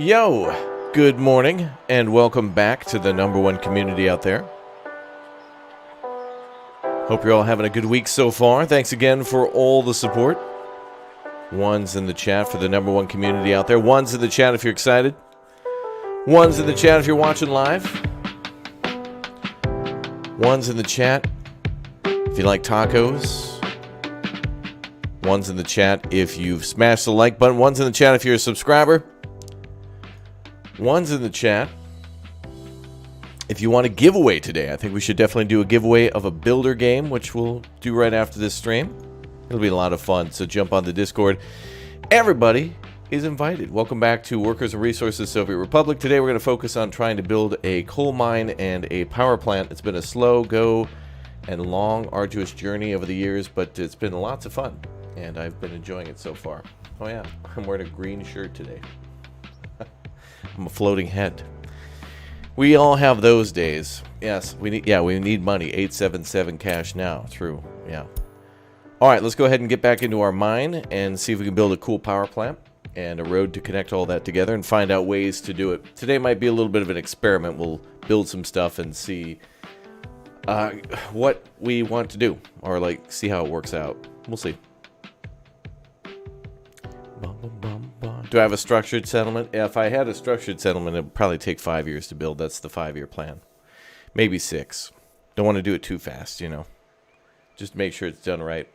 Yo, good morning, and welcome back to the #1 community out there. Hope you're all having a good week so far. Thanks again for all the support. Ones in the chat for the #1 community out there. Ones in the chat if you're excited. Ones in the chat if you're watching live. Ones in the chat if you like tacos. Ones in the chat if you've smashed the like button. Ones in the chat if you're a subscriber. Ones in the chat if you want a giveaway today. I think we should definitely do a giveaway of a builder game, which we'll do right after this stream. It'll be a lot of fun, so jump on the Discord. Everybody is invited. Welcome back to Workers and Resources Soviet Republic. Today we're going to focus on trying to build a coal mine and a power plant. It's been a slow go and long, arduous journey over the years, but it's been lots of fun, and I've been enjoying it so far. Oh yeah, I'm wearing a green shirt today. I'm a floating head. We all have those days. Yes, we need money. 877 cash now. True. Yeah. All right, let's go ahead and get back into our mine and see if we can build a cool power plant and a road to connect all that together and find out ways to do it. Today might be a little bit of an experiment. We'll build some stuff and see what we want to do, or like see how it works out. We'll see. Do I have a structured settlement? Yeah, if I had a structured settlement, it would probably take 5 years to build. That's the 5-year plan. Maybe 6. Don't want to do it too fast, you know. Just make sure it's done right.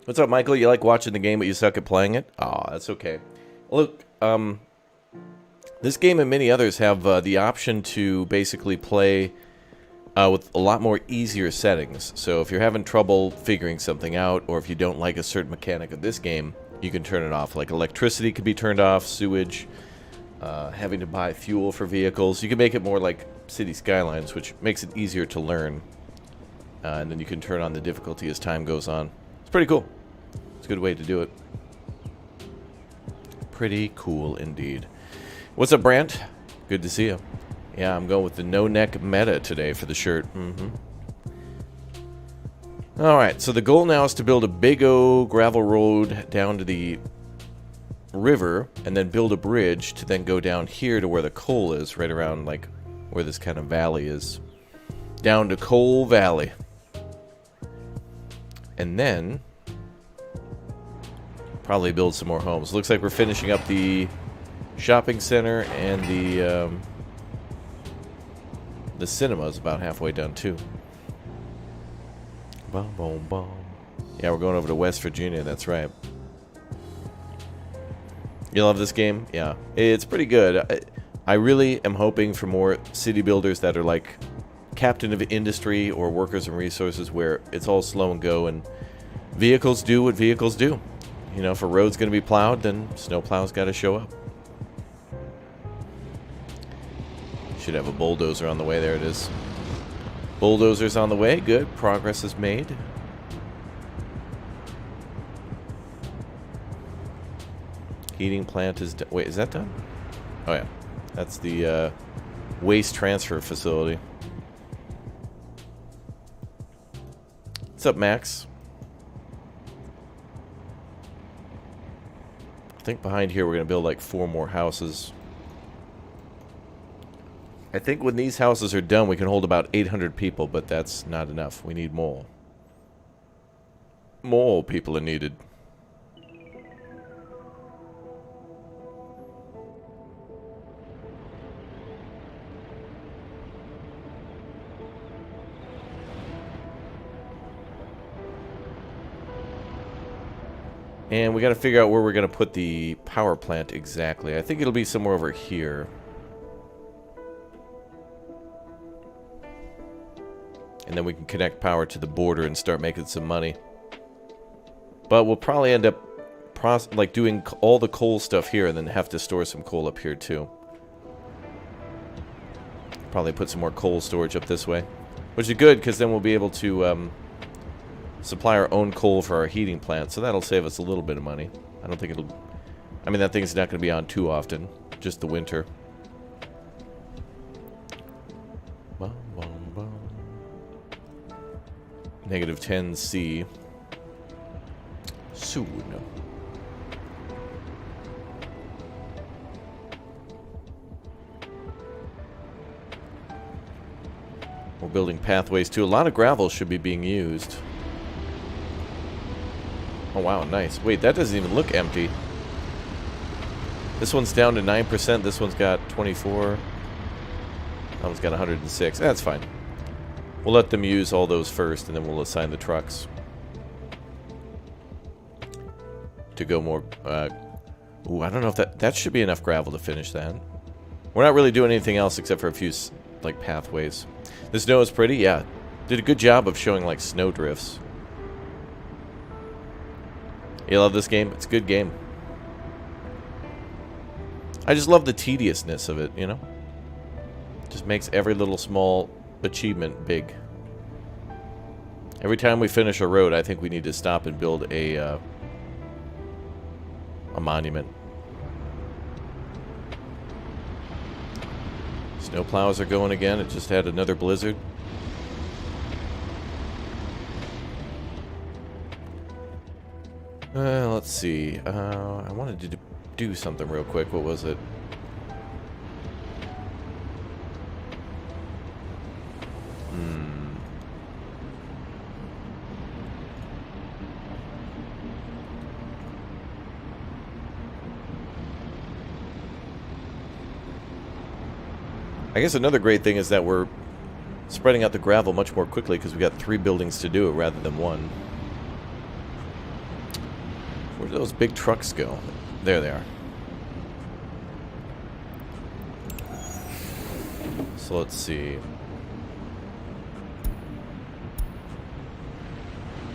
What's up, Michael? You like watching the game, but you suck at playing it? Oh, that's okay. Look, this game and many others have the option to basically play with a lot more easier settings. So if you're having trouble figuring something out, or if you don't like a certain mechanic of this game, you can turn it off. Like electricity could be turned off, sewage, having to buy fuel for vehicles. You can make it more like City Skylines, which makes it easier to learn. And then you can turn on the difficulty as time goes on. It's pretty cool. It's a good way to do it. Pretty cool indeed. What's up, Brant? Good to see you. Yeah, I'm going with the no-neck meta today for the shirt. Alright, so the goal now is to build a big old gravel road down to the river, and then build a bridge to then go down here to where the coal is, right around like where this kind of valley is. Down to Coal Valley. And then probably build some more homes. Looks like we're finishing up the shopping center, and the cinema is about halfway done too. Boom, boom, boom. Yeah, we're going over to West Virginia, that's right. You love this game? Yeah, it's pretty good. I really am hoping for more city builders that are like Captain of Industry or Workers and Resources, where it's all slow and go and vehicles do what vehicles do. You know, if a road's going to be plowed, then snowplow's got to show up. Should have a bulldozer on the way. There it is. Bulldozer's on the way. Good. Progress is made. Heating plant is done. Wait, is that done? Oh, yeah. That's the waste transfer facility. What's up, Max? I think behind here we're going to build like 4 more houses. I think when these houses are done, we can hold about 800 people, but that's not enough. We need more. More people are needed. And we got to figure out where we're going to put the power plant exactly. I think it'll be somewhere over here. And then we can connect power to the border and start making some money. But we'll probably end up like doing all the coal stuff here and then have to store some coal up here too. Probably put some more coal storage up this way. Which is good, because then we'll be able to supply our own coal for our heating plant. So that'll save us a little bit of money. I don't think it'll... I mean, that thing's not going to be on too often. Just the winter. Bum, bum, bum. -10C. soon. We're building pathways too. A lot of gravel should be being used. Oh wow, nice. Wait, that doesn't even look empty. This one's down to 9%. This one's got 24. That one's got 106. That's fine. We'll let them use all those first, and then we'll assign the trucks to go more. Ooh, I don't know if that should be enough gravel to finish that. We're not really doing anything else except for a few like pathways. The snow is pretty. Yeah, did a good job of showing like snow drifts. You love this game? It's a good game. I just love the tediousness of it, you know? Just makes every little small achievement big. Every time we finish a road, I think we need to stop and build a monument. Snowplows are going again. It just had another blizzard. Let's see. I wanted to do something real quick. What was it? I guess another great thing is that we're spreading out the gravel much more quickly because we got 3 buildings to do it rather than 1. Where do those big trucks go? There they are. So let's see.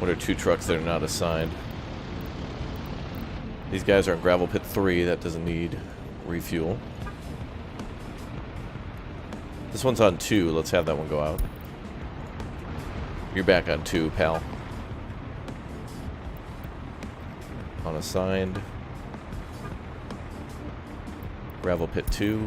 What are 2 trucks that are not assigned? These guys are in gravel pit 3. That doesn't need refuel. This one's on 2. Let's have that one go out. You're back on 2, pal. Unassigned. Gravel pit 2.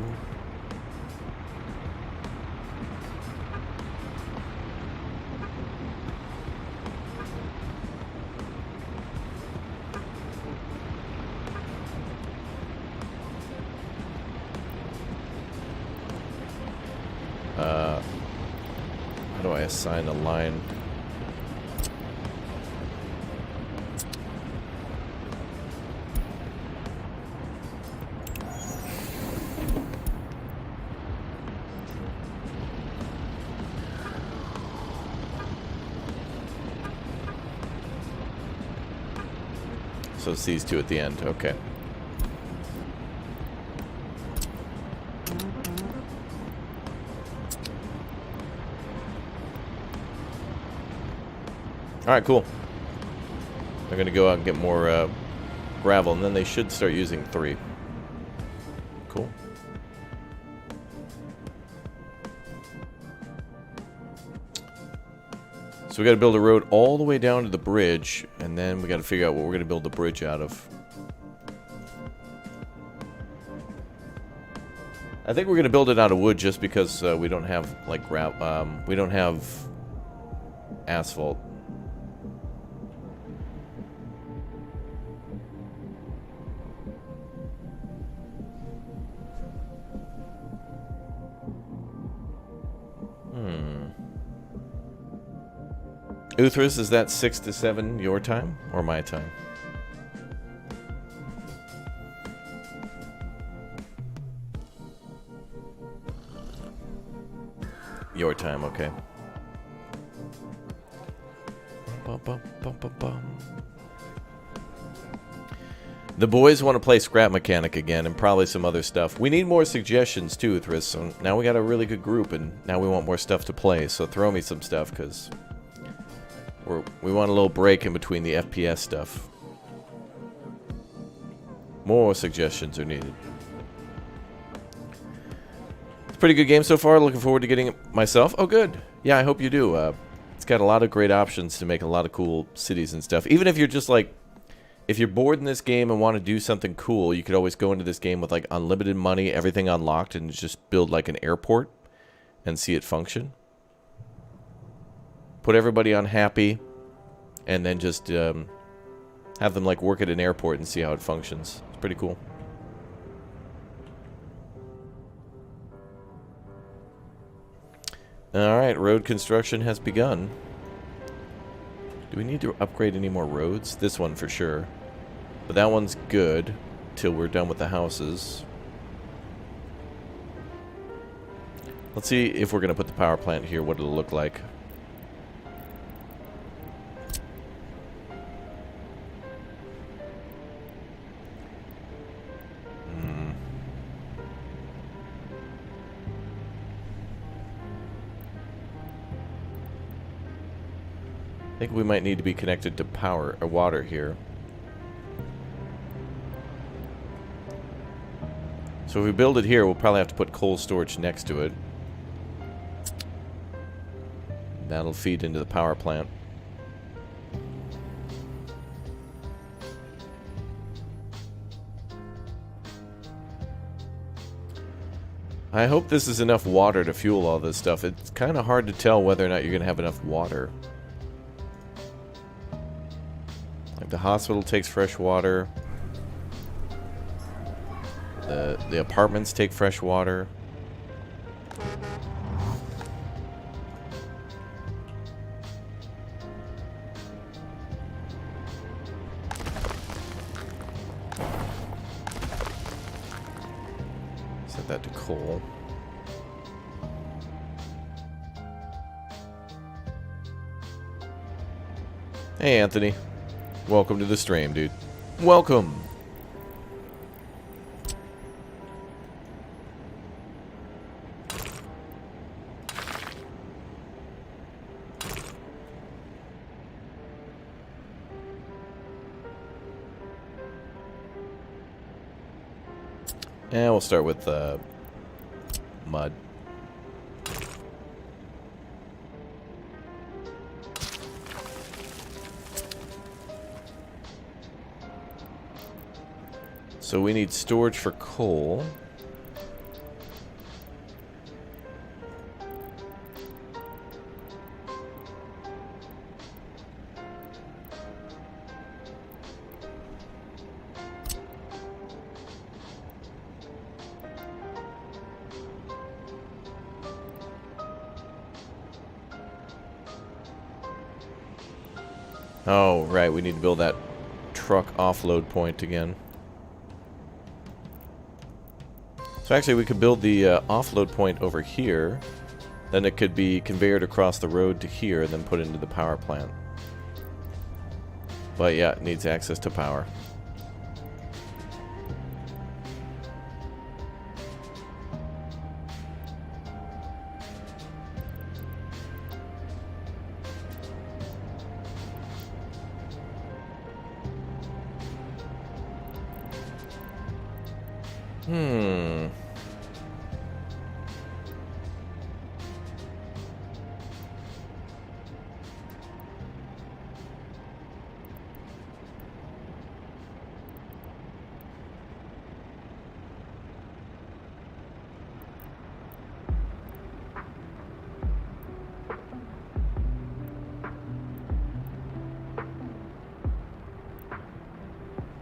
How do I assign a line? So it's these 2 at the end. Okay. Alright, cool. They're going to go out and get more gravel, and then they should start using 3. Cool. So we got to build a road all the way down to the bridge, and then we got to figure out what we're going to build the bridge out of. I think we're going to build it out of wood just because we don't have like we don't have asphalt. Uthras, is that 6 to 7 your time or my time? Your time, okay. Bum, bum, bum, bum, bum. The boys want to play Scrap Mechanic again and probably some other stuff. We need more suggestions too, Uthras. So now we got a really good group and now we want more stuff to play. So throw me some stuff because we want a little break in between the FPS stuff. More suggestions are needed. It's a pretty good game so far. Looking forward to getting it myself. Oh, good. Yeah, I hope you do. It's got a lot of great options to make a lot of cool cities and stuff. Even if you're just like, if you're bored in this game and want to do something cool, you could always go into this game with like unlimited money, everything unlocked, and just build like an airport and see it function. Put everybody on happy, and then just Have them like work at an airport and see how it functions. It's pretty cool. Alright, road construction has begun. Do we need to upgrade any more roads? This one for sure. But that one's good till we're done with the houses. Let's see if we're going to put the power plant here, what it'll look like. I think we might need to be connected to power or water here. So if we build it here, we'll probably have to put coal storage next to it. That'll feed into the power plant. I hope this is enough water to fuel all this stuff. It's kind of hard to tell whether or not you're going to have enough water. Like the hospital takes fresh water. The apartments take fresh water. Set that to coal. Hey, Anthony. Welcome to the stream, dude. Welcome. And we'll start with mud. So we need storage for coal. Oh, right, we need to build that truck offload point again. So actually we could build the offload point over here. Then it could be conveyored across the road to here and then put into the power plant. But yeah, it needs access to power.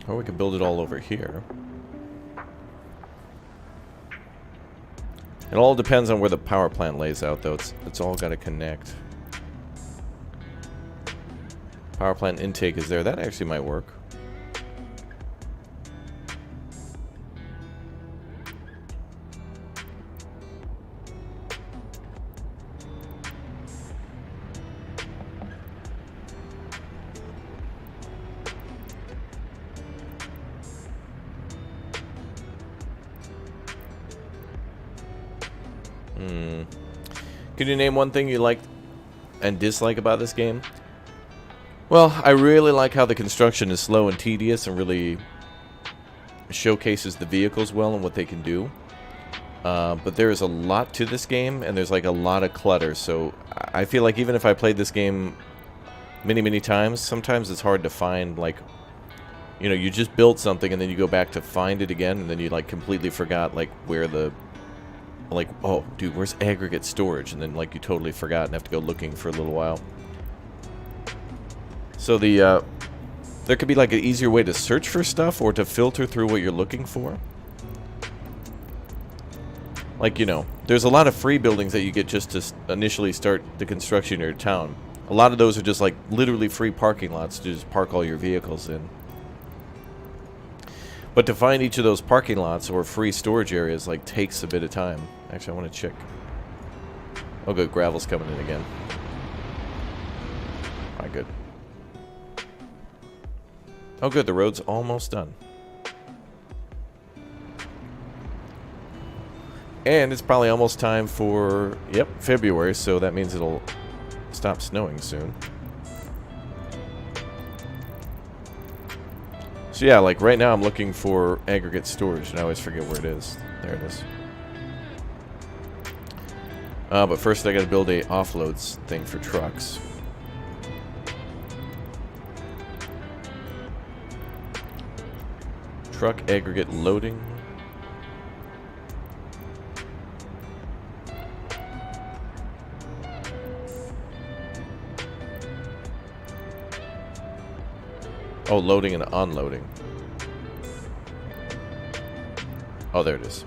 Or we could build it all over here. It all depends on where the power plant lays out, though. It's all got to connect. Power plant intake is there. That actually might work. Can you name one thing you like and dislike about this game? Well, I really like how the construction is slow and tedious and really showcases the vehicles well and what they can do. But there is a lot to this game, and there's like a lot of clutter. So I feel like even if I played this game many times, sometimes it's hard to find, like, you know, you just built something and then you go back to find it again, and then you like completely forgot like where the, like, oh dude, where's aggregate storage, and then like you totally forgot and have to go looking for a little while. So the there could be like an easier way to search for stuff or to filter through what you're looking for. Like, you know, there's a lot of free buildings that you get just to initially start the construction in your town. A lot of those are just like literally free parking lots to just park all your vehicles in. But to find each of those parking lots or free storage areas like takes a bit of time. Actually, I want to check. Oh good, gravel's coming in again. Alright, good. Oh good, the road's almost done. And it's probably almost time for, yep, February, so that means it'll stop snowing soon. So yeah, like right now I'm looking for aggregate storage, and I always forget where it is. There it is. But first I gotta build a offloads thing for trucks. Truck aggregate loading. Oh, loading and unloading. Oh, there it is.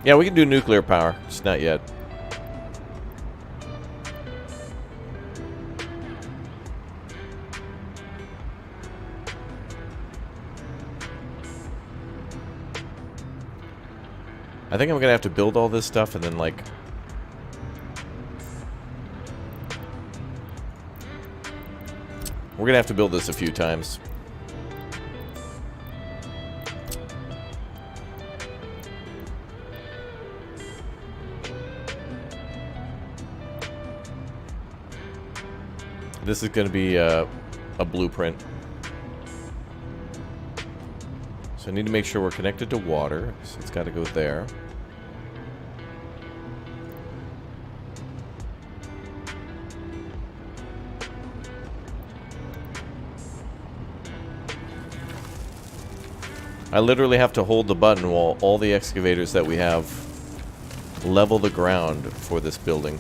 Yeah, we can do nuclear power. Just not yet. I think I'm gonna have to build all this stuff and then, like... We're gonna have to build this a few times. This is gonna be a blueprint. So I need to make sure we're connected to water. So it's gotta go there. I literally have to hold the button while all the excavators that we have level the ground for this building.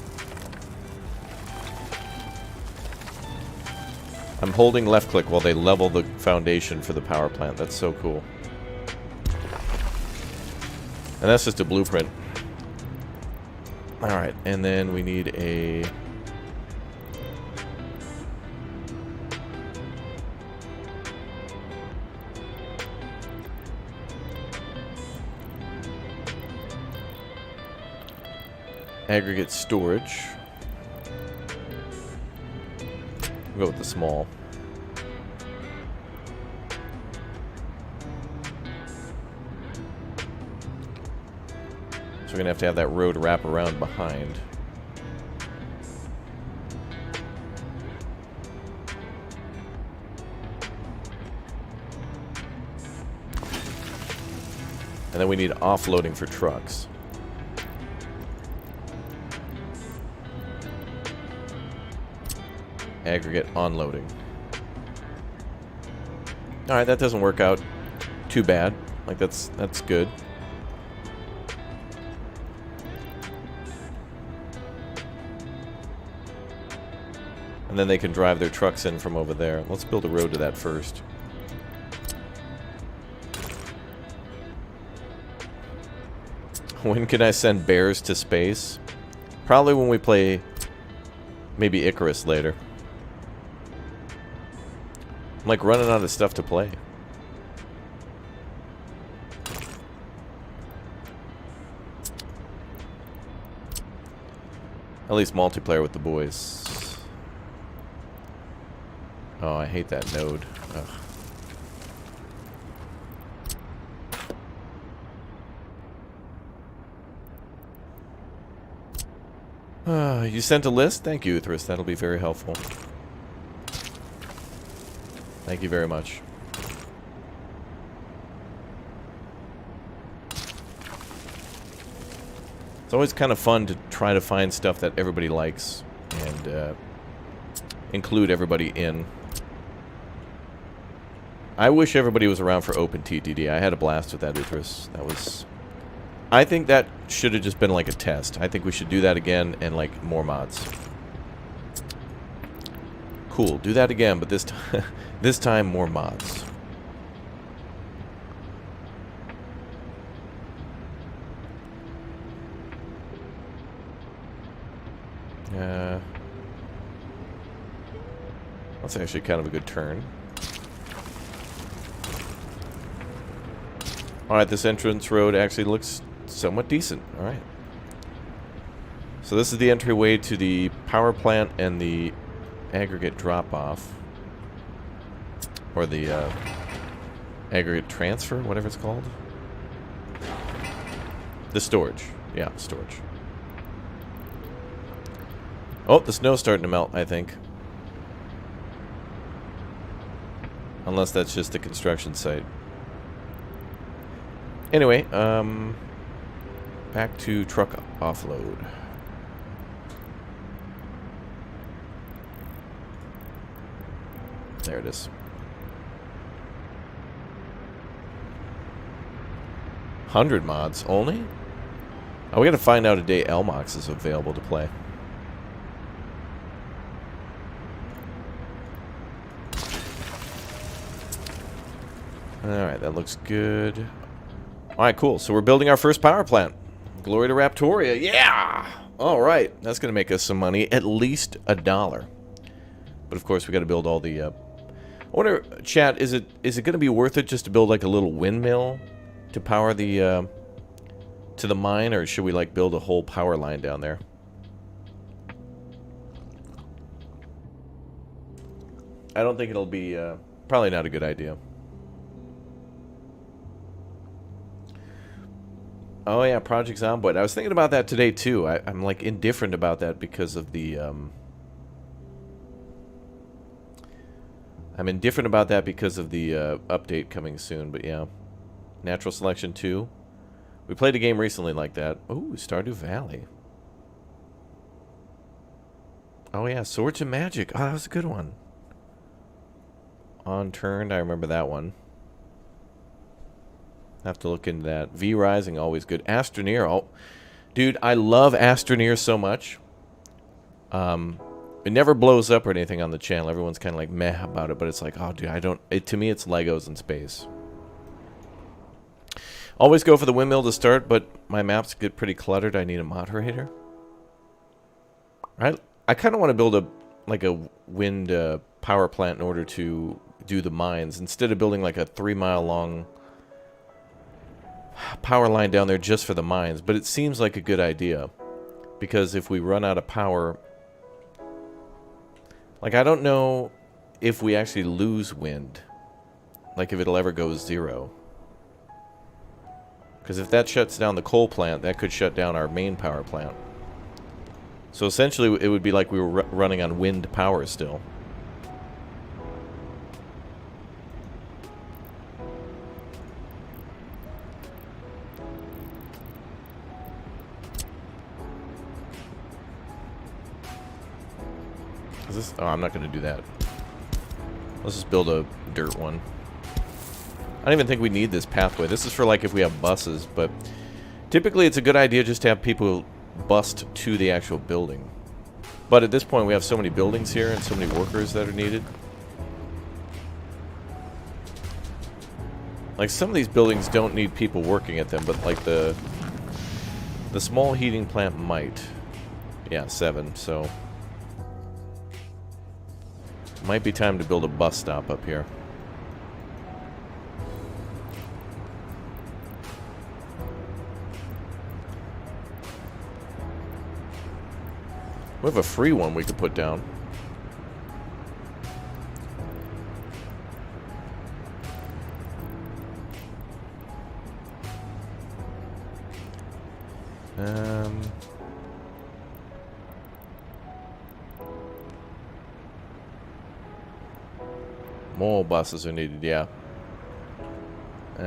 I'm holding left click while they level the foundation for the power plant. That's so cool. And that's just a blueprint. Alright, and then we need a... aggregate storage. We'll go with the small. So we're gonna have to have that road wrap around behind. And then we need offloading for trucks. Aggregate onloading. Alright, that doesn't work out too bad. Like, that's good. And then they can drive their trucks in from over there. Let's build a road to that first. When can I send bears to space? Probably when we play maybe Icarus later. I'm like running out of stuff to play. At least multiplayer with the boys. Oh, I hate that node. Ugh. You sent a list? Thank you, Uthris. That'll be very helpful. Thank you very much. It's always kind of fun to try to find stuff that everybody likes and include everybody in. I wish everybody was around for OpenTTD. I had a blast with that, Uthris. I think that should have just been like a test. I think we should do that again and like more mods. Cool, do that again, but this time, this time more mods. That's actually kind of a good turn. Alright, this entrance road actually looks somewhat decent. Alright. So this is the entryway to the power plant and the aggregate drop-off. Or the aggregate transfer, whatever it's called. The storage. Yeah, storage. Oh, the snow's starting to melt, I think. Unless that's just a construction site. Anyway, back to truck offload. There it is. 100 mods only? Oh, we gotta find out a day Elmox is available to play. Alright, that looks good. Alright, cool. So we're building our first power plant. Glory to Raptoria. Yeah! Alright, that's going to make us some money. At least $1. But of course, we got to build all the... I wonder, chat, is it going to be worth it just to build like a little windmill to power the... to the mine? Or should we like build a whole power line down there? I don't think it'll be... probably not a good idea. Oh yeah, Project Zomboid. I was thinking about that today too. I'm like indifferent about that because of the I'm indifferent about that because of the update coming soon, but yeah. Natural Selection 2. We played a game recently like that. Ooh, Stardew Valley. Oh yeah, Swords of Magic. Oh, that was a good one. On Turned, I remember that one. Have to look into that. V Rising, always good. Astroneer, oh, dude, I love Astroneer so much. It never blows up or anything on the channel. Everyone's kind of like meh about it, but it's like, oh, dude, I don't. To me, it's Legos in space. Always go for the windmill to start, but my maps get pretty cluttered. I need a moderator. I kind of want to build a wind power plant in order to do the mines instead of building like a 3-mile long power line down there just for the mines, but it seems like a good idea because if we run out of power, like I don't know if we actually lose wind, like if it'll ever go 0, because if that shuts down the coal plant, that could shut down our main power plant. So essentially it would be like we were running on wind power still. Oh, I'm not going to do that. Let's just build a dirt one. I don't even think we need this pathway. This is for like if we have buses, but typically it's a good idea just to have people bust to the actual building. But at this point we have so many buildings here and so many workers that are needed. Like some of these buildings don't need people working at them, but like the small heating plant might. Yeah, 7, so... Might be time to build a bus stop up here. We have a free one we could put down. More buses are needed, yeah. It's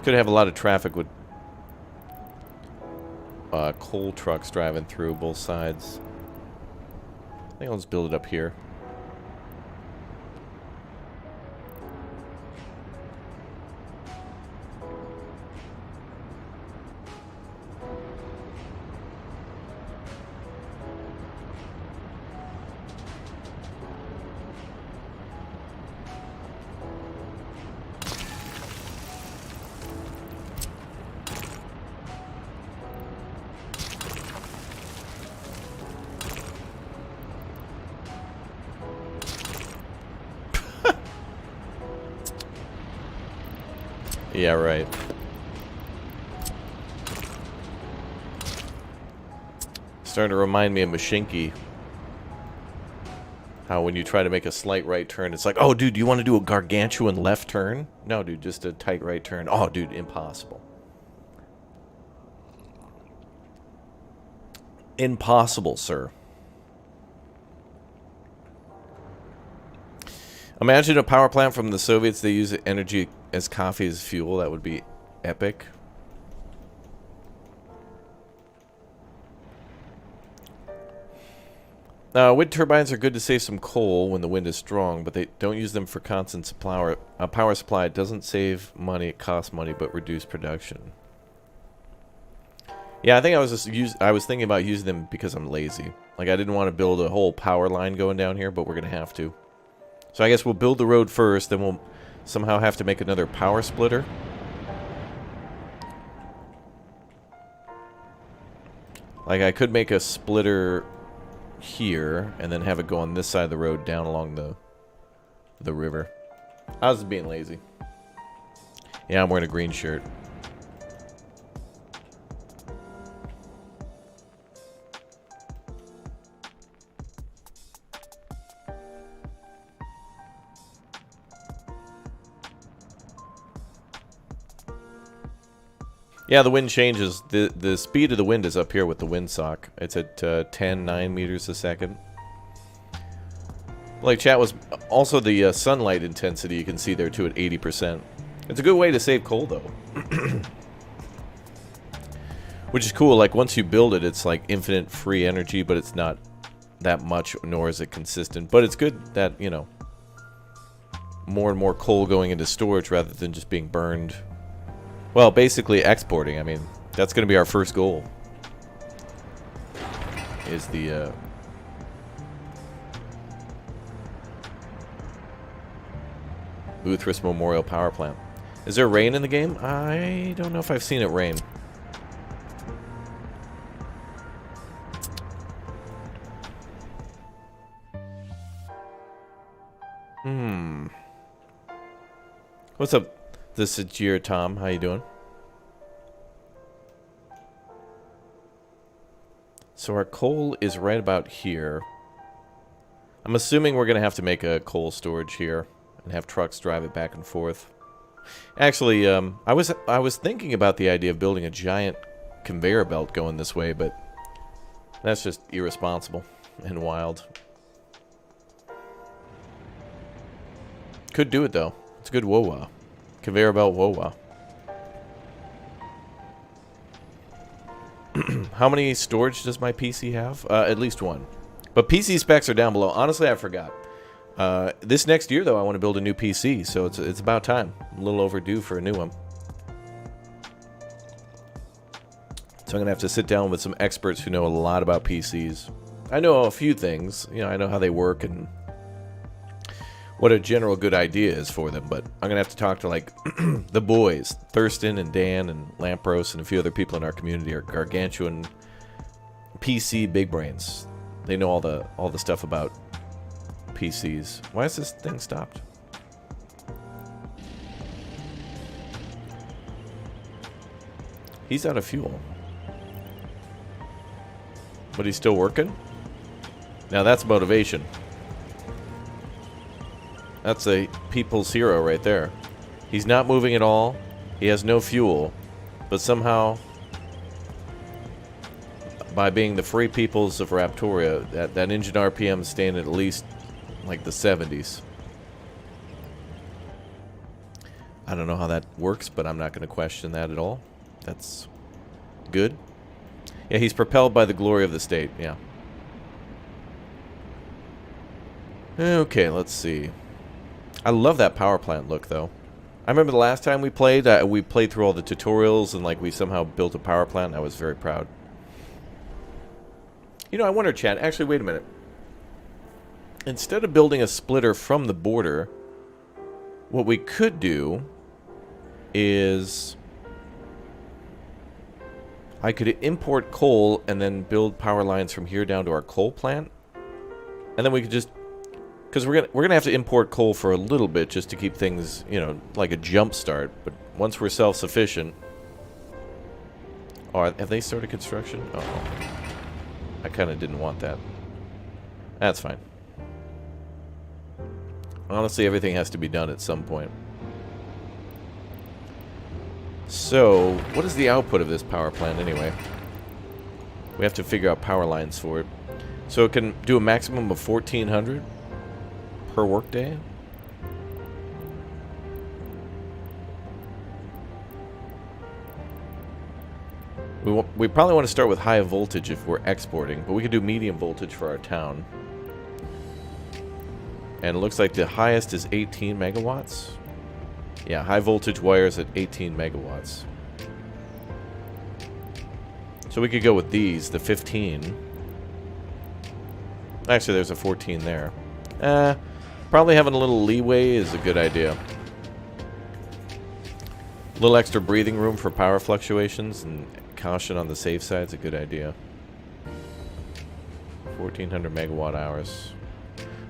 going to have a lot of traffic with coal trucks driving through both sides. I think I'll just build it up here. Yeah, right. Starting to remind me of Mashinki. How when you try to make a slight right turn, it's like, oh, dude, do you want to do a gargantuan left turn? No, dude, just a tight right turn. Oh, dude, impossible. Impossible, sir. Imagine a power plant from the Soviets. They use energy as coffee as fuel. That would be epic. Wind turbines are good to save some coal when the wind is strong, but they don't use them for constant power supply. It doesn't save money, it costs money, but reduce production. Yeah, I think I was thinking about using them because I'm lazy. Like, I didn't want to build a whole power line going down here, but we're going to have to. So I guess we'll build the road first, then we'll somehow have to make another power splitter. Like, I could make a splitter here, and then have it go on this side of the road down along the river. I was being lazy. Yeah, I'm wearing a green shirt. Yeah, the wind changes. The speed of the wind is up here with the windsock. It's at 9 meters a second. Like chat was also the sunlight intensity you can see there too at 80%. It's a good way to save coal though. Which is cool. Like once you build it, it's like infinite free energy, but it's not that much, nor is it consistent. But it's good that, you know, more and more coal going into storage rather than just being burned. Well, basically exporting. I mean, that's going to be our first goal. Is the Uthras Memorial Power Plant. Is there rain in the game? I don't know if I've seen it rain. What's up? This is Jir Tom. How you doing? So our coal is right about here. I'm assuming we're gonna have to make a coal storage here and have trucks drive it back and forth. Actually, I was thinking about the idea of building a giant conveyor belt going this way, but that's just irresponsible and wild. Could do it though. It's a good whoa-wah. Conveyor belt whoa-wah. How many storage does my PC have? At least one. But PC specs are down below. Honestly, I forgot. This next year, though, I want to build a new PC, so it's about time. I'm a little overdue for a new one. So I'm going to have to sit down with some experts who know a lot about PCs. I know a few things. You know, I know how they work and what a general good idea is for them, but I'm going to have to talk to, like, the boys. Thurston and Dan and Lampros and a few other people in our community are gargantuan PC big brains. They know all the stuff about PCs. Why is this thing stopped? He's out of fuel. But he's still working? Now that's motivation. That's a people's hero right there. He's not moving at all. He has no fuel. But somehow, by being the free peoples of Raptoria, that engine RPM is staying at least like the 70s. I don't know how that works, but I'm not going to question that at all. That's good. Yeah, he's propelled by the glory of the state. Yeah. Okay, let's see. I love that power plant look, though. I remember the last time we played through all the tutorials, and like we somehow built a power plant. I was very proud. You know, I wonder, chat. Actually, wait a minute. Instead of building a splitter from the border, what we could do is I could import coal and then build power lines from here down to our coal plant, and then we could just. Because we're gonna have to import coal for a little bit just to keep things, you know, like a jump start. But once we're self-sufficient... Oh, have they started construction? Oh, I kind of didn't want that. That's fine. Honestly, everything has to be done at some point. So, what is the output of this power plant anyway? We have to figure out power lines for it. So it can do a maximum of 1,400 per workday. We probably want to start with high voltage if we're exporting, but we could do medium voltage for our town. And it looks like the highest is 18 megawatts. Yeah, high voltage wires at 18 megawatts. So we could go with these, the 15. Actually, there's a 14 there. Probably having a little leeway is a good idea. A little extra breathing room for power fluctuations and caution on the safe side is a good idea. 1,400 megawatt hours.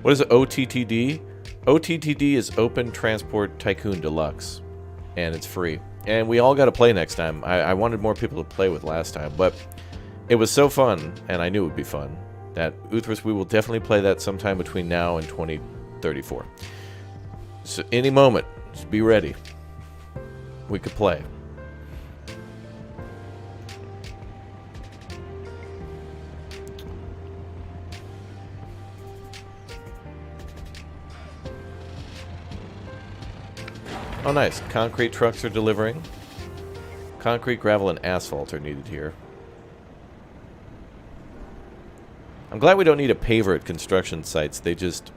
What is OTTD? OTTD is Open Transport Tycoon Deluxe, and it's free. And we all got to play next time. I wanted more people to play with last time, but it was so fun, and I knew it would be fun, that Uthras, we will definitely play that sometime between now and 2034. So any moment, just be ready. We could play. Oh, nice. Concrete trucks are delivering. Concrete, gravel, and asphalt are needed here. I'm glad we don't need a paver at construction sites. They just...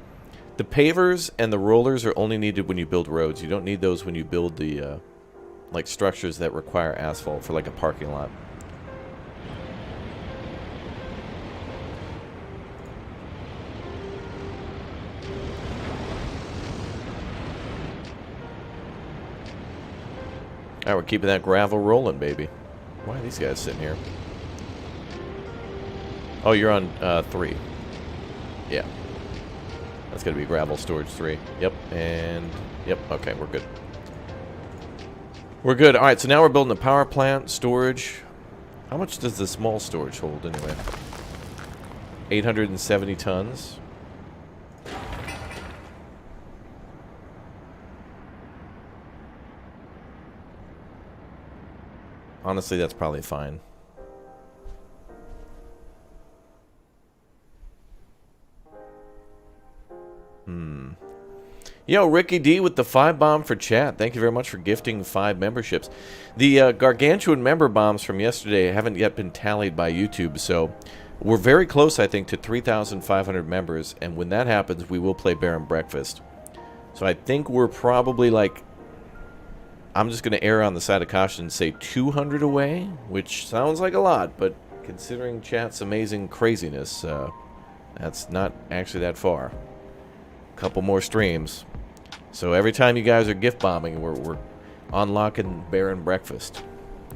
The pavers and the rollers are only needed when you build roads. You don't need those when you build the, like, structures that require asphalt for, like, a parking lot. Alright, we're keeping that gravel rolling, baby. Why are these guys sitting here? Oh, you're on 3. Yeah. That's going to be gravel storage 3. Yep, and... Yep, okay, we're good. We're good. Alright, so now we're building a power plant, storage. How much does the small storage hold, anyway? 870 tons. Honestly, that's probably fine. Yo, Ricky D with the 5 bomb for chat. Thank you very much for gifting 5 memberships. The gargantuan member bombs from yesterday haven't yet been tallied by YouTube, so we're very close, I think, to 3,500 members, and when that happens, we will play Bear and Breakfast. So I think we're probably, like... I'm just going to err on the side of caution and say 200 away, which sounds like a lot, but considering chat's amazing craziness, that's not actually that far. A couple more streams. So every time you guys are gift bombing, we're unlocking Bear and Breakfast,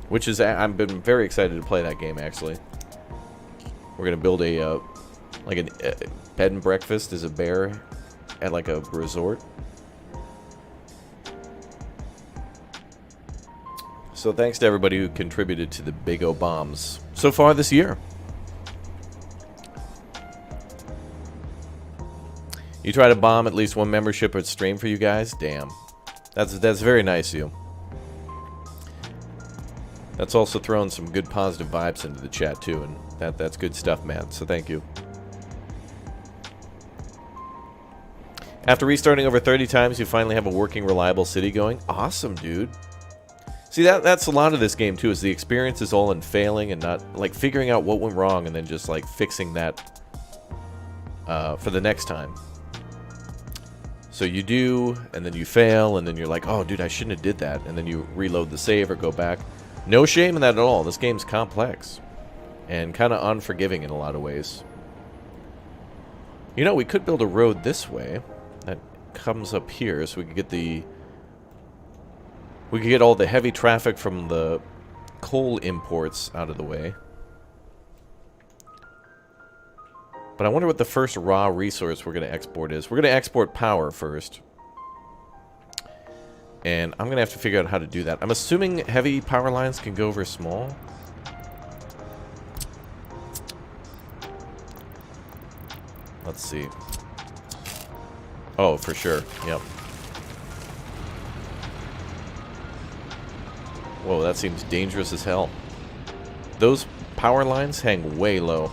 which is... I've been very excited to play that game, actually. We're going to build a, like a bed and breakfast as a bear at like a resort. So thanks to everybody who contributed to the Big O bombs so far this year. You try to bomb at least one membership or stream for you guys? Damn. That's very nice of you. That's also throwing some good positive vibes into the chat too, and that's good stuff, man. So thank you. After restarting over 30 times, you finally have a working, reliable city going. Awesome, dude. See, that's a lot of this game, too, is the experience is all in failing and not, like, figuring out what went wrong and then just, like, fixing that for the next time. So you do, and then you fail, and then you're like, oh, dude, I shouldn't have did that. And then you reload the save or go back. No shame in that at all. This game's complex and kind of unforgiving in a lot of ways. You know, we could build a road this way that comes up here so we could get the... We could get all the heavy traffic from the coal imports out of the way. But I wonder what the first raw resource we're going to export is. We're going to export power first. And I'm going to have to figure out how to do that. I'm assuming heavy power lines can go over small. Let's see. Oh, for sure. Yep. Whoa, that seems dangerous as hell. Those power lines hang way low.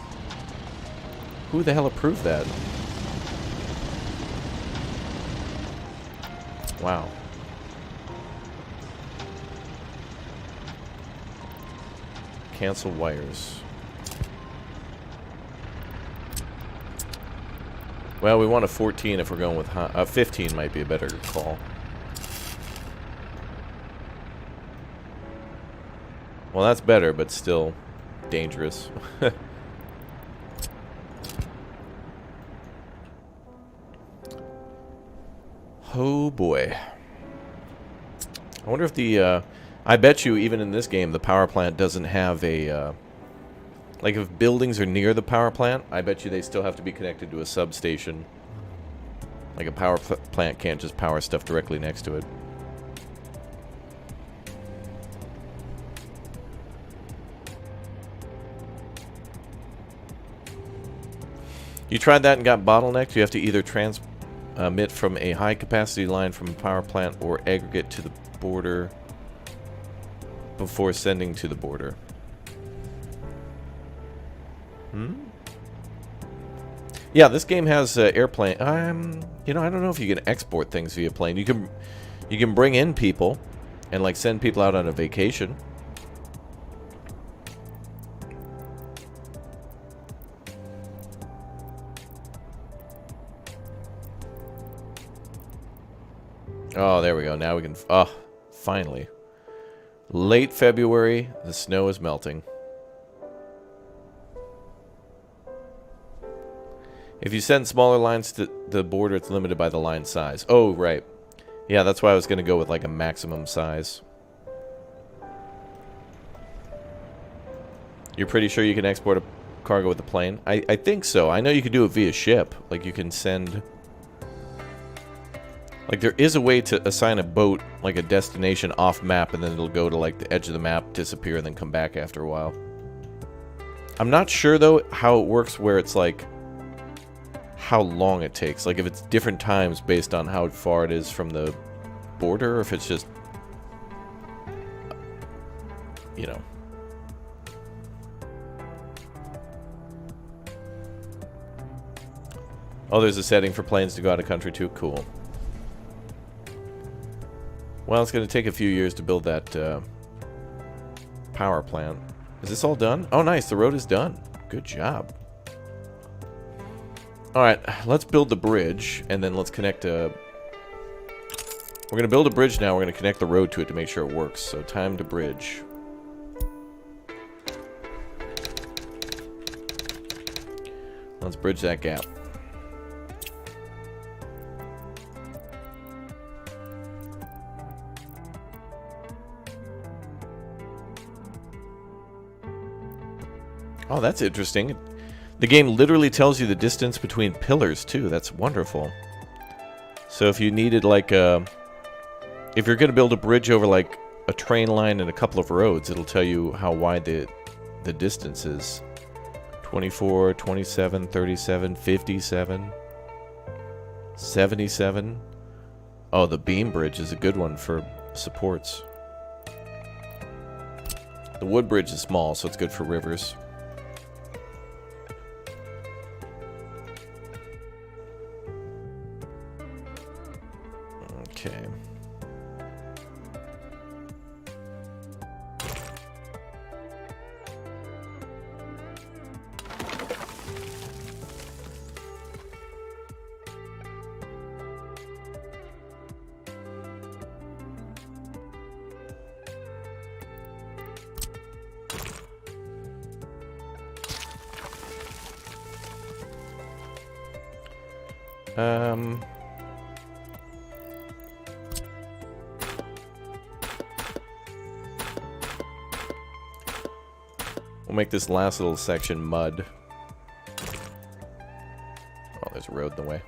Who the hell approved that? Wow. Cancel wires. Well, we want a 14 if we're going with 15 might be a better call. Well, that's better, but still dangerous. Oh boy. I wonder if the I bet you even in this game the power plant doesn't have a like if buildings are near the power plant, I bet you they still have to be connected to a substation. Like a power plant can't just power stuff directly next to it. You tried that and got bottlenecked. You have to either transmit from a high capacity line from a power plant or aggregate to the border before sending to the border. Yeah, this game has airplane. You know, I don't know if you can export things via plane. You can bring in people and like send people out on a vacation. Oh, there we go. Now we can... Oh, finally. Late February, the snow is melting. If you send smaller lines to the border, it's limited by the line size. Oh, right. Yeah, that's why I was going to go with like a maximum size. You're pretty sure you can export a cargo with a plane? I think so. I know you can do it via ship. Like you can send... Like, there is a way to assign a boat, like a destination off map, and then it'll go to, like, the edge of the map, disappear, and then come back after a while. I'm not sure, though, how it works where it's, like, how long it takes. Like, if it's different times based on how far it is from the border, or if it's just... You know. Oh, there's a setting for planes to go out of country, too? Cool. Well, it's going to take a few years to build that power plant. Is this all done? Oh, nice. The road is done. Good job. Alright, let's build the bridge, and then let's connect a... We're going to build a bridge now. We're going to connect the road to it to make sure it works. So, time to bridge. Let's bridge that gap. Oh, that's interesting. The game literally tells you the distance between pillars, too. That's wonderful. So if you needed, like, if you're going to build a bridge over, like, a train line and a couple of roads, it'll tell you how wide the distance is. 24, 27, 37, 57, 77. Oh, the beam bridge is a good one for supports. The wood bridge is small, so it's good for rivers. Okay. We'll make this last little section mud. Oh, there's a road in the way.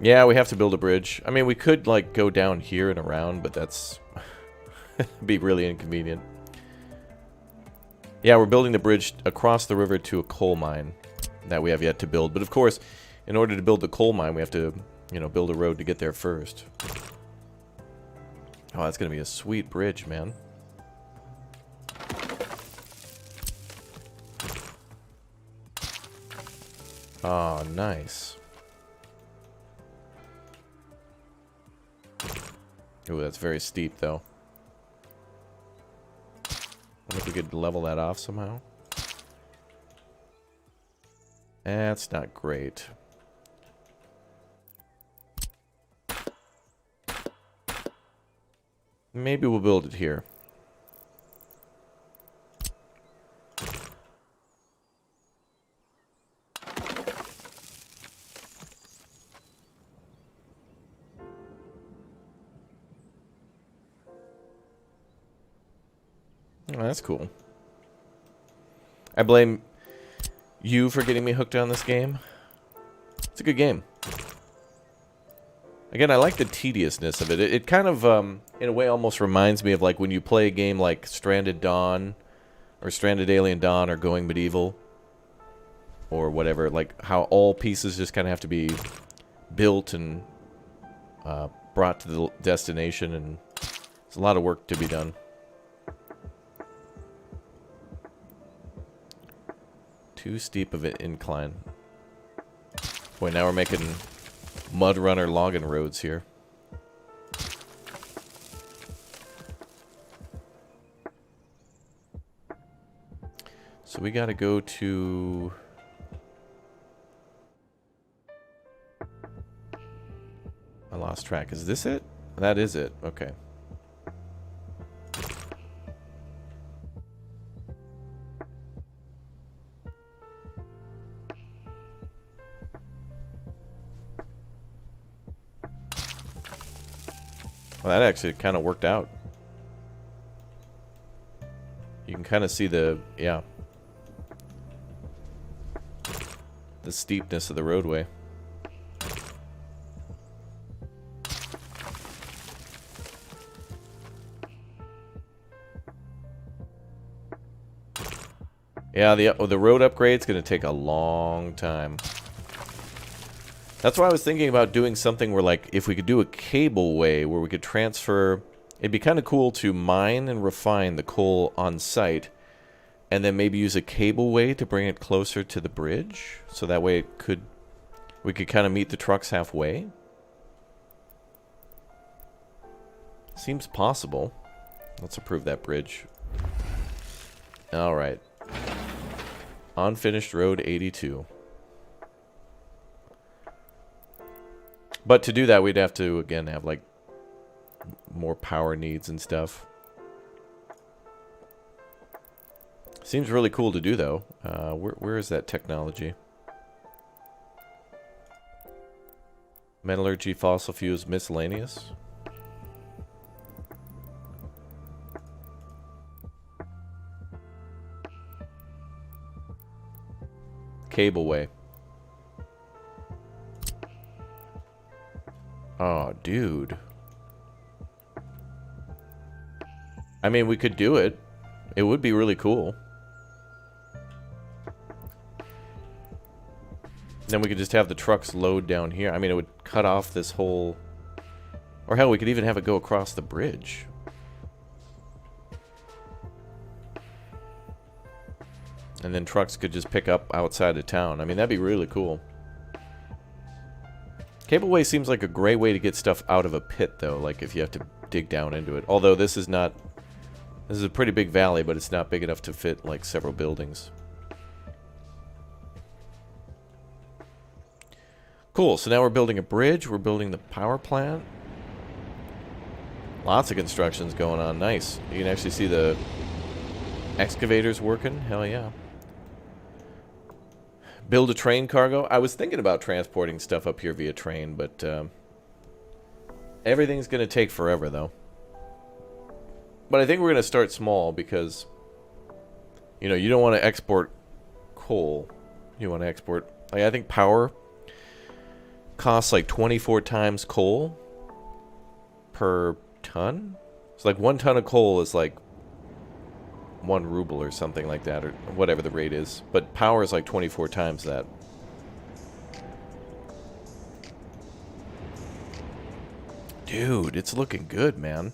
Yeah, we have to build a bridge. I mean, we could, like, go down here and around, but that's... be really inconvenient. Yeah, we're building the bridge across the river to a coal mine that we have yet to build. But, of course, in order to build the coal mine, we have to, you know, build a road to get there first. Oh, that's going to be a sweet bridge, man. Oh, nice. Ooh, that's very steep, though. I wonder if we could level that off somehow. That's not great. Maybe we'll build it here. Oh, that's cool. I blame you for getting me hooked on this game. It's a good game. Again, I like the tediousness of it. It kind of, in a way, almost reminds me of like when you play a game like Stranded Dawn, or Stranded Alien Dawn, or Going Medieval, or whatever. Like how all pieces just kind of have to be built and brought to the destination, and there's a lot of work to be done. Too steep of an incline. Boy, now we're making mud runner logging roads here. So we gotta go to... I lost track. Is this it? That is it. Okay. Well, that actually kind of worked out. You can kind of see the, yeah, the steepness of the roadway. Yeah, the road upgrade's going to take a long time. That's why I was thinking about doing something where, like, if we could do a cableway where we could transfer... It'd be kind of cool to mine and refine the coal on site, and then maybe use a cableway to bring it closer to the bridge, so that way we could kind of meet the trucks halfway. Seems possible. Let's approve that bridge. Alright. Unfinished Road 82. But to do that, we'd have to, again, have, like, more power needs and stuff. Seems really cool to do, though. Where is that technology? Metallurgy, fossil fuels, miscellaneous. Cableway. Oh, dude. I mean, we could do it. It would be really cool. Then we could just have the trucks load down here. I mean, it would cut off this whole... Or hell, we could even have it go across the bridge. And then trucks could just pick up outside of town. I mean, that'd be really cool. Cableway seems like a great way to get stuff out of a pit, though. Like, if you have to dig down into it. Although, this is not... This is a pretty big valley, but it's not big enough to fit, like, several buildings. Cool, so now we're building a bridge. We're building the power plant. Lots of constructions going on. Nice. You can actually see the excavators working. Hell yeah. Build a train cargo. I was thinking about transporting stuff up here via train, but everything's going to take forever, though. But I think we're going to start small because, you know, you don't want to export coal. You want to export... Like, I think power costs like 24 times coal per ton. It's like 1 ton of coal is like 1 ruble or something like that, or whatever the rate is. But power is like 24 times that. Dude, it's looking good, man.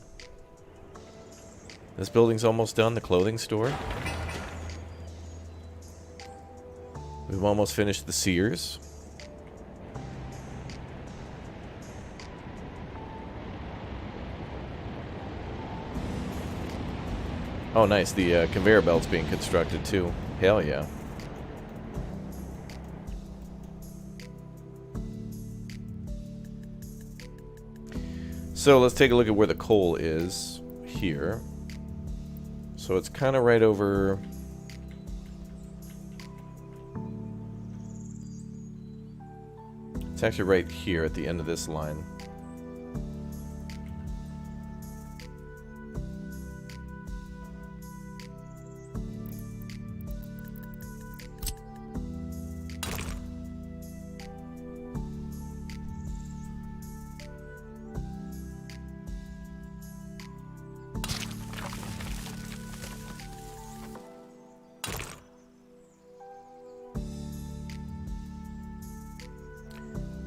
This building's almost done, the clothing store. We've almost finished the Sears. Oh, nice. The conveyor belt's being constructed, too. Hell yeah. So, let's take a look at where the coal is here. So, it's kind of right over... It's actually right here at the end of this line.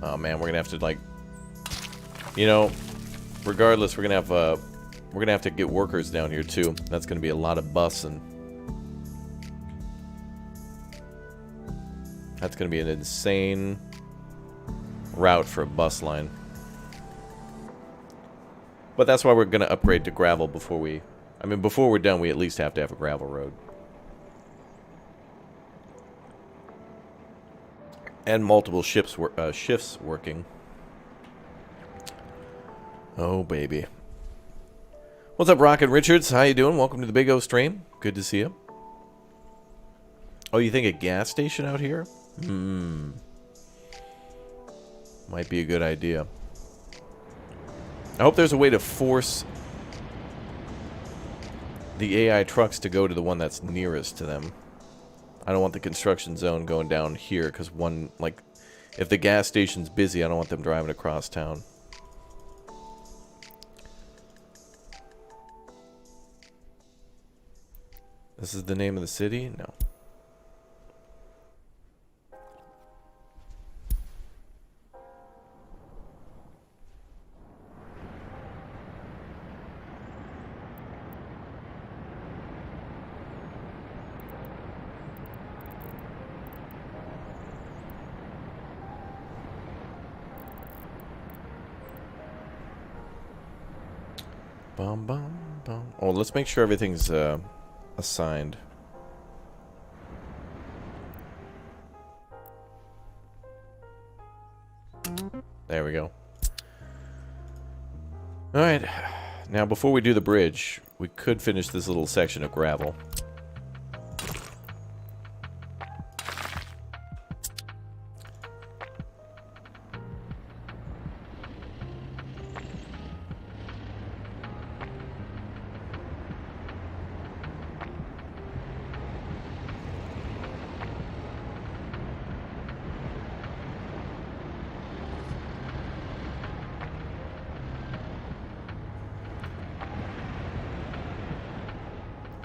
Oh man, we're gonna have to like, you know, regardless, we're gonna have to get workers down here too. That's gonna be a lot of bussing. That's gonna be an insane route for a bus line. But that's why we're gonna upgrade to gravel before we, I mean, before we're done, we at least have to have a gravel road. And multiple shifts working. Oh, baby. What's up, Rocket Richards? How you doing? Welcome to the Big O stream. Good to see you. Oh, you think a gas station out here? Might be a good idea. I hope there's a way to force the AI trucks to go to the one that's nearest to them. I don't want the construction zone going down here, because one, like, if the gas station's busy, I don't want them driving across town. This is the name of the city? No. Bum, bum, bum. Oh, let's make sure everything's assigned. There we go. Alright. Now, before we do the bridge, we could finish this little section of gravel.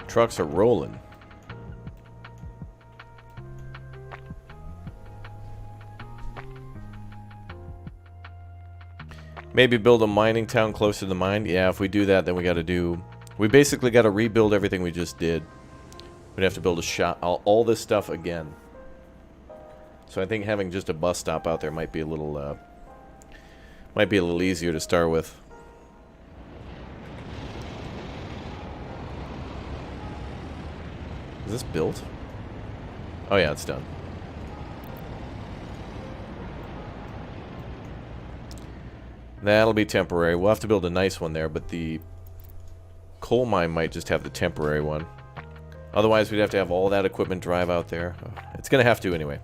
Trucks are rolling. Maybe build a mining town closer to the mine. Yeah, if we do that, then we gotta do... We basically gotta rebuild everything we just did. We'd have to build a shop, all this stuff again. So I think having just a bus stop out there might be a little easier to start with. Is this built? Oh yeah, it's done. That'll be temporary. We'll have to build a nice one there, but the coal mine might just have the temporary one. Otherwise, we'd have to have all that equipment drive out there. It's gonna have to anyway.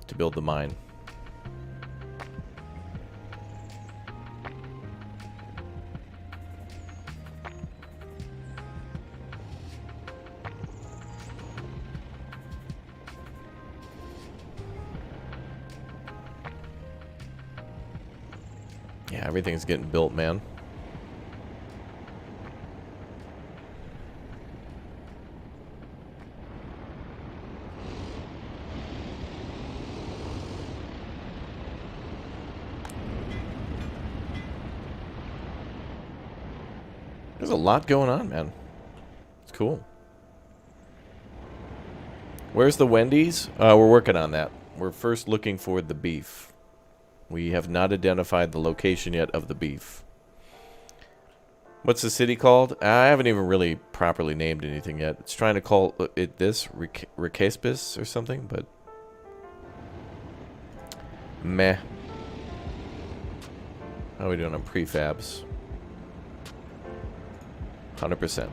To build the mine. Yeah, everything's getting built, man. There's a lot going on, man. It's cool. Where's the Wendy's? We're working on that. We're first looking for the beef. We have not identified the location yet of the beef. What's the city called? I haven't even really properly named anything yet. It's trying to call it this, Recaspis or something, but... meh. How are we doing on prefabs? 100%.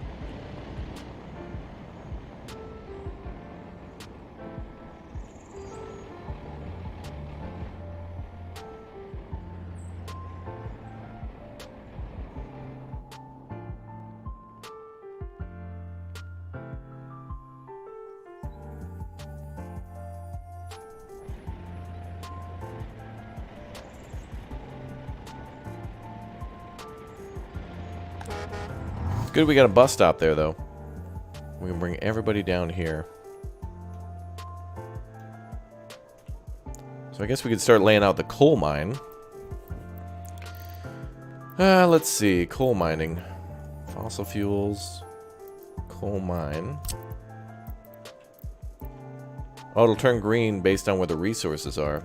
Good we got a bus stop there, though. We can bring everybody down here. So I guess we could start laying out the coal mine. Let's see. Coal mining. Fossil fuels. Coal mine. Oh, it'll turn green based on where the resources are.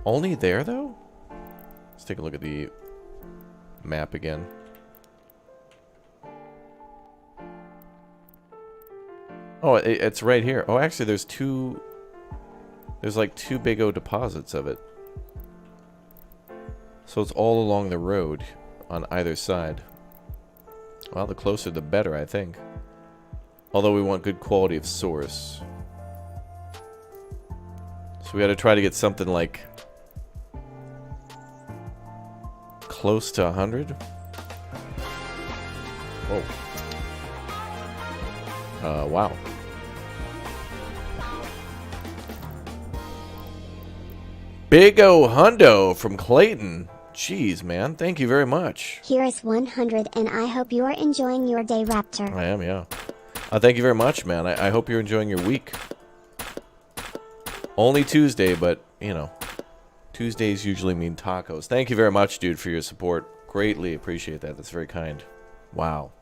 Only there, though? Let's take a look at the map again. Oh, it's right here. Oh, actually, there's like two big O deposits of it. So it's all along the road on either side. Well, the closer the better, I think. Although we want good quality of source. So we got to try to get something like close to 100. Oh. Wow. Big O Hundo from Clayton. Jeez, man. Thank you very much. Here is 100, and I hope you are enjoying your day, Raptor. I am, yeah. Thank you very much, man. I hope you're enjoying your week. Only Tuesday, but, you know, Tuesdays usually mean tacos. Thank you very much, dude, for your support. Greatly appreciate that. That's very kind. Wow.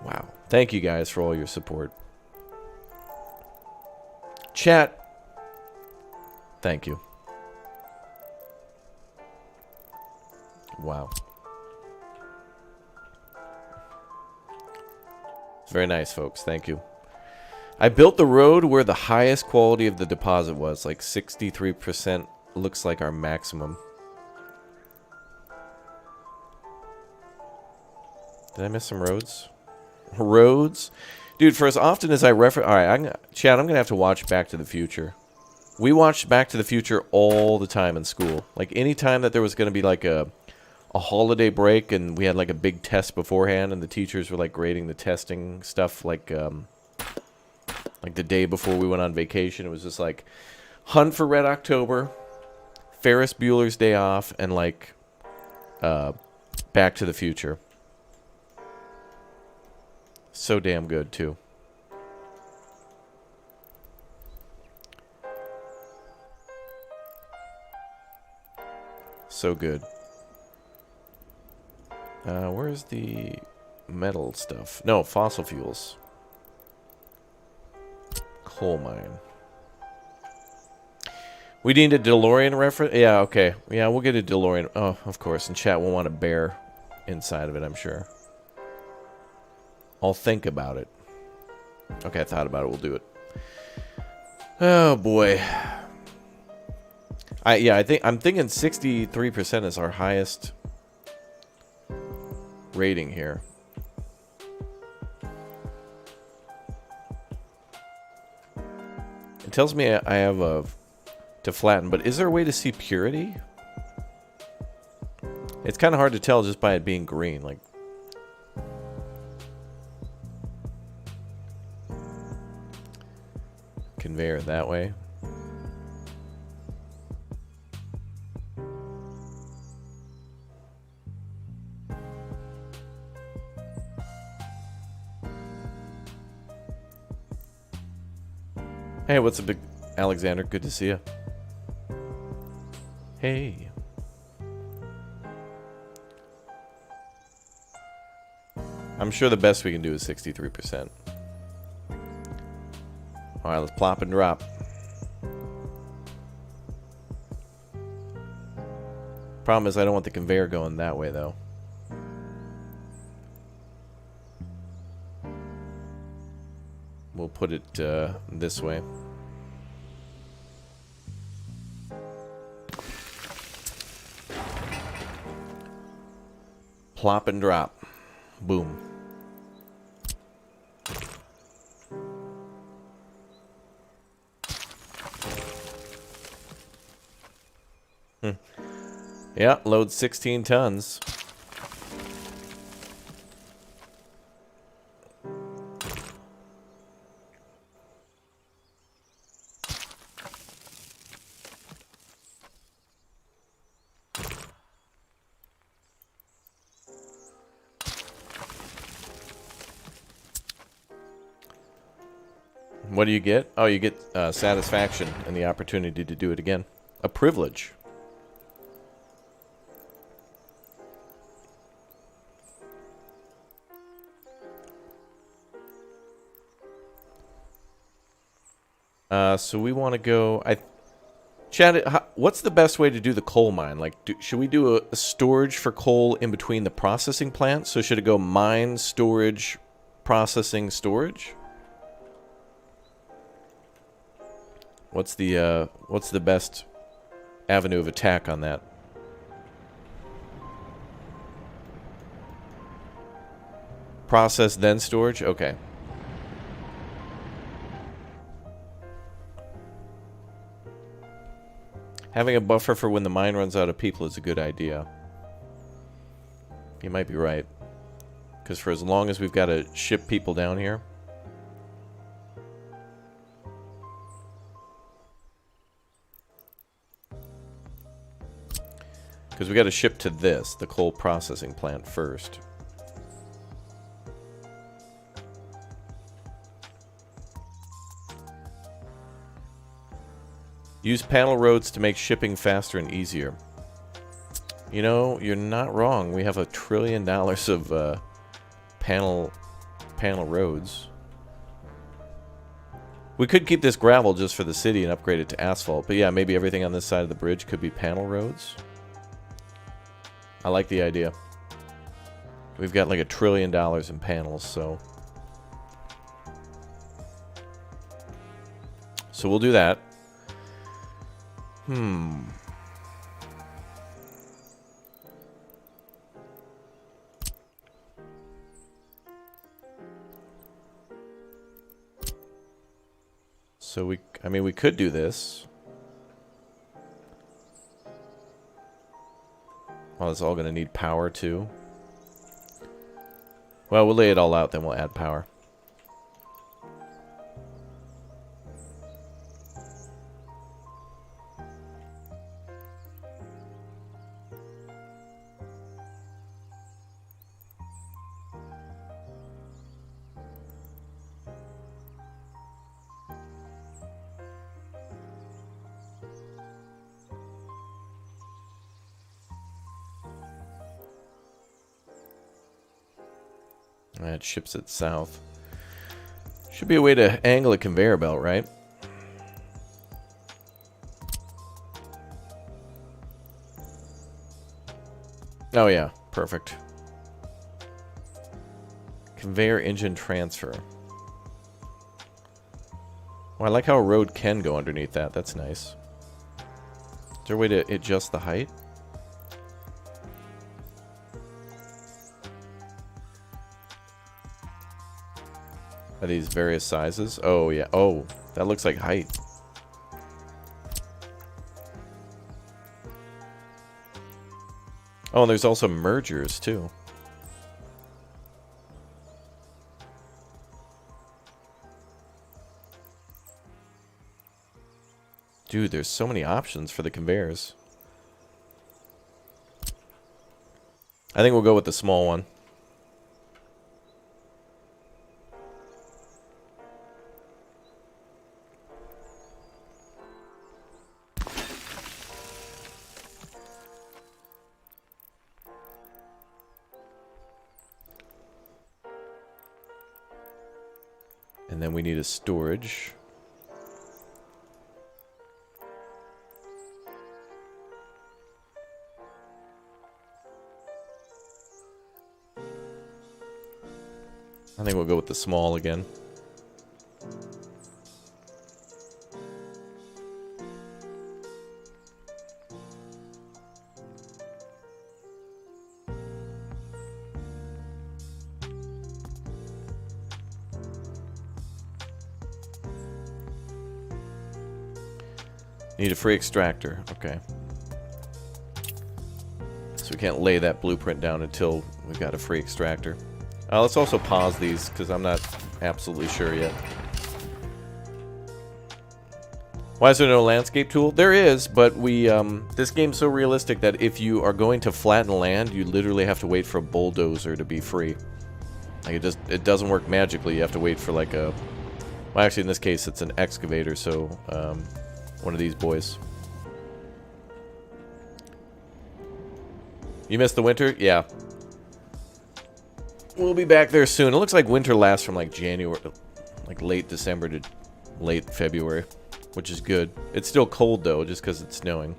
Wow. Thank you guys for all your support. Chat. Thank you. Wow. Very nice, folks. Thank you. I built the road where the highest quality of the deposit was. Like 63% looks like our maximum. Did I miss some roads? Roads? Dude, for as often as I refer... Alright, Chad, I'm going to have to watch Back to the Future. We watched Back to the Future all the time in school. Like, any time that there was going to be, like, a holiday break and we had, like, a big test beforehand and the teachers were, like, grading the testing stuff, like the day before we went on vacation. It was just, like, Hunt for Red October, Ferris Bueller's Day Off, and, like, Back to the Future. So damn good, too. So good. Where's the metal stuff? No, fossil fuels. Coal mine. We need a DeLorean reference? Yeah, okay. Yeah, we'll get a DeLorean. Oh, of course. And chat will want a bear inside of it, I'm sure. I'll think about it. Okay, I thought about it. We'll do it. Oh, boy. I'm thinking 63% is our highest rating here. It tells me I have a to flatten, but is there a way to see purity? It's kind of hard to tell just by it being green. Like, conveyor that way. Hey, what's up, big Alexander? Good to see you. Hey. I'm sure the best we can do is 63%. Alright, let's plop and drop. Problem is I don't want the conveyor going that way, though. We'll put it this way. Plop and drop. Boom. Yeah, load 16 tons. What do you get? Oh, you get satisfaction and the opportunity to do it again. A privilege. So we want to go... Chad, what's the best way to do the coal mine? Like, should we do a storage for coal in between the processing plants? So should it go mine, storage, processing, storage? What's the best avenue of attack on that? Process, then storage? Okay. Having a buffer for when the mine runs out of people is a good idea. You might be right. Because for as long as we've got to ship people down here... Because we got to ship to this, the coal processing plant, first. Use panel roads to make shipping faster and easier. You know, you're not wrong. We have $1 trillion of panel roads. We could keep this gravel just for the city and upgrade it to asphalt. But yeah, maybe everything on this side of the bridge could be panel roads. I like the idea. We've got like $1 trillion in panels, so we'll do that. So I mean, we could do this. Well, it's all going to need power too. Well, we'll lay it all out, then we'll add power. It ships it south. Should be a way to angle a conveyor belt, right? Oh yeah, perfect. Conveyor engine transfer. Well, I like how a road can go underneath that. That's nice. Is there a way to adjust the height? Are these various sizes? Oh, yeah. Oh, that looks like height. Oh, and there's also mergers, too. Dude, there's so many options for the conveyors. I think we'll go with the small one. And then we need a storage. I think we'll go with the small again. Need a free extractor. Okay. So we can't lay that blueprint down until we've got a free extractor. Let's also pause these, because I'm not absolutely sure yet. Why is there no landscape tool? There is, but we this game's so realistic that if you are going to flatten land, you literally have to wait for a bulldozer to be free. Like it doesn't work magically. You have to wait for like a... Well, actually, in this case, it's an excavator, so one of these boys. You missed the winter? Yeah. We'll be back there soon. It looks like winter lasts from like January, like late December to late February, which is good. It's still cold though, just because it's snowing.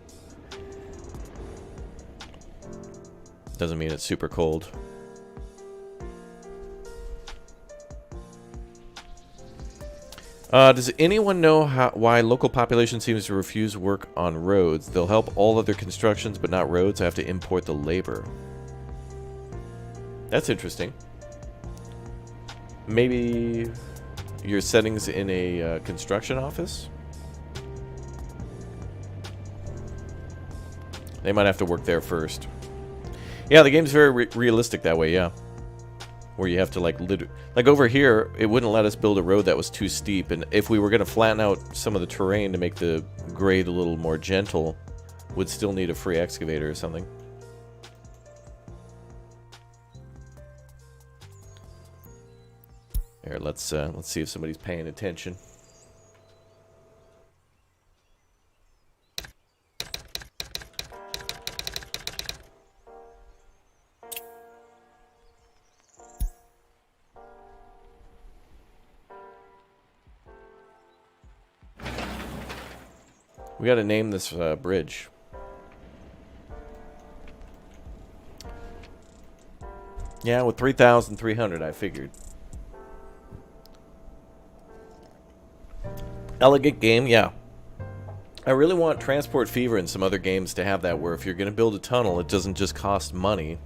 Doesn't mean it's super cold. Does anyone know why local population seems to refuse work on roads? They'll help all other constructions, but not roads. I have to import the labor. That's interesting. Maybe your settings in a construction office? They might have to work there first. Yeah, the game's very realistic that way, yeah. Where you have to like over here, it wouldn't let us build a road that was too steep, and if we were going to flatten out some of the terrain to make the grade a little more gentle, would still need a free excavator or something. Here, let's see if somebody's paying attention. We got to name this bridge. Yeah, with 3,300, I figured. Elegant game, yeah. I really want Transport Fever and some other games to have that, where if you're going to build a tunnel, it doesn't just cost money.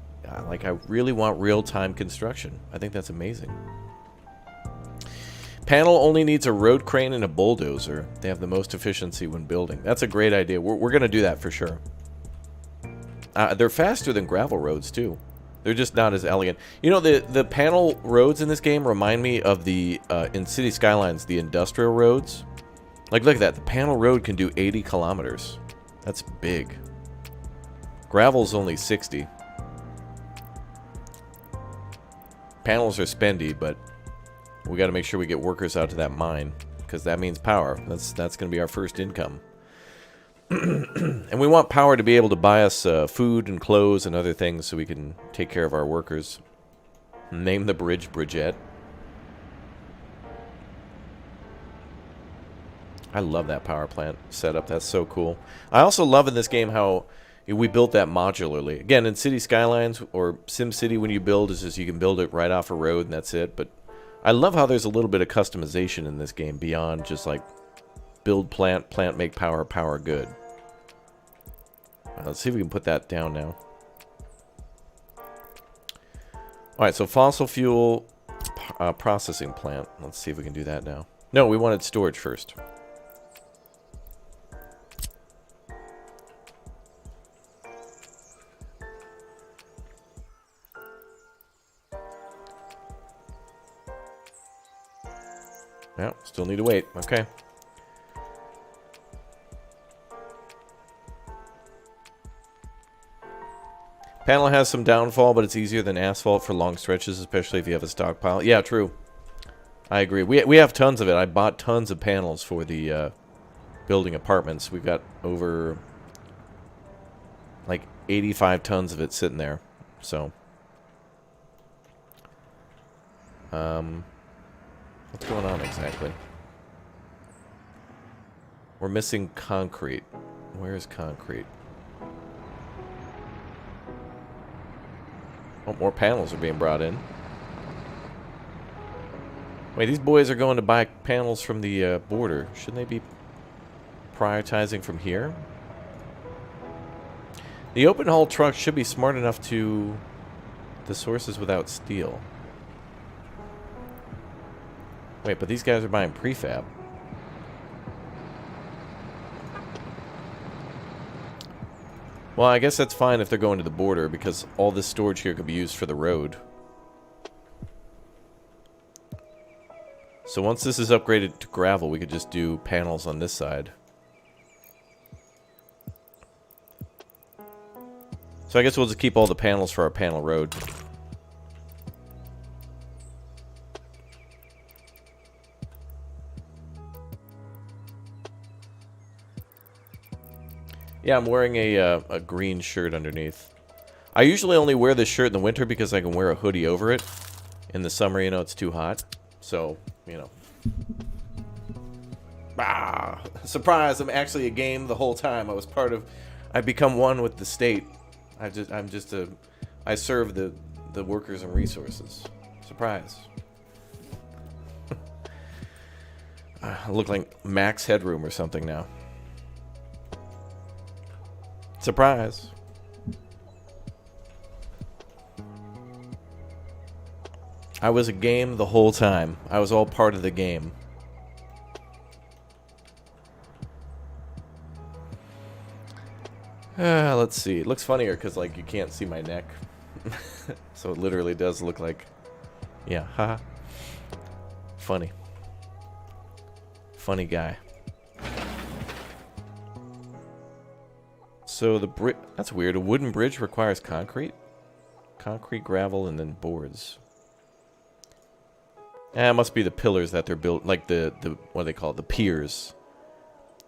Like, I really want real-time construction. I think that's amazing. Panel only needs a road crane and a bulldozer. They have the most efficiency when building. That's a great idea. We're going to do that for sure. They're faster than gravel roads, too. They're just not as elegant. You know, the panel roads in this game remind me of the, in City Skylines, the industrial roads. Like, look at that. The panel road can do 80 kilometers. That's big. Gravel's only 60. Panels are spendy, but we got to make sure we get workers out to that mine, because that means power. That's going to be our first income. And we want power to be able to buy us food and clothes and other things so we can take care of our workers. Name the bridge Bridgette. I love that power plant setup. That's so cool. I also love in this game how we built that modularly. Again, in City Skylines or SimCity, when you build, is just you can build it right off a road and that's it. But I love how there's a little bit of customization in this game beyond just like build plant, plant make power, power good. Let's see if we can put that down now. Alright, so fossil fuel processing plant. Let's see if we can do that now. No, we wanted storage first. Yeah, still need to wait. Okay. Panel has some downfall, but it's easier than asphalt for long stretches, especially if you have a stockpile. Yeah, true. I agree. We have tons of it. I bought tons of panels for the building apartments. We've got over like 85 tons of it sitting there. So, What's going on exactly? We're missing concrete. Where's concrete? Oh, more panels are being brought in. Wait, these boys are going to buy panels from the border. Shouldn't they be prioritizing from here? The open haul truck should be smart enough to... The sources without steel. Wait, but these guys are buying prefab. Well, I guess that's fine if they're going to the border, because all this storage here could be used for the road. So once this is upgraded to gravel, we could just do panels on this side. So I guess we'll just keep all the panels for our panel road. Yeah, I'm wearing a green shirt underneath. I usually only wear this shirt in the winter because I can wear a hoodie over it. In the summer, you know, it's too hot. So, you know. Ah! Surprise, I'm actually a game the whole time. I've become one with the state. I serve the workers and resources. Surprise. I look like Max Headroom or something now. Surprise. I was a game the whole time. I was all part of the game. Let's see. It looks funnier because, like, you can't see my neck. So it literally does look like... Yeah, haha. Funny. Funny guy. So the bridge... That's weird. A wooden bridge requires concrete? Concrete, gravel, and then boards. It must be the pillars that they're built... Like the what do they call it? The piers.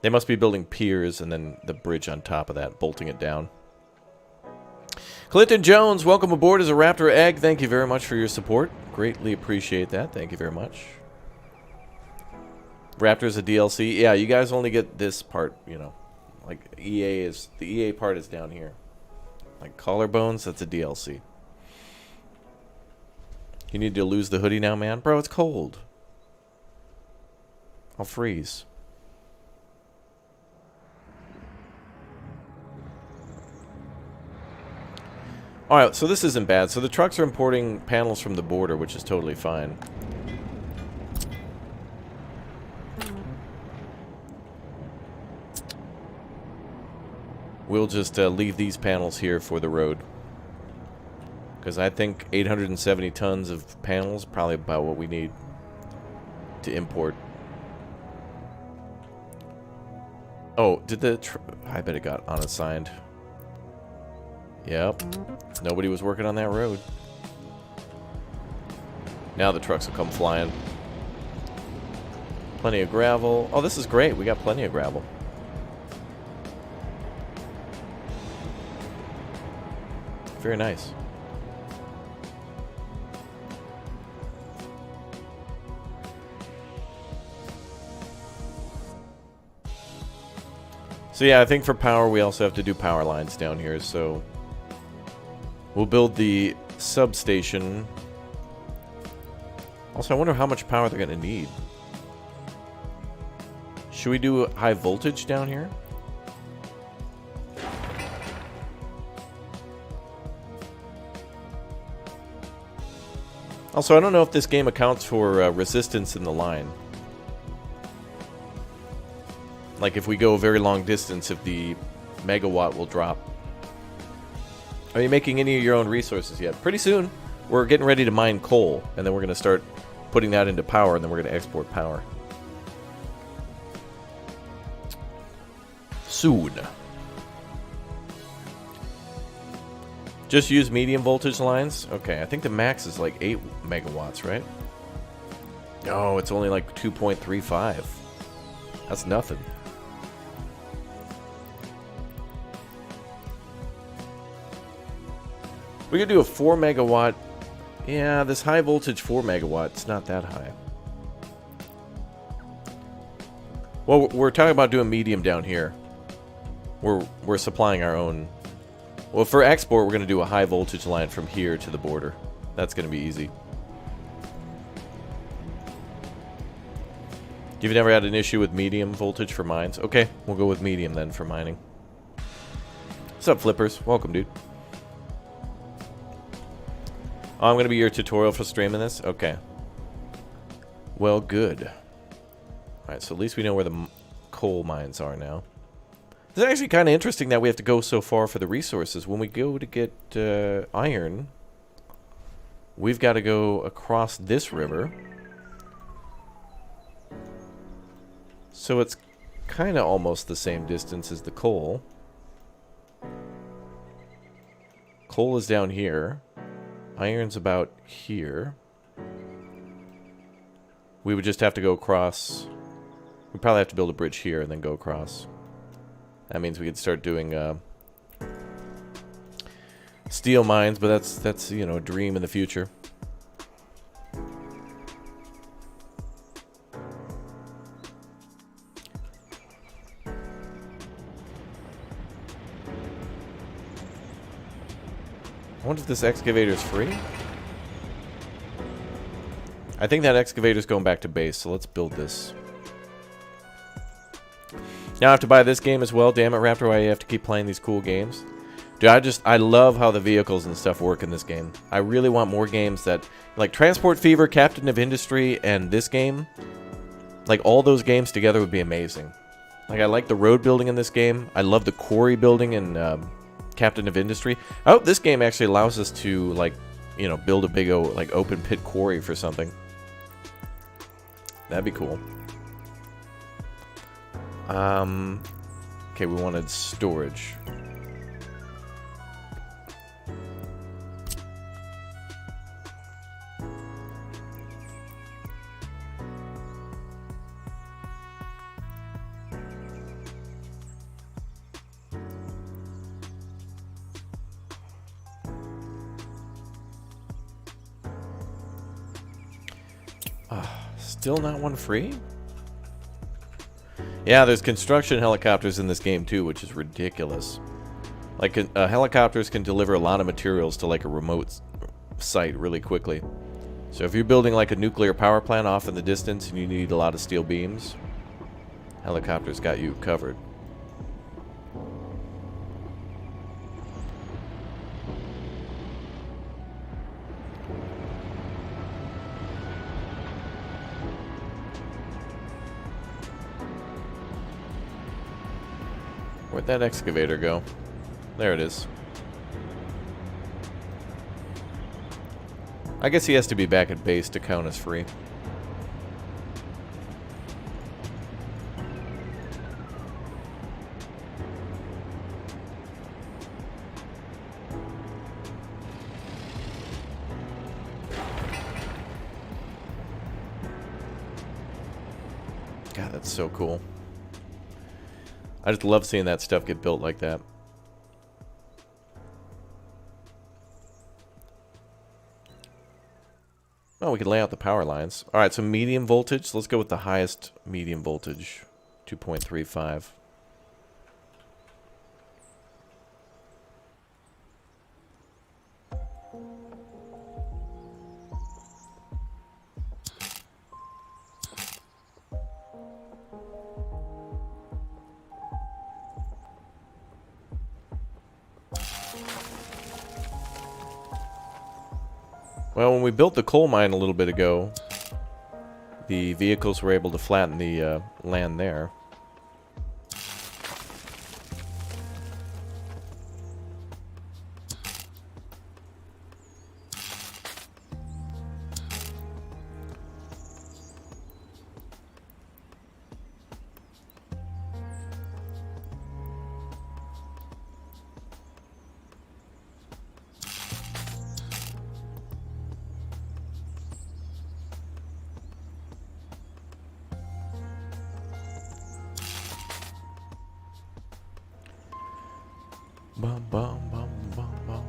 They must be building piers and then the bridge on top of that, bolting it down. Clinton Jones, welcome aboard as a Raptor Egg. Thank you very much for your support. Greatly appreciate that. Thank you very much. Raptor's a DLC. Yeah, you guys only get this part, you know. Like, EA is... The EA part is down here. Like, collarbones, that's a DLC. You need to lose the hoodie now, man? Bro, it's cold. I'll freeze. Alright, so this isn't bad. So the trucks are importing panels from the border, which is totally fine. We'll just leave these panels here for the road. Because I think 870 tons of panels, probably about what we need to import. Oh, did the... I bet it got unassigned. Yep. Nobody was working on that road. Now the trucks will come flying. Plenty of gravel. Oh, this is great. We got plenty of gravel. Very nice. So yeah, I think for power we also have to do power lines down here, so we'll build the substation. Also, I wonder how much power they're going to need. Should we do high voltage down here? Also, I don't know if this game accounts for resistance in the line. Like if we go a very long distance, if the megawatt will drop. Are you making any of your own resources yet? Pretty soon. We're getting ready to mine coal, and then we're going to start putting that into power, and then we're going to export power. Soon. Just use medium voltage lines? Okay, I think the max is like 8 megawatts, right? No, it's only like 2.35. That's nothing. We could do a 4 megawatt. Yeah, this high voltage 4 megawatt, it's not that high. Well, we're talking about doing medium down here. We're supplying our own. Well, for export, we're going to do a high voltage line from here to the border. That's going to be easy. You've never had an issue with medium voltage for mines? Okay, we'll go with medium then for mining. What's up, Flippers? Welcome, dude. Oh, I'm going to be your tutorial for streaming this? Okay. Well, good. Alright, so at least we know where the coal mines are now. It's actually kind of interesting that we have to go so far for the resources. When we go to get iron, we've got to go across this river. So it's kind of almost the same distance as the coal. Coal is down here. Iron's about here. We would just have to go across. We'd probably have to build a bridge here and then go across. That means we could start doing steel mines, but that's you know, a dream in the future. I wonder if this excavator is free? I think that excavator's going back to base, so let's build this. Now I have to buy this game as well. Damn it, Raptor, why do you have to keep playing these cool games? Dude, I love how the vehicles and stuff work in this game. I really want more games that, like Transport Fever, Captain of Industry, and this game. Like, all those games together would be amazing. Like, I like the road building in this game. I love the quarry building in Captain of Industry. I hope this game actually allows us to, like, you know, build a big, like, open pit quarry for something. That'd be cool. Okay, we wanted storage. Still not one free? Yeah, there's construction helicopters in this game too, which is ridiculous. Like, helicopters can deliver a lot of materials to like a remote site really quickly. So if you're building like a nuclear power plant off in the distance and you need a lot of steel beams, helicopters got you covered. Where'd that excavator go? There it is. I guess he has to be back at base to count as free. God, that's so cool. I just love seeing that stuff get built like that. Oh, we can lay out the power lines. Alright, so medium voltage. Let's go with the highest medium voltage. 2.35. Well, when we built the coal mine a little bit ago, the vehicles were able to flatten the land there. Bum, bum, bum, bum, bum.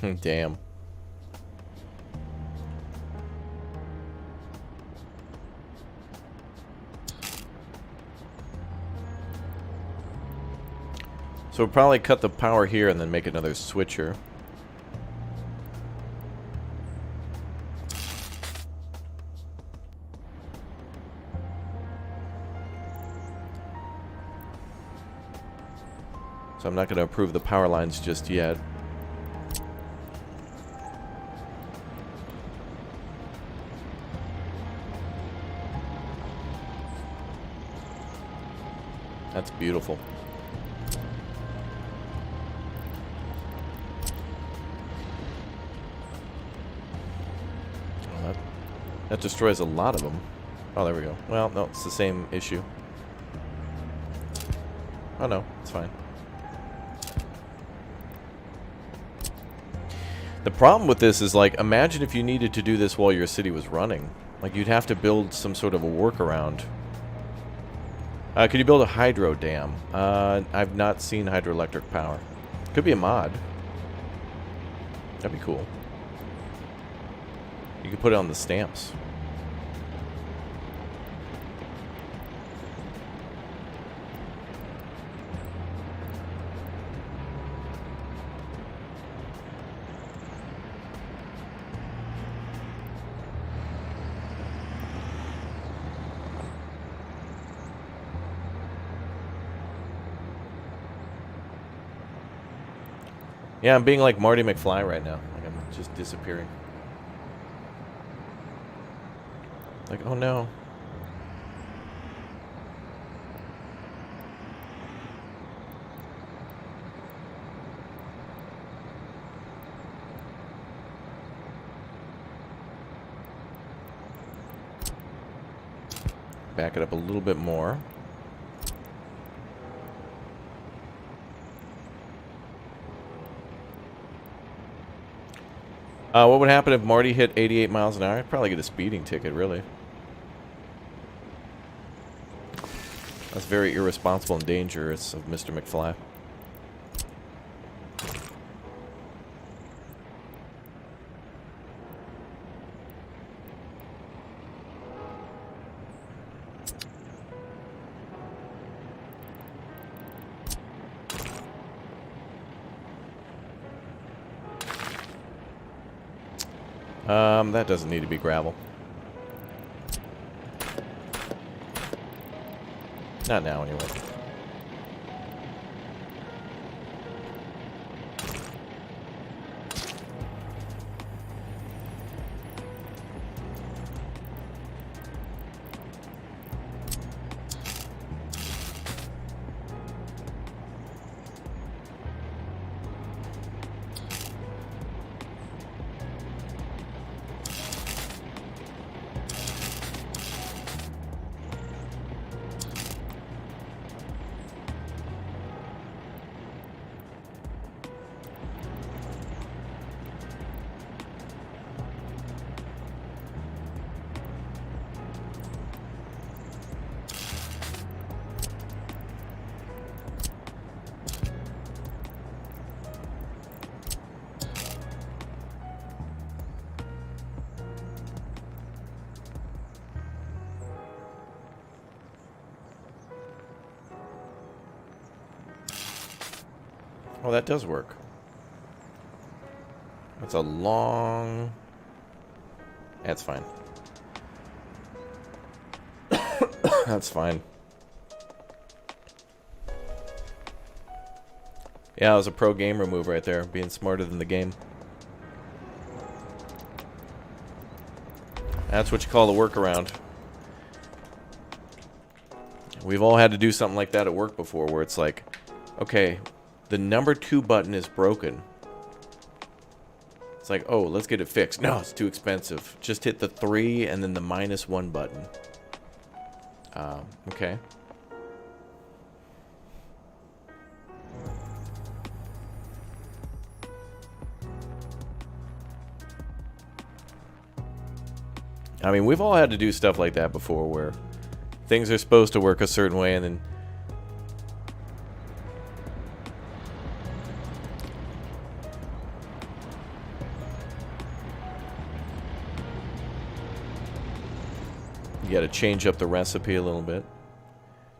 Damn. So we'll probably cut the power here and then make another switcher. So I'm not going to approve the power lines just yet. That's beautiful. Oh, that destroys a lot of them. Oh, there we go. Well, no, it's the same issue. Oh, no, it's fine. The problem with this is, like, imagine if you needed to do this while your city was running. Like, you'd have to build some sort of a workaround. Could you build a hydro dam? I've not seen hydroelectric power. Could be a mod. That'd be cool. You could put it on the stamps. Yeah, I'm being like Marty McFly right now. Like, I'm just disappearing. Like, oh no. Back it up a little bit more. What would happen if Marty hit 88 miles an hour? I'd probably get a speeding ticket, really. That's very irresponsible and dangerous of Mr. McFly. That doesn't need to be gravel. Not now, anyway. Oh, that does work. That's a long... That's fine. That's fine. Yeah, it was a pro gamer move right there, being smarter than the game. That's what you call a workaround. We've all had to do something like that at work before, where it's like, okay, the number 2 button is broken. It's like, oh, let's get it fixed. No, it's too expensive. Just hit the 3 and then the -1 button. Okay. I mean, we've all had to do stuff like that before, where things are supposed to work a certain way and then... You got to change up the recipe a little bit.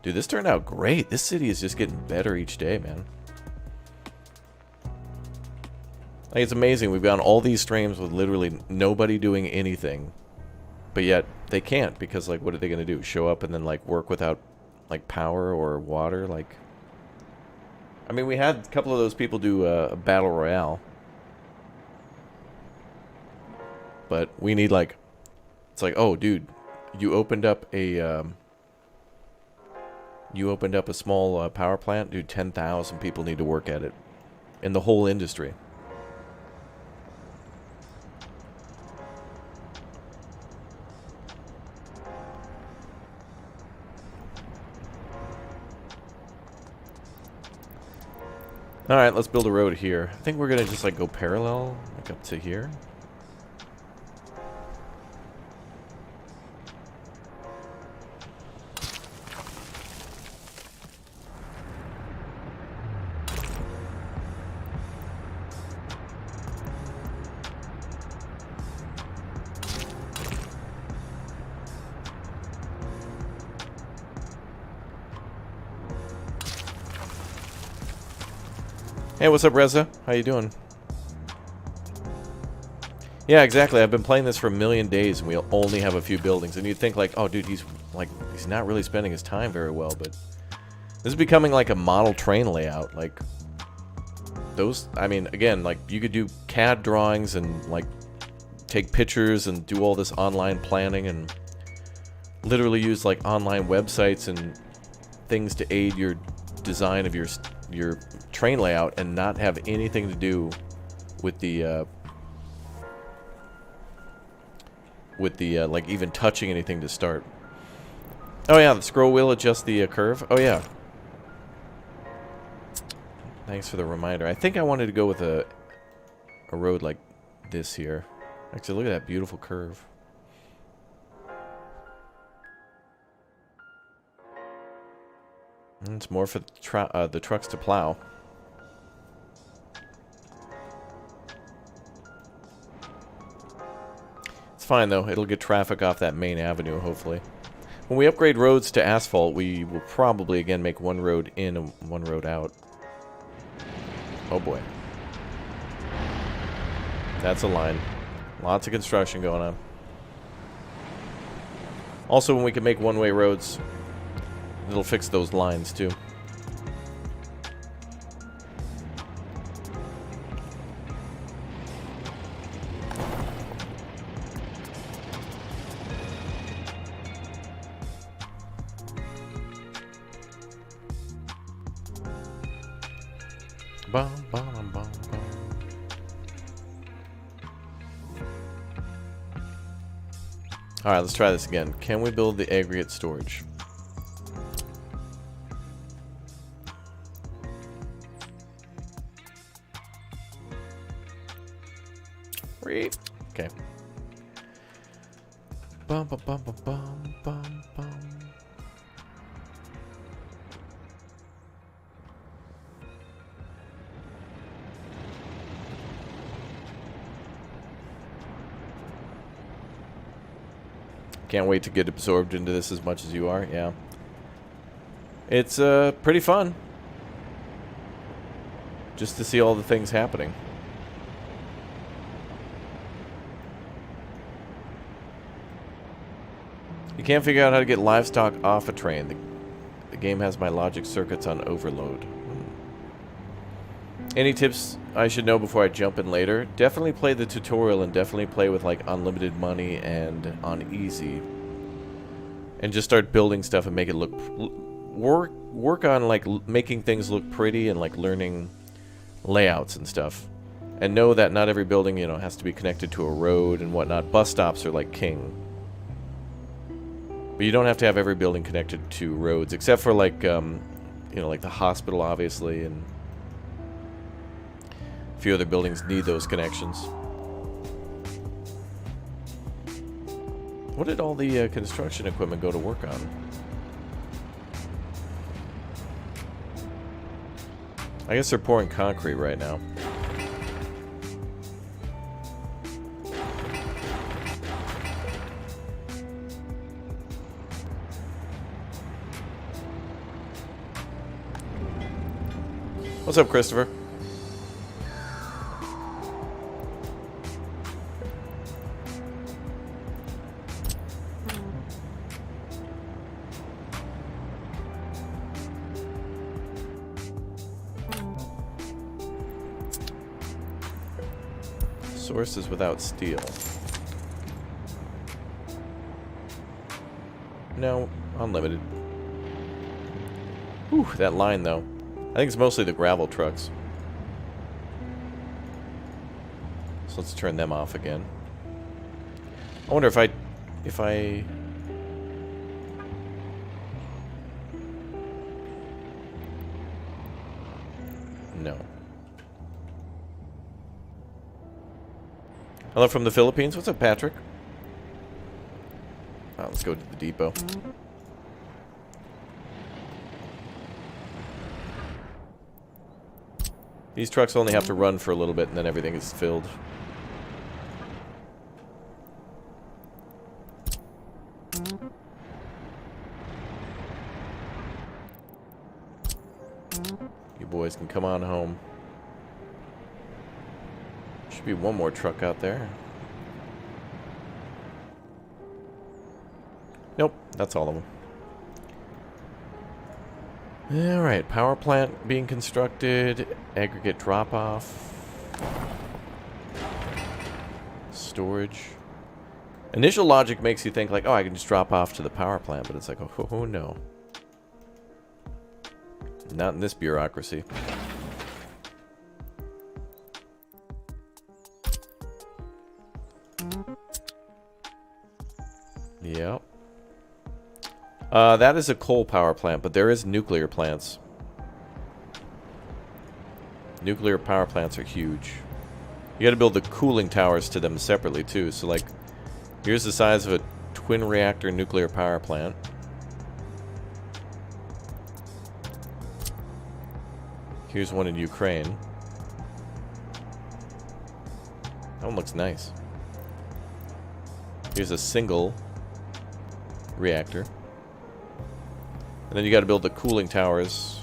Dude, this turned out great. This city is just getting better each day, man. Like, it's amazing. We've gone all these streams with literally nobody doing anything. But yet, they can't because, like, what are they going to do? Show up and then, like, work without, like, power or water? Like, I mean, we had a couple of those people do a battle royale. But we need, like, it's like, oh, dude, you opened up a small power plant? Dude, 10,000 people need to work at it. In the whole industry. Alright, let's build a road here. I think we're gonna just, like, go parallel, like, up to here. Hey, what's up, Reza? How you doing? Yeah, exactly. I've been playing this for a million days, and we only have a few buildings. And you'd think, like, oh, dude, he's not really spending his time very well. But this is becoming like a model train layout. Like, those, I mean, again, like, you could do CAD drawings and, like, take pictures and do all this online planning and literally use, like, online websites and things to aid your design of your train layout and not have anything to do with the like even touching anything to start. Oh yeah, the scroll wheel adjusts the curve. Oh yeah. Thanks for the reminder. I think I wanted to go with a road like this here. Actually, look at that beautiful curve. And it's more for the trucks to plow. It's fine though, it'll get traffic off that main avenue, hopefully. When we upgrade roads to asphalt, we will probably again make one road in and one road out. Oh boy. That's a line. Lots of construction going on. Also, when we can make one-way roads, it'll fix those lines too. Bum, bum, bum, bum. Alright, let's try this again. Can we build the aggregate storage? Okay. Bum, bum, bum, bum, bum, bum, bum. Can't wait to get absorbed into this as much as you are. Yeah. It's pretty fun. Just to see all the things happening. You can't figure out how to get livestock off a train. The game has my logic circuits on overload. Any tips I should know before I jump in later? Definitely play the tutorial and definitely play with like unlimited money and on easy. And just start building stuff and make it look... Work on like making things look pretty and like learning layouts and stuff. And know that not every building, you know, has to be connected to a road and whatnot. Bus stops are like king. But you don't have to have every building connected to roads, except for like, you know, like the hospital, obviously, and a few other buildings need those connections. What did all the construction equipment go to work on? I guess they're pouring concrete right now. What's up, Christopher? Sources without steel. No, unlimited. Whew, that line though. I think it's mostly the gravel trucks. So let's turn them off again. I wonder if I... No. Hello from the Philippines. What's up, Patrick? Oh, let's go to the depot. These trucks only have to run for a little bit and then everything is filled. You boys can come on home. Should be one more truck out there. Nope, that's all of them. Alright, power plant being constructed. Aggregate drop-off. Storage. Initial logic makes you think like, oh, I can just drop off to the power plant, but it's like, oh no. Not in this bureaucracy. Yep. That is a coal power plant, but there is nuclear plants. Nuclear power plants are huge. You gotta build the cooling towers to them separately too. So like, here's the size of a twin reactor nuclear power plant. Here's one in Ukraine. That one looks nice. Here's a single reactor. And then you got to build the cooling towers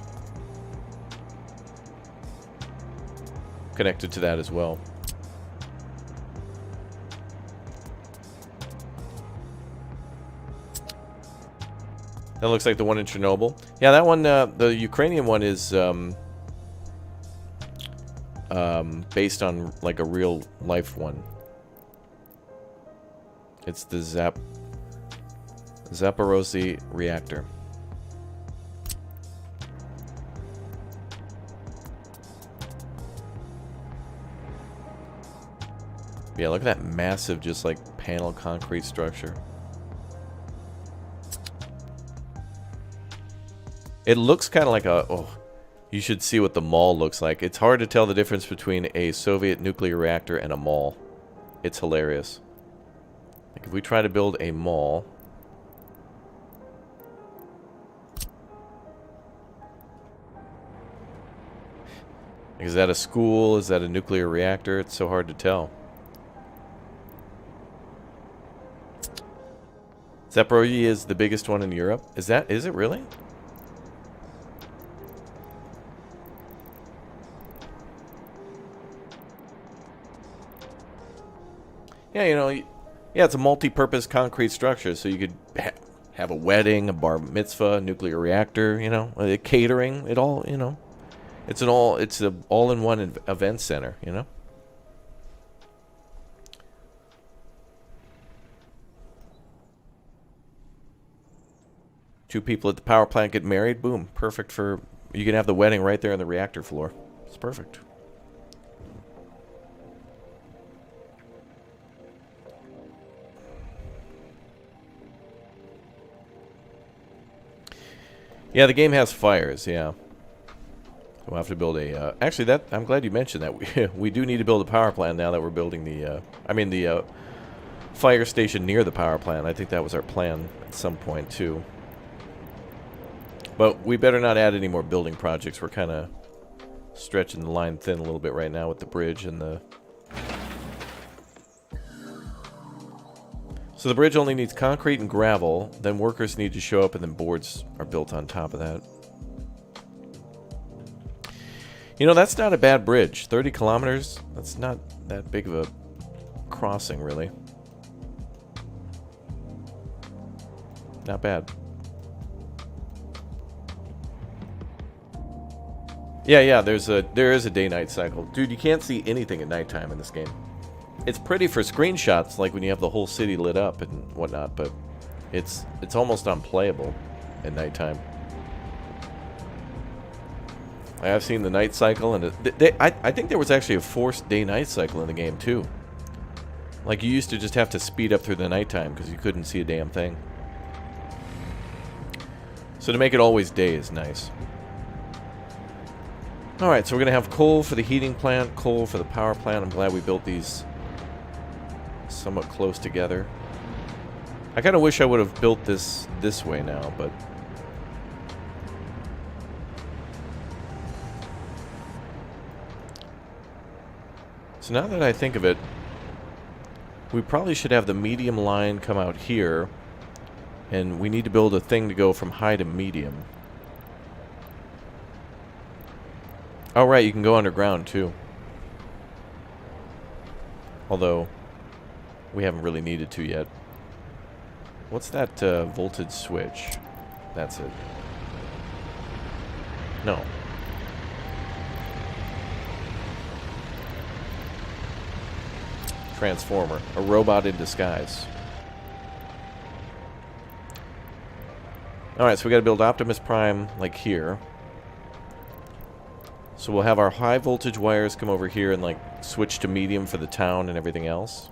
connected to that as well. That looks like the one in Chernobyl. Yeah, that one, the Ukrainian one is based on like a real life one. It's the Zaporozhye reactor. Yeah, look at that massive, just like panel concrete structure. It looks kind of like a... Oh, you should see what the mall looks like. It's hard to tell the difference between a Soviet nuclear reactor and a mall. It's hilarious. Like if we try to build a mall... Is that a school? Is that a nuclear reactor? It's so hard to tell. Zaporozhye is the biggest one in Europe. Is it really? Yeah, you know, yeah, it's a multi-purpose concrete structure, so you could have a wedding, a bar mitzvah, a nuclear reactor, you know, catering, it all, you know. It's an all-in-one event center, you know. Two people at the power plant get married, boom, perfect for... You can have the wedding right there on the reactor floor. It's perfect. Yeah, the game has fires, yeah. We'll have to build a... actually, I'm glad you mentioned that. We do need to build a power plant now that we're building the... the fire station near the power plant. I think that was our plan at some point, too. But we better not add any more building projects. We're kind of stretching the line thin a little bit right now with the bridge and the... So the bridge only needs concrete and gravel. Then workers need to show up and then boards are built on top of that. You know, that's not a bad bridge. 30 kilometers, that's not that big of a crossing, really. Not bad. Yeah, there is a day-night cycle. Dude, you can't see anything at nighttime in this game. It's pretty for screenshots, like when you have the whole city lit up and whatnot, but it's almost unplayable at nighttime. I have seen the night cycle, and I think there was actually a forced day-night cycle in the game, too. Like, you used to just have to speed up through the nighttime because you couldn't see a damn thing. So to make it always day is nice. Alright, so we're going to have coal for the heating plant, coal for the power plant. I'm glad we built these somewhat close together. I kind of wish I would have built this way now, but... So now that I think of it, we probably should have the medium line come out here, and we need to build a thing to go from high to medium. Oh, right, you can go underground, too. Although, we haven't really needed to yet. What's that voltage switch? That's it. No. Transformer. A robot in disguise. Alright, so we gotta build Optimus Prime, like here. So we'll have our high voltage wires come over here and like switch to medium for the town and everything else.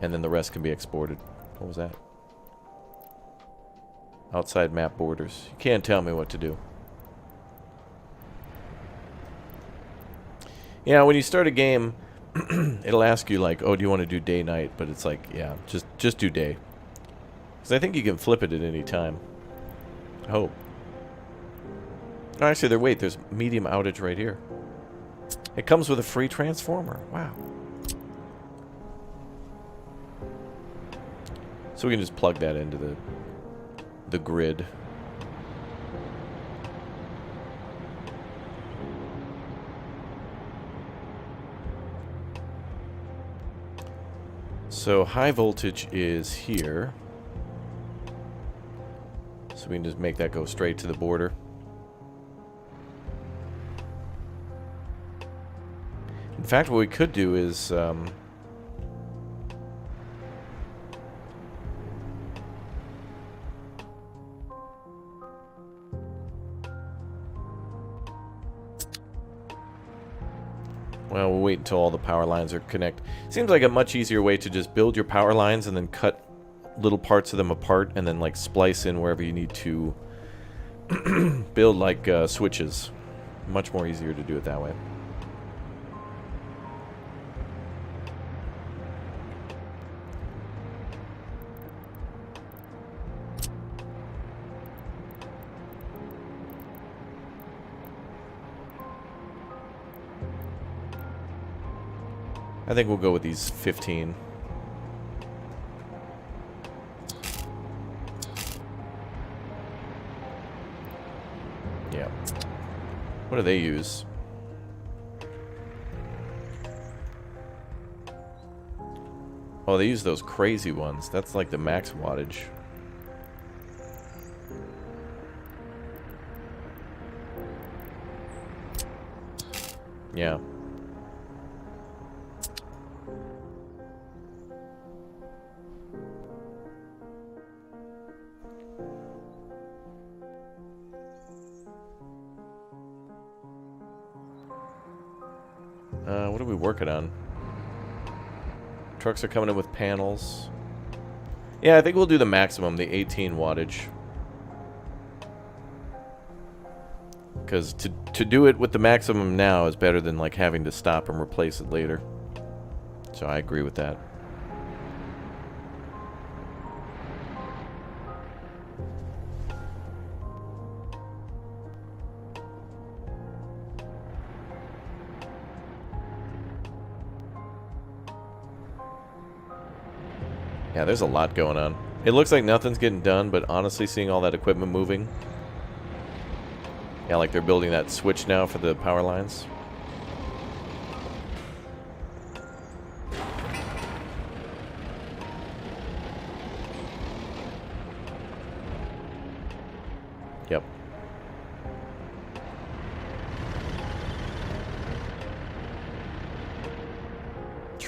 And then the rest can be exported. What was that? Outside map borders. You can't tell me what to do. Yeah, when you start a game, it'll ask you like, oh, do you want to do day night? But it's like, yeah, just do day. Because I think you can flip it at any time. I hope. Oh, actually, wait, there's medium outage right here. It comes with a free transformer. Wow. So we can just plug that into the grid. So high voltage is here. So we can just make that go straight to the border. In fact, what we could do is... well, we'll wait until all the power lines are connected. Seems like a much easier way to just build your power lines and then cut little parts of them apart and then like splice in wherever you need to build like switches. Much more easier to do it that way. I think we'll go with these 15. Yeah. What do they use? Oh, they use those crazy ones. That's like the max wattage. Yeah. What are we working on? Trucks are coming in with panels. Yeah, I think we'll do the maximum, the 18 wattage. Because to do it with the maximum now is better than like having to stop and replace it later. So I agree with that. Yeah, there's a lot going on. It looks like nothing's getting done, but honestly, seeing all that equipment moving... Yeah, like they're building that switch now for the power lines.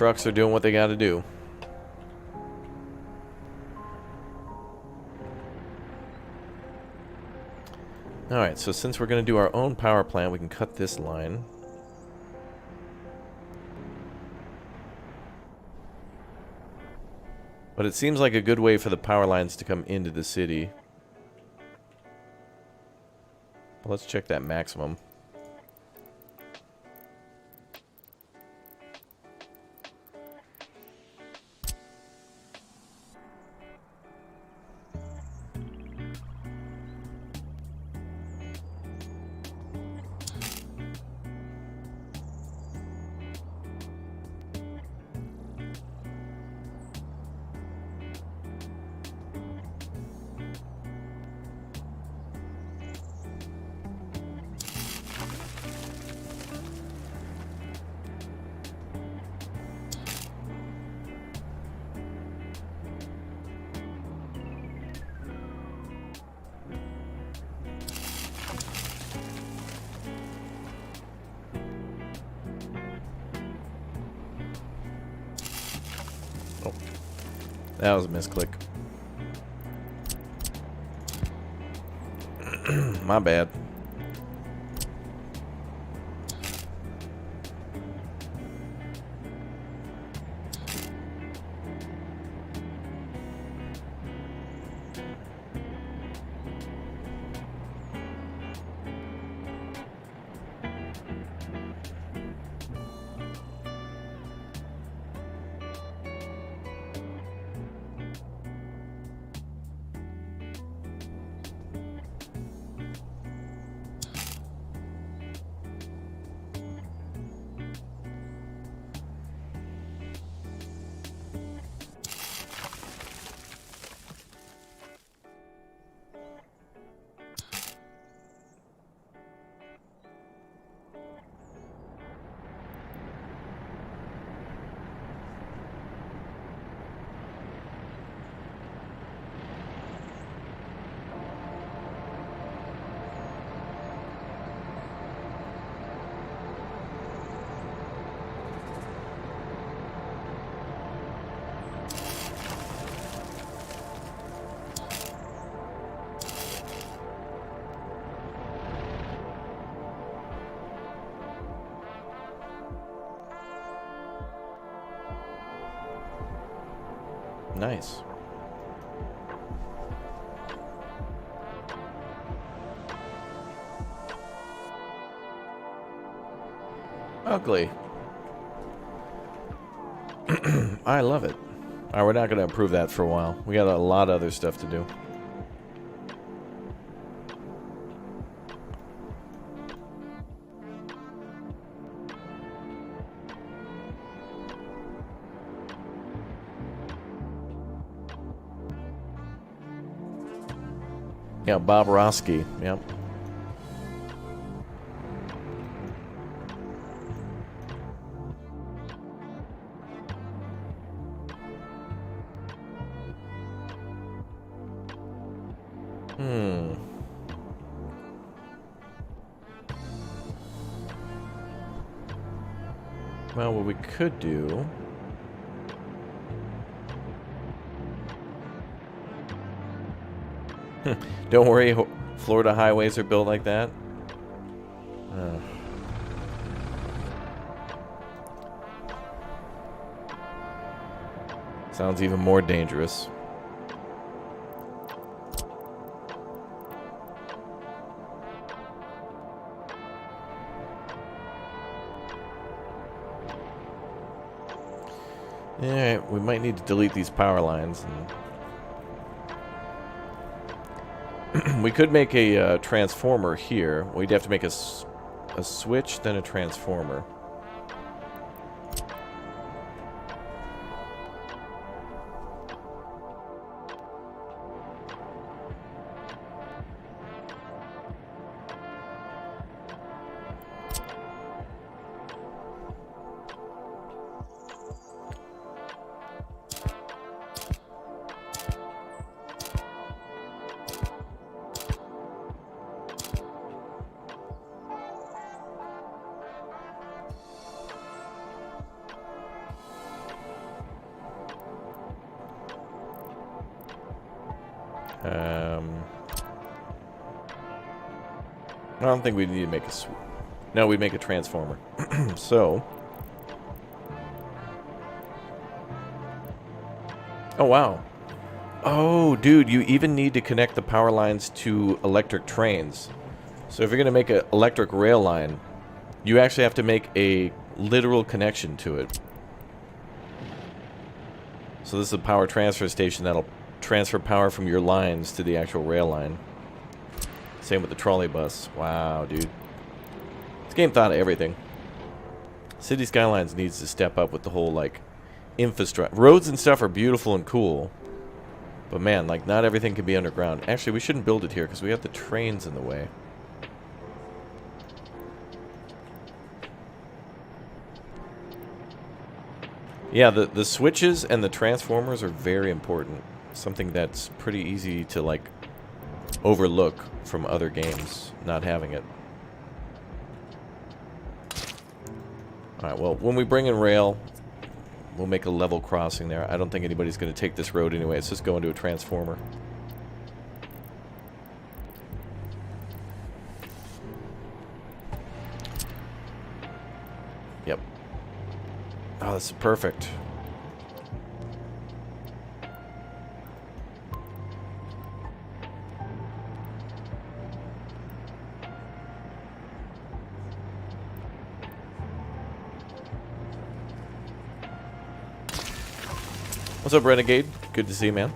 trucks are doing what they got to do. Alright, so since we're going to do our own power plant, we can cut this line. But it seems like a good way for the power lines to come into the city. But let's check that maximum. Oh, that was a misclick. My bad. Nice. Ugly. I love it. Alright, we're not going to improve that for a while. We got a lot of other stuff to do. Yeah, Bob Roski. Yep. Well, what we could do... Don't worry, Florida highways are built like that. Sounds even more dangerous. Alright, we might need to delete these power lines. We could make a transformer here. We'd have to make a switch, then a transformer. I don't think we need to make a... No, we make a transformer. So... Oh, wow. Oh, dude, you even need to connect the power lines to electric trains. So if you're going to make an electric rail line, you actually have to make a literal connection to it. So this is a power transfer station that'll transfer power from your lines to the actual rail line. Same with the trolley bus. Wow, dude. This game thought of everything. City Skylines needs to step up with the whole, like, infrastructure. Roads and stuff are beautiful and cool. But man, like, not everything can be underground. Actually, we shouldn't build it here because we have the trains in the way. Yeah, the switches and the transformers are very important. Something that's pretty easy to, like, overlook from other games, not having it. Alright, well, when we bring in rail, we'll make a level crossing there. I don't think anybody's going to take this road anyway. It's just going to a transformer. Yep. Oh, this is perfect. What's up, Renegade? Good to see you, man.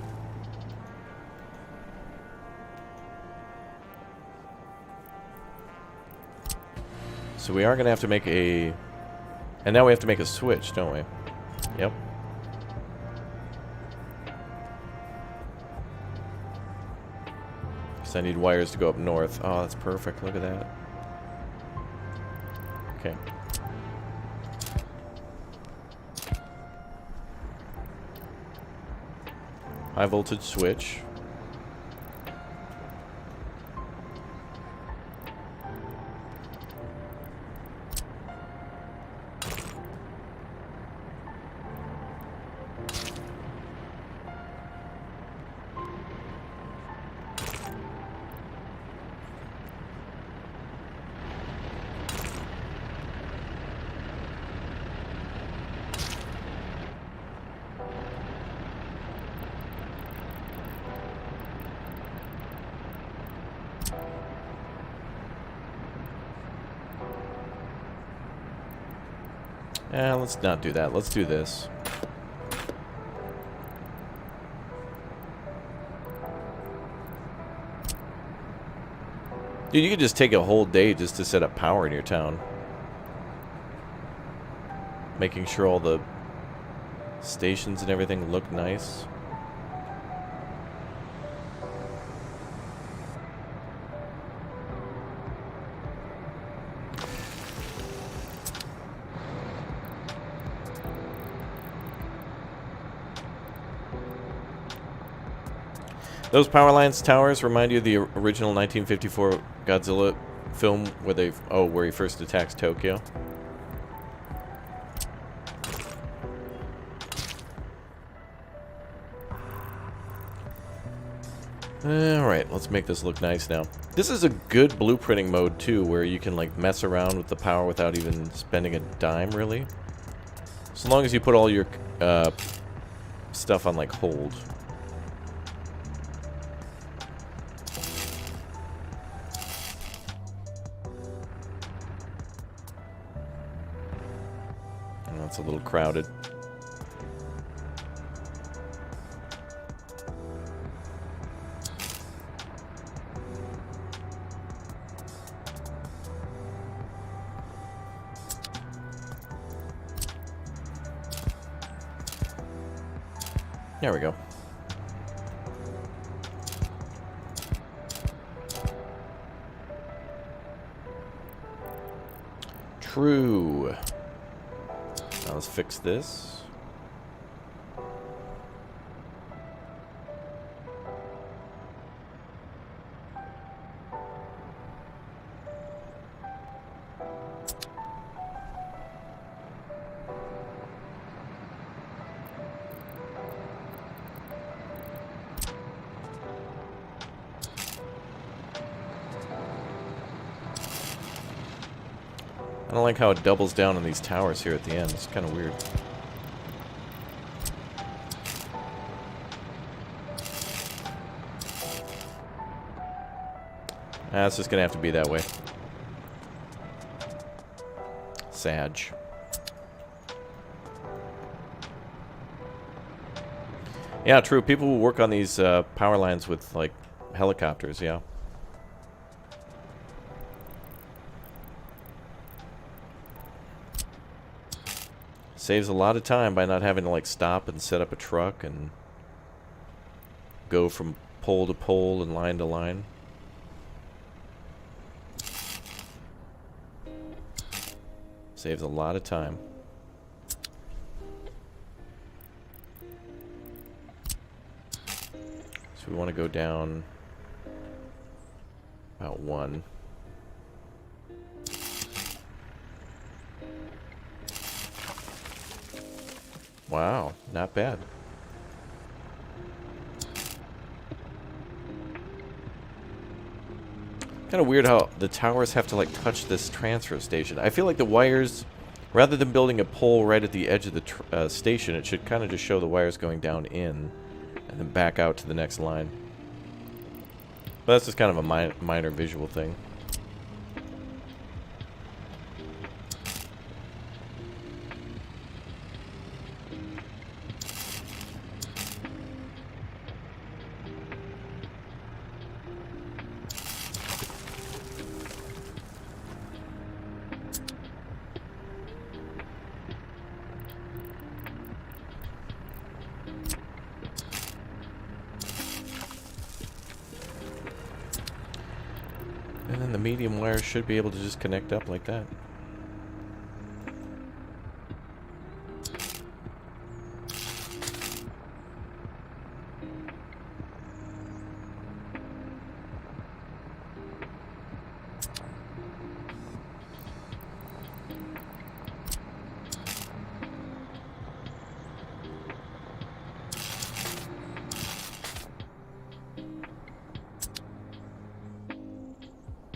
So we are going to have to make a... And now we have to make a switch, don't we? Yep. Because I need wires to go up north. Oh, that's perfect. Look at that. Okay. High voltage switch. Let's not do that. Let's do this. Dude, you could just take a whole day just to set up power in your town. Making sure all the stations and everything look nice. Those power lines towers remind you of the original 1954 Godzilla film where he first attacks Tokyo. Alright, let's make this look nice now. This is a good blueprinting mode too, where you can like mess around with the power without even spending a dime, really. So long as you put all your stuff on like hold. It's a little crowded. There we go. True. Now let's fix this. I don't like how it doubles down on these towers here at the end. It's kind of weird. It's just going to have to be that way. Sag. Yeah, true. People will work on these power lines with, like, helicopters, yeah. Saves a lot of time by not having to, like, stop and set up a truck and go from pole to pole and line to line. Saves a lot of time. So we want to go down about 1. Wow, not bad. Kind of weird how the towers have to like touch this transfer station. I feel like the wires, rather than building a pole right at the edge of the station, it should kind of just show the wires going down in and then back out to the next line. But that's just kind of a minor visual thing. And then the medium wire should be able to just connect up like that.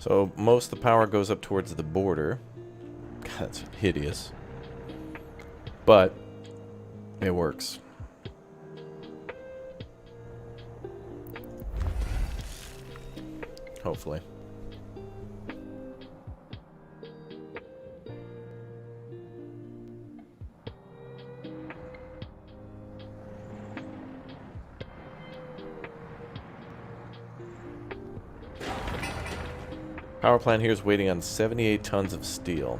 So most of the power goes up towards the border. God, that's hideous. But it works. Hopefully. Power plant here is waiting on 78 tons of steel.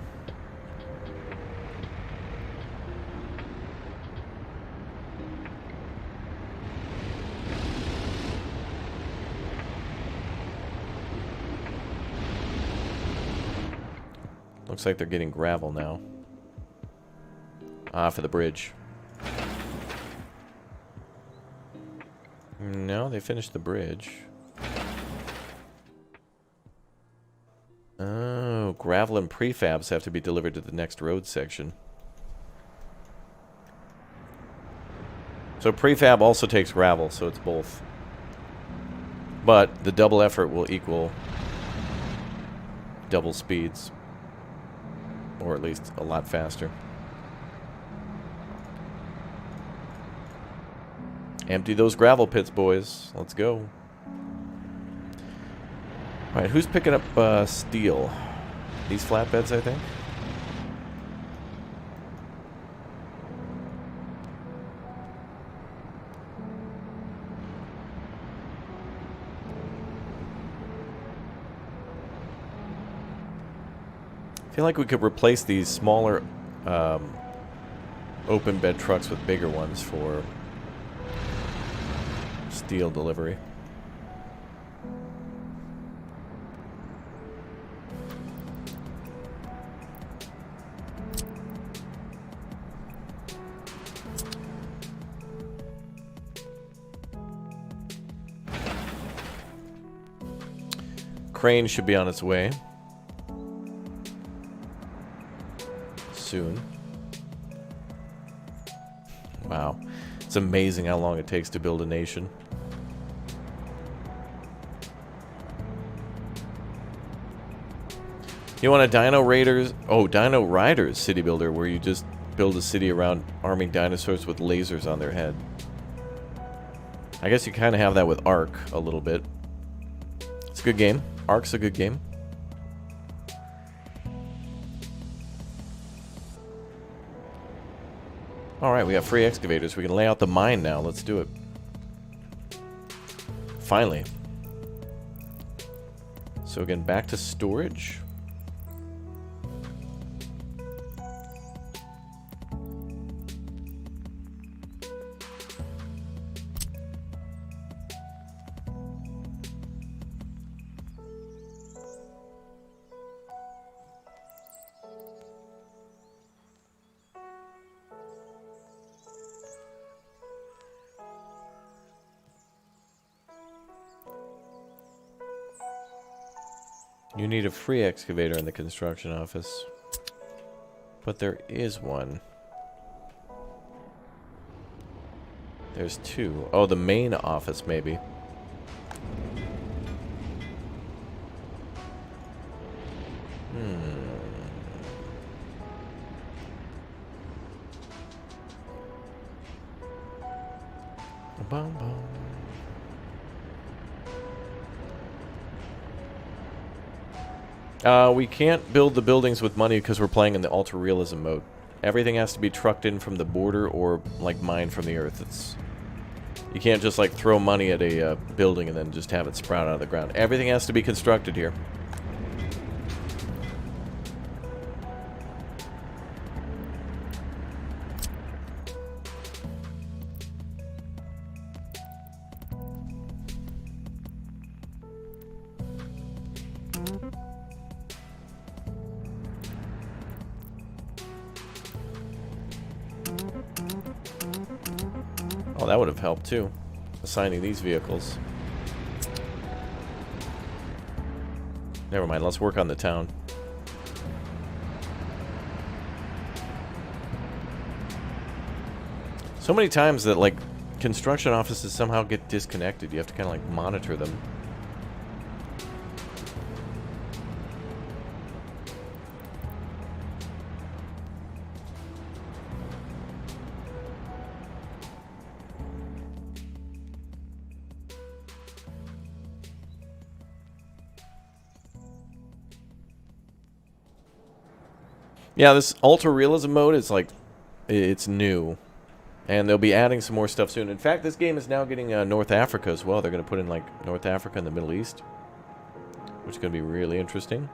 Looks like they're getting gravel now. Ah, for the bridge. No, they finished the bridge. Oh, gravel and prefabs have to be delivered to the next road section. So prefab also takes gravel, so it's both. But the double effort will equal double speeds. Or at least a lot faster. Empty those gravel pits, boys. Let's go. Alright, who's picking up steel? These flatbeds, I think? I feel like we could replace these smaller open bed trucks with bigger ones for steel delivery. Crane should be on its way soon. Wow. It's amazing how long it takes to build a nation. You want a Dino Raiders? Oh, Dino Riders city builder where you just build a city around arming dinosaurs with lasers on their head. I guess you kind of have that with Ark a little bit. It's a good game. Ark's a good game. Alright, we got free excavators. We can lay out the mine now. Let's do it. Finally. So again, back to storage. You need a free excavator in the construction office. But there is one. There's two. Oh, the main office, maybe. Bum, bum. We can't build the buildings with money because we're playing in the ultra-realism mode. Everything has to be trucked in from the border or, like, mined from the earth. You can't just, like, throw money at a building and then just have it sprout out of the ground. Everything has to be constructed here. Oh, that would have helped too, assigning these vehicles. Never mind, let's work on the town. So many times that, like, construction offices somehow get disconnected. You have to kind of, like, monitor them. Yeah, this ultra-realism mode is, like, it's new. And they'll be adding some more stuff soon. In fact, this game is now getting North Africa as well. They're going to put in, like, North Africa and the Middle East. Which is going to be really interesting.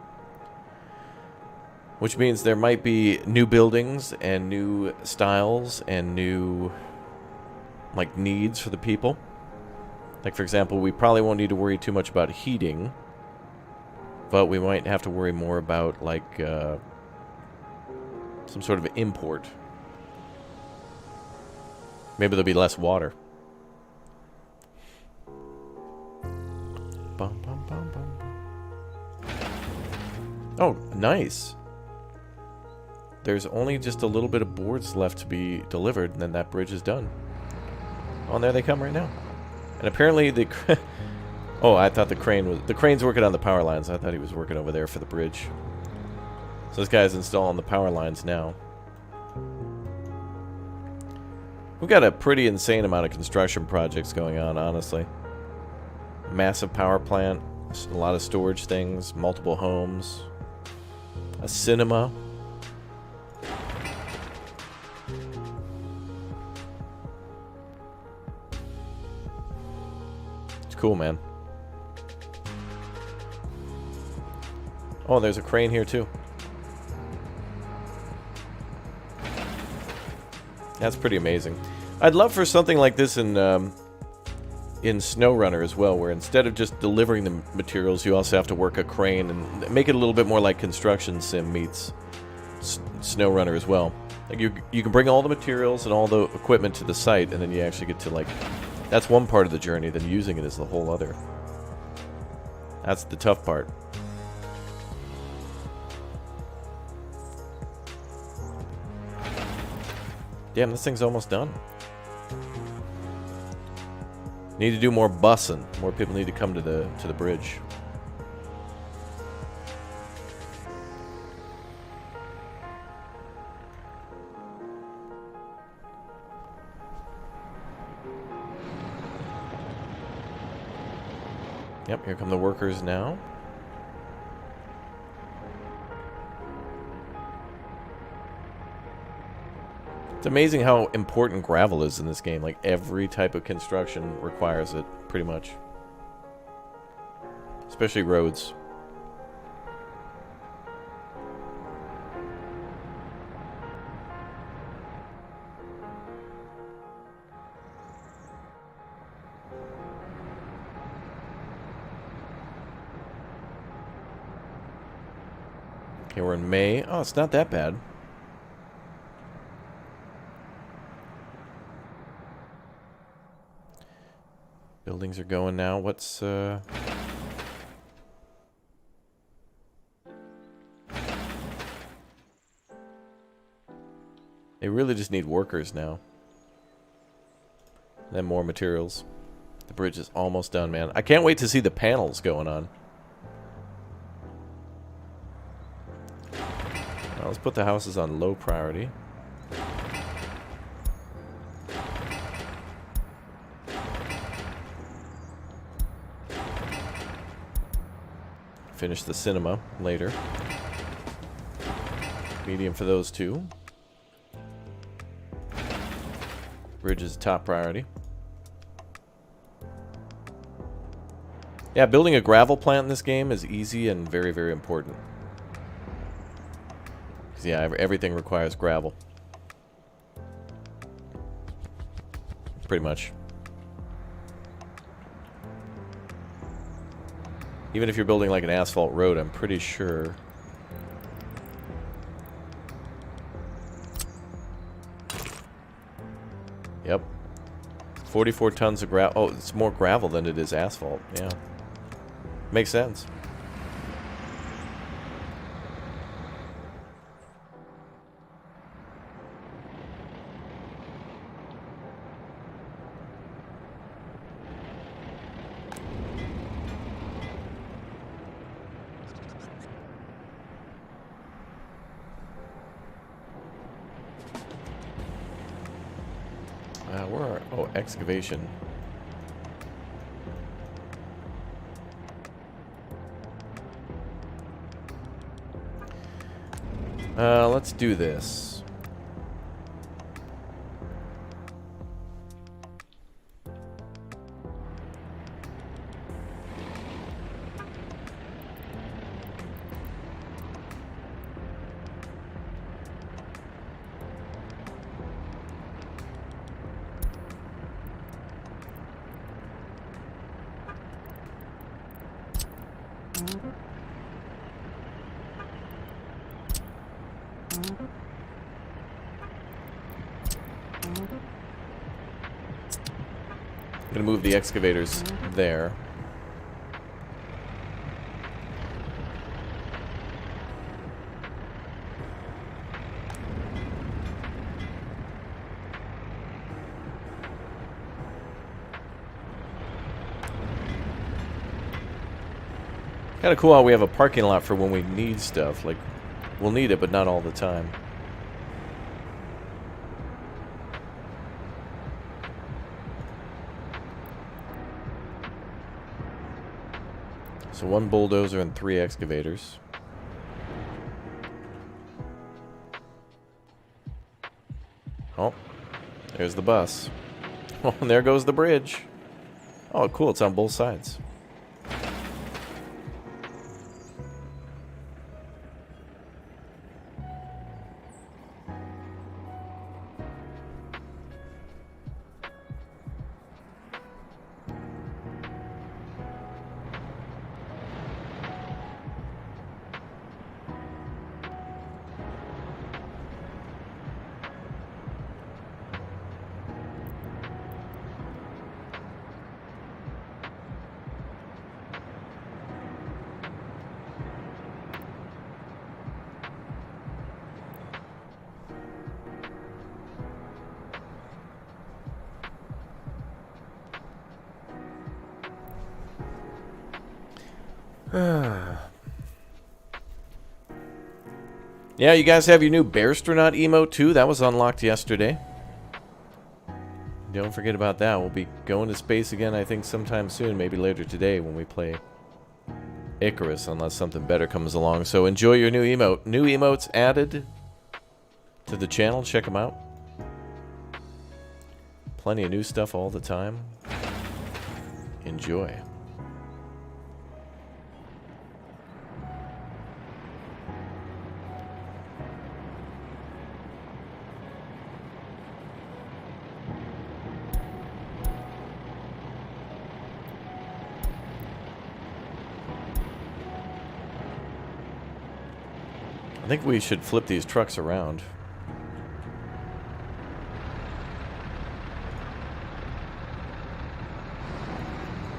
Which means there might be new buildings and new styles and new, like, needs for the people. Like, for example, we probably won't need to worry too much about heating. But we might have to worry more about, like, some sort of import. Maybe there'll be less water. Bum, bum, bum, bum. Oh, nice. There's only just a little bit of boards left to be delivered, and then that bridge is done. Oh, and there they come right now. And apparently the... oh, I thought the crane was... The crane's working on the power lines. I thought he was working over there for the bridge. So this guy's installing the power lines now. We've got a pretty insane amount of construction projects going on, honestly. Massive power plant, a lot of storage things, multiple homes, a cinema. It's cool, man. Oh, there's a crane here, too. That's pretty amazing. I'd love for something like this in SnowRunner as well, where instead of just delivering the materials, you also have to work a crane and make it a little bit more like Construction Sim meets SnowRunner as well. Like you can bring all the materials and all the equipment to the site, and then you actually get to, like, that's one part of the journey. Then using it is the whole other. That's the tough part. Damn, this thing's almost done. Need to do more bussing. More people need to come to the bridge. Yep, here come the workers now. It's amazing how important gravel is in this game. Like, every type of construction requires it, pretty much. Especially roads. Okay, we're in May. Oh, it's not that bad. Buildings are going now. What's, They really just need workers now. Then more materials. The bridge is almost done, man. I can't wait to see the panels going on. Well, let's put the houses on low priority. Finish the cinema later. Medium for those two. Bridge is top priority. Yeah, building a gravel plant in this game is easy and very, very important. Because, yeah, everything requires gravel. Pretty much. Even if you're building like an asphalt road, I'm pretty sure. Yep. 44 tons of gravel. Oh, it's more gravel than it is asphalt. Yeah. Makes sense. Where are... Oh, excavation. Let's do this. I'm gonna move the excavators there. Kind of cool how we have a parking lot for when we need stuff. Like, we'll need it, but not all the time. So 1 bulldozer and 3 excavators. Oh, there's the bus. Oh, and there goes the bridge. Oh, cool, it's on both sides. Yeah, you guys have your new Bearstronaut emote too. That was unlocked yesterday. Don't forget about that. We'll be going to space again, I think, sometime soon. Maybe later today when we play Icarus, unless something better comes along. So enjoy your new emote. New emotes added to the channel. Check them out. Plenty of new stuff all the time. Enjoy. I think we should flip these trucks around.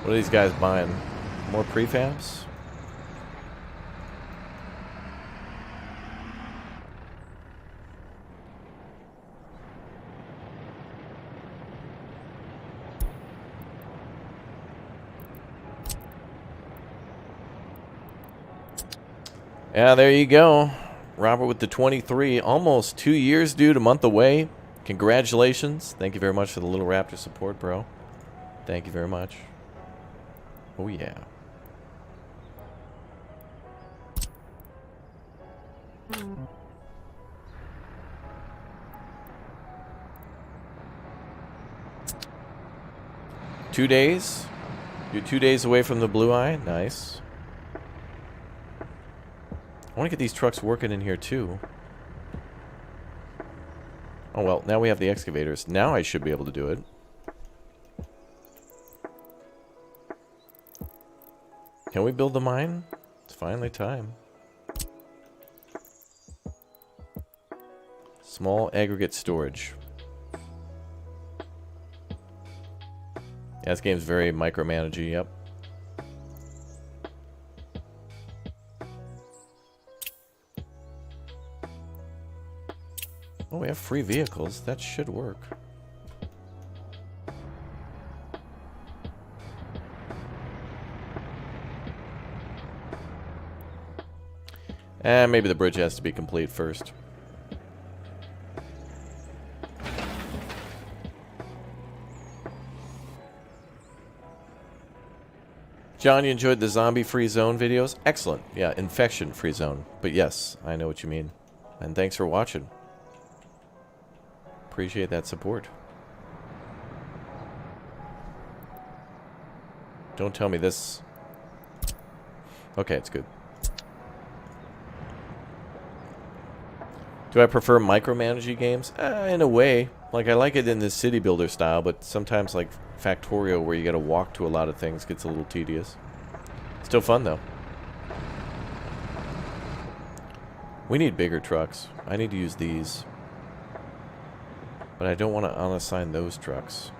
What are these guys buying? More prefabs? Yeah, there you go. Robert with the 23. Almost 2 years, dude. A month away. Congratulations. Thank you very much for the Little Raptor support, bro. Thank you very much. Oh, yeah. Two days? You're 2 days away from the Blue Eye? Nice. I want to get these trucks working in here, too. Oh, well, now we have the excavators. Now I should be able to do it. Can we build the mine? It's finally time. Small aggregate storage. Yeah, this game's very micromanagey, yep. Oh, we have free vehicles. That should work. And maybe the bridge has to be complete first. John, you enjoyed the zombie-free zone videos? Excellent. Yeah, infection-free zone. But yes, I know what you mean. And thanks for watching. Appreciate that support. Don't tell me this. Okay, it's good. Do I prefer micromanaging games? In a way. Like, I like it in the city builder style, but sometimes, like, Factorio, where you gotta walk to a lot of things, gets a little tedious. Still fun, though. We need bigger trucks. I need to use these. But I don't want to unassign those trucks.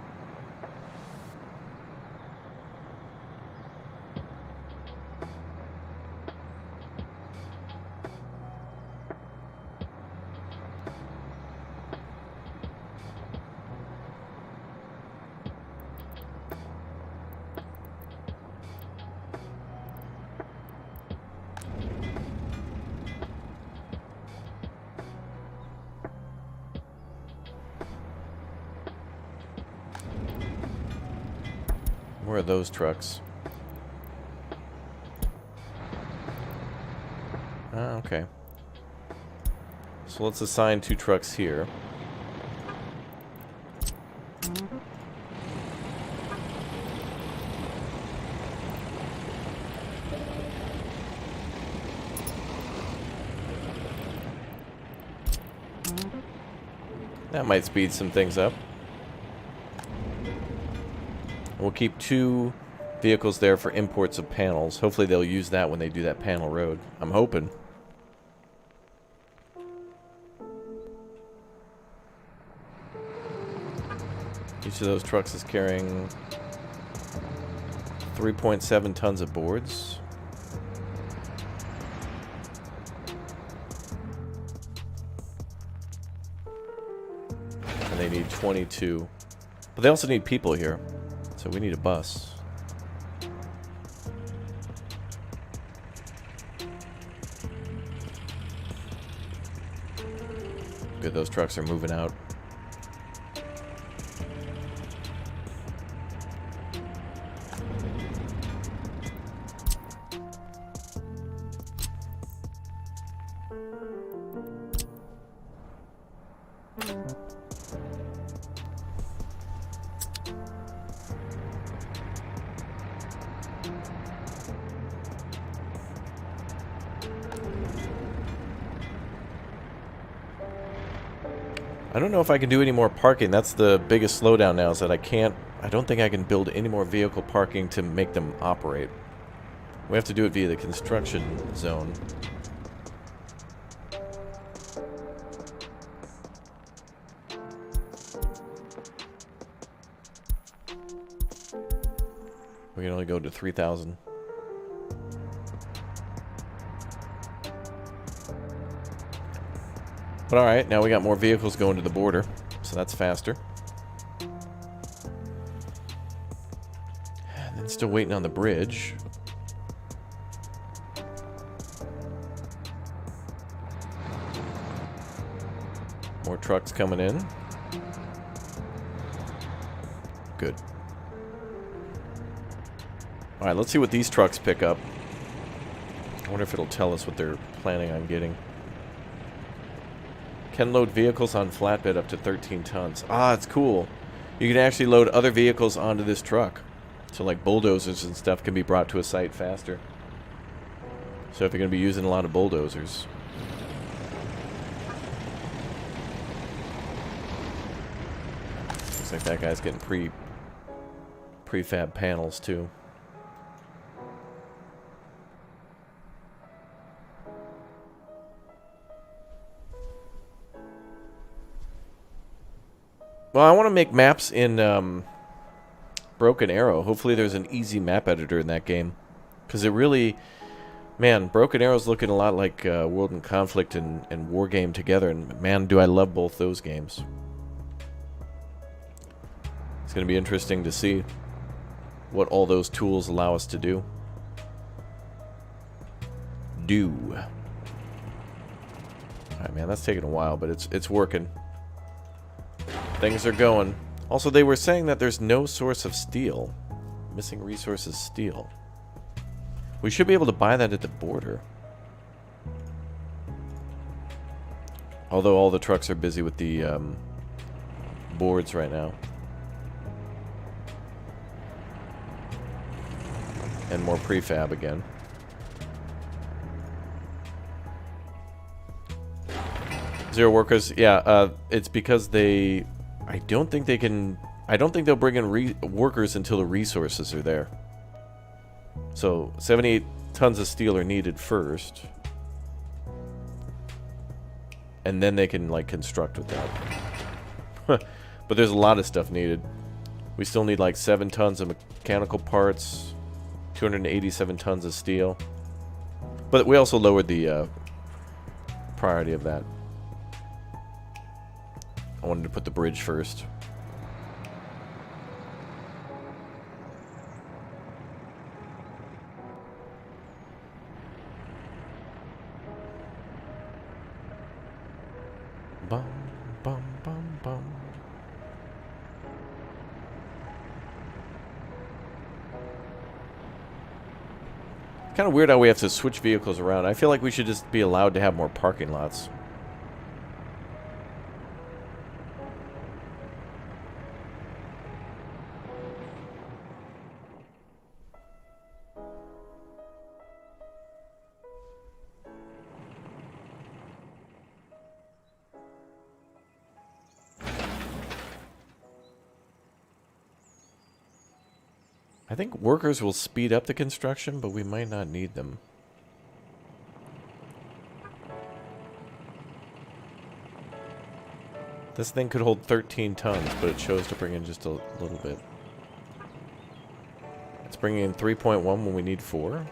Where are those trucks? Ah, okay. So let's assign 2 trucks here. That might speed some things up. We'll keep 2 vehicles there for imports of panels. Hopefully they'll use that when they do that panel road. I'm hoping. Each of those trucks is carrying 3.7 tons of boards. And they need 22. But they also need people here. So we need a bus. Good, those trucks are moving out. I don't know if I can do any more parking. That's the biggest slowdown now, is that I don't think I can build any more vehicle parking to make them operate. We have to do it via the construction zone. We can only go to 3,000. But alright, now we got more vehicles going to the border, so that's faster. And then still waiting on the bridge. More trucks coming in. Good. Alright, let's see what these trucks pick up. I wonder if it'll tell us what they're planning on getting. Can load vehicles on flatbed up to 13 tons. Ah, it's cool. You can actually load other vehicles onto this truck. So like bulldozers and stuff can be brought to a site faster. So if you're going to be using a lot of bulldozers. Looks like that guy's getting prefab panels too. Well, I want to make maps in Broken Arrow. Hopefully there's an easy map editor in that game. Because it really... Man, Broken Arrow's looking a lot like World in Conflict and War Game together. And man, do I love both those games. It's going to be interesting to see what all those tools allow us to do. Alright, man, that's taking a while, but it's working. Things are going. Also, they were saying that there's no source of steel. Missing resources steel. We should be able to buy that at the border. Although all the trucks are busy with the boards right now. And more prefab again. Zero workers. Yeah, it's because they... I don't think they'll bring in workers until the resources are there. So 78 tons of steel are needed first. And then they can like construct with that. But there's a lot of stuff needed. We still need like 7 tons of mechanical parts, 287 tons of steel. But we also lowered the priority of that. I wanted to put the bridge first. Bum, bum, bum, bum. Kind of weird how we have to switch vehicles around. I feel like we should just be allowed to have more parking lots. I think workers will speed up the construction, but we might not need them. This thing could hold 13 tons, but it chose to bring in just a little bit. It's bringing in 3.1 when we need 4.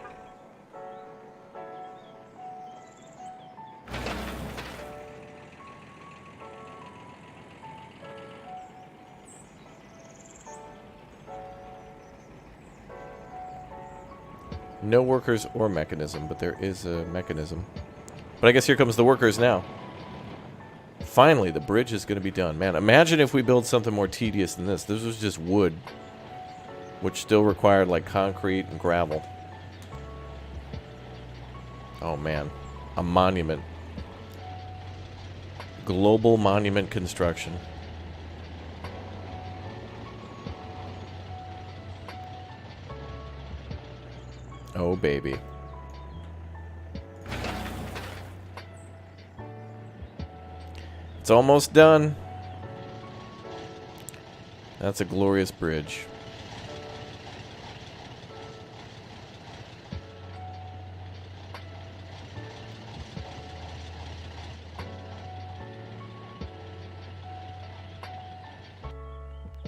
No workers or mechanism, but there is a mechanism. But I guess here comes the workers now. Finally, the bridge is going to be done. Man, imagine if we build something more tedious than this. This was just wood, which still required like concrete and gravel. Oh man, a monument. Global monument construction. Oh, baby. It's almost done. That's a glorious bridge.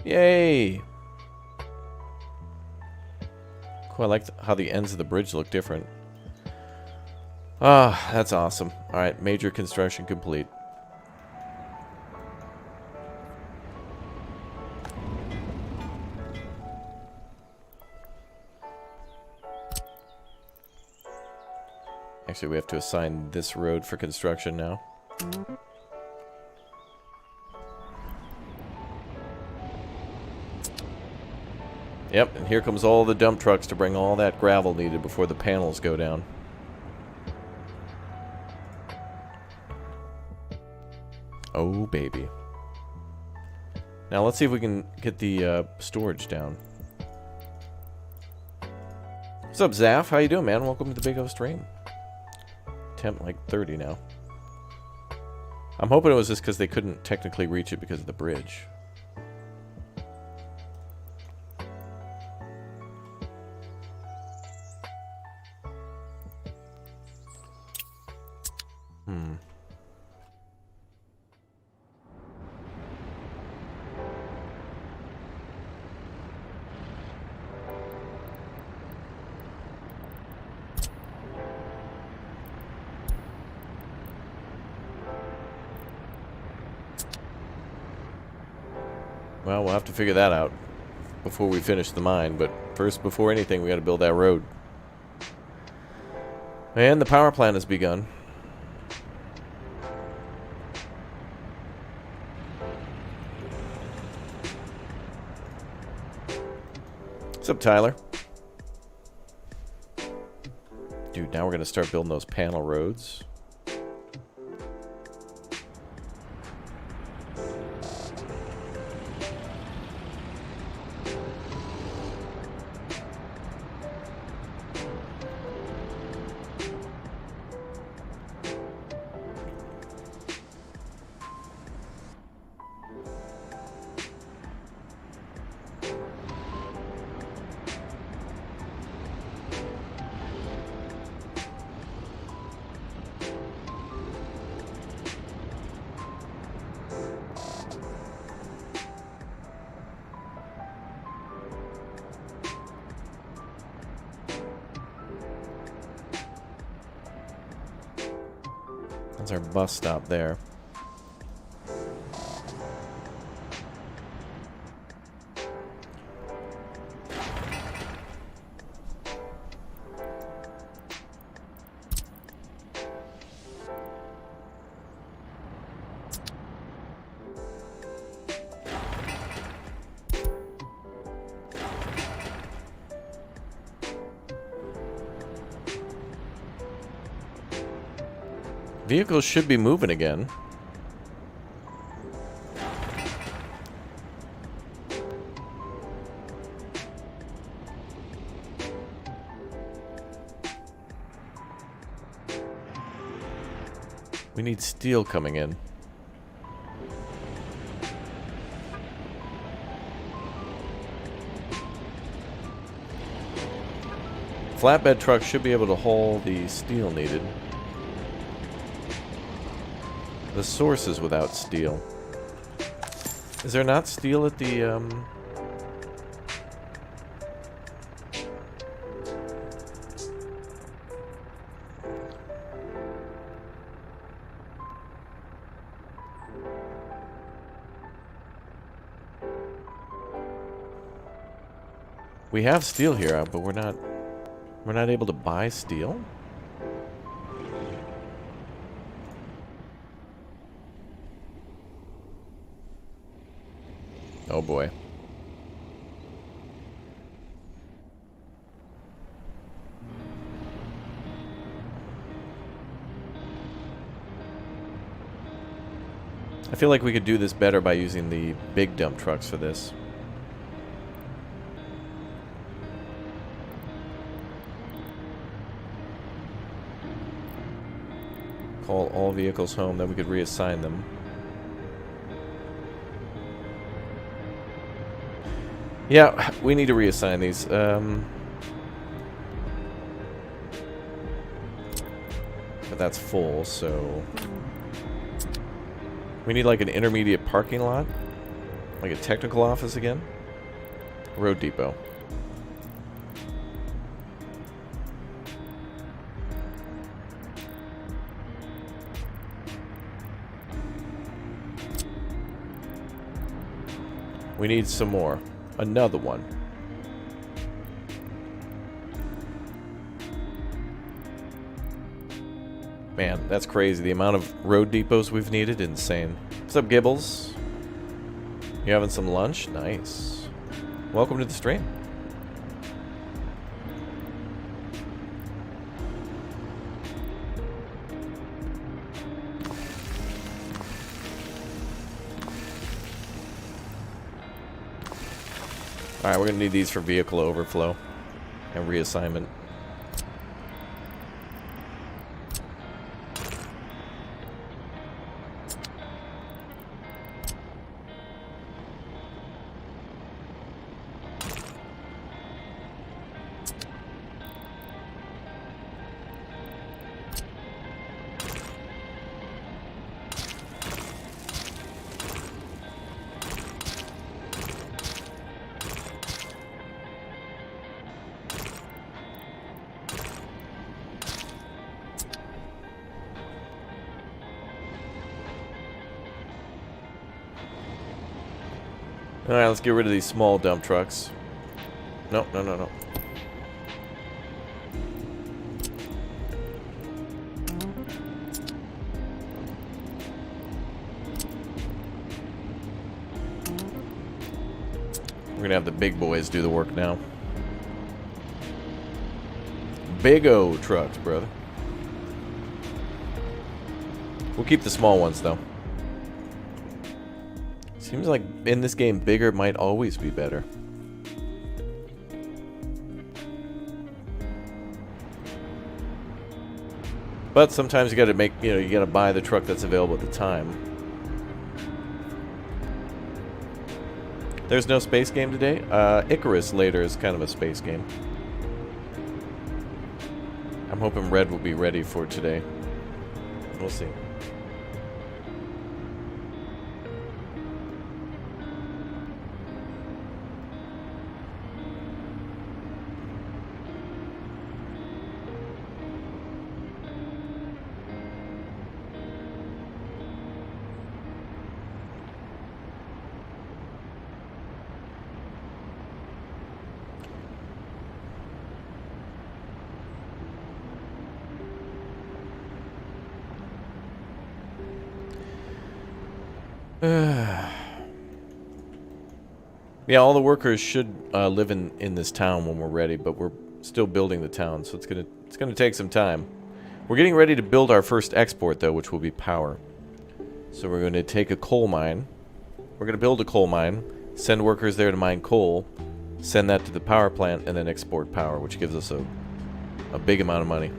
Yay! Cool, I like how the ends of the bridge look different. Ah, that's awesome. Alright, major construction complete. Actually, we have to assign this road for construction now. Yep, and here comes all the dump trucks to bring all that gravel needed before the panels go down. Oh, baby. Now let's see if we can get the storage down. What's up, Zaf? How you doing, man? Welcome to the Big O stream. Temp like 30 now. I'm hoping it was just because they couldn't technically reach it because of the bridge. Well, we'll have to figure that out before we finish the mine, but first, before anything, we gotta build that road. And the power plant has begun. What's up, Tyler? Dude, now we're gonna start building those panel roads. That's our bus stop there. Vehicles should be moving again. We need steel coming in. Flatbed trucks should be able to haul the steel needed. The source is without steel. Is there not steel at the, We have steel here, but we're not able to buy steel? Oh boy. I feel like we could do this better by using the big dump trucks for this. Call all vehicles home, then we could reassign them. Yeah, we need to reassign these. But that's full, so... We need like an intermediate parking lot. Like a technical office again. Road depot. We need some more. Another one. Man, that's crazy. The amount of road depots we've needed, insane. What's up, Gibbles? You having some lunch? Nice. Welcome to the stream. Alright, we're going to need these for vehicle overflow and reassignment. Alright, let's get rid of these small dump trucks. No, no, no, no. We're gonna have the big boys do the work now. Big O trucks, brother. We'll keep the small ones, though. Seems like in this game, bigger might always be better. But sometimes you gotta make, you gotta buy the truck that's available at the time. There's no space game today? Icarus later is kind of a space game. I'm hoping Red will be ready for today. We'll see. Yeah, all the workers should live in this town when we're ready, but we're still building the town, so it's gonna take some time. We're getting ready to build our first export, though, which will be power. So we're going to take a coal mine. We're going to build a coal mine, send workers there to mine coal, send that to the power plant, and then export power, which gives us a big amount of money.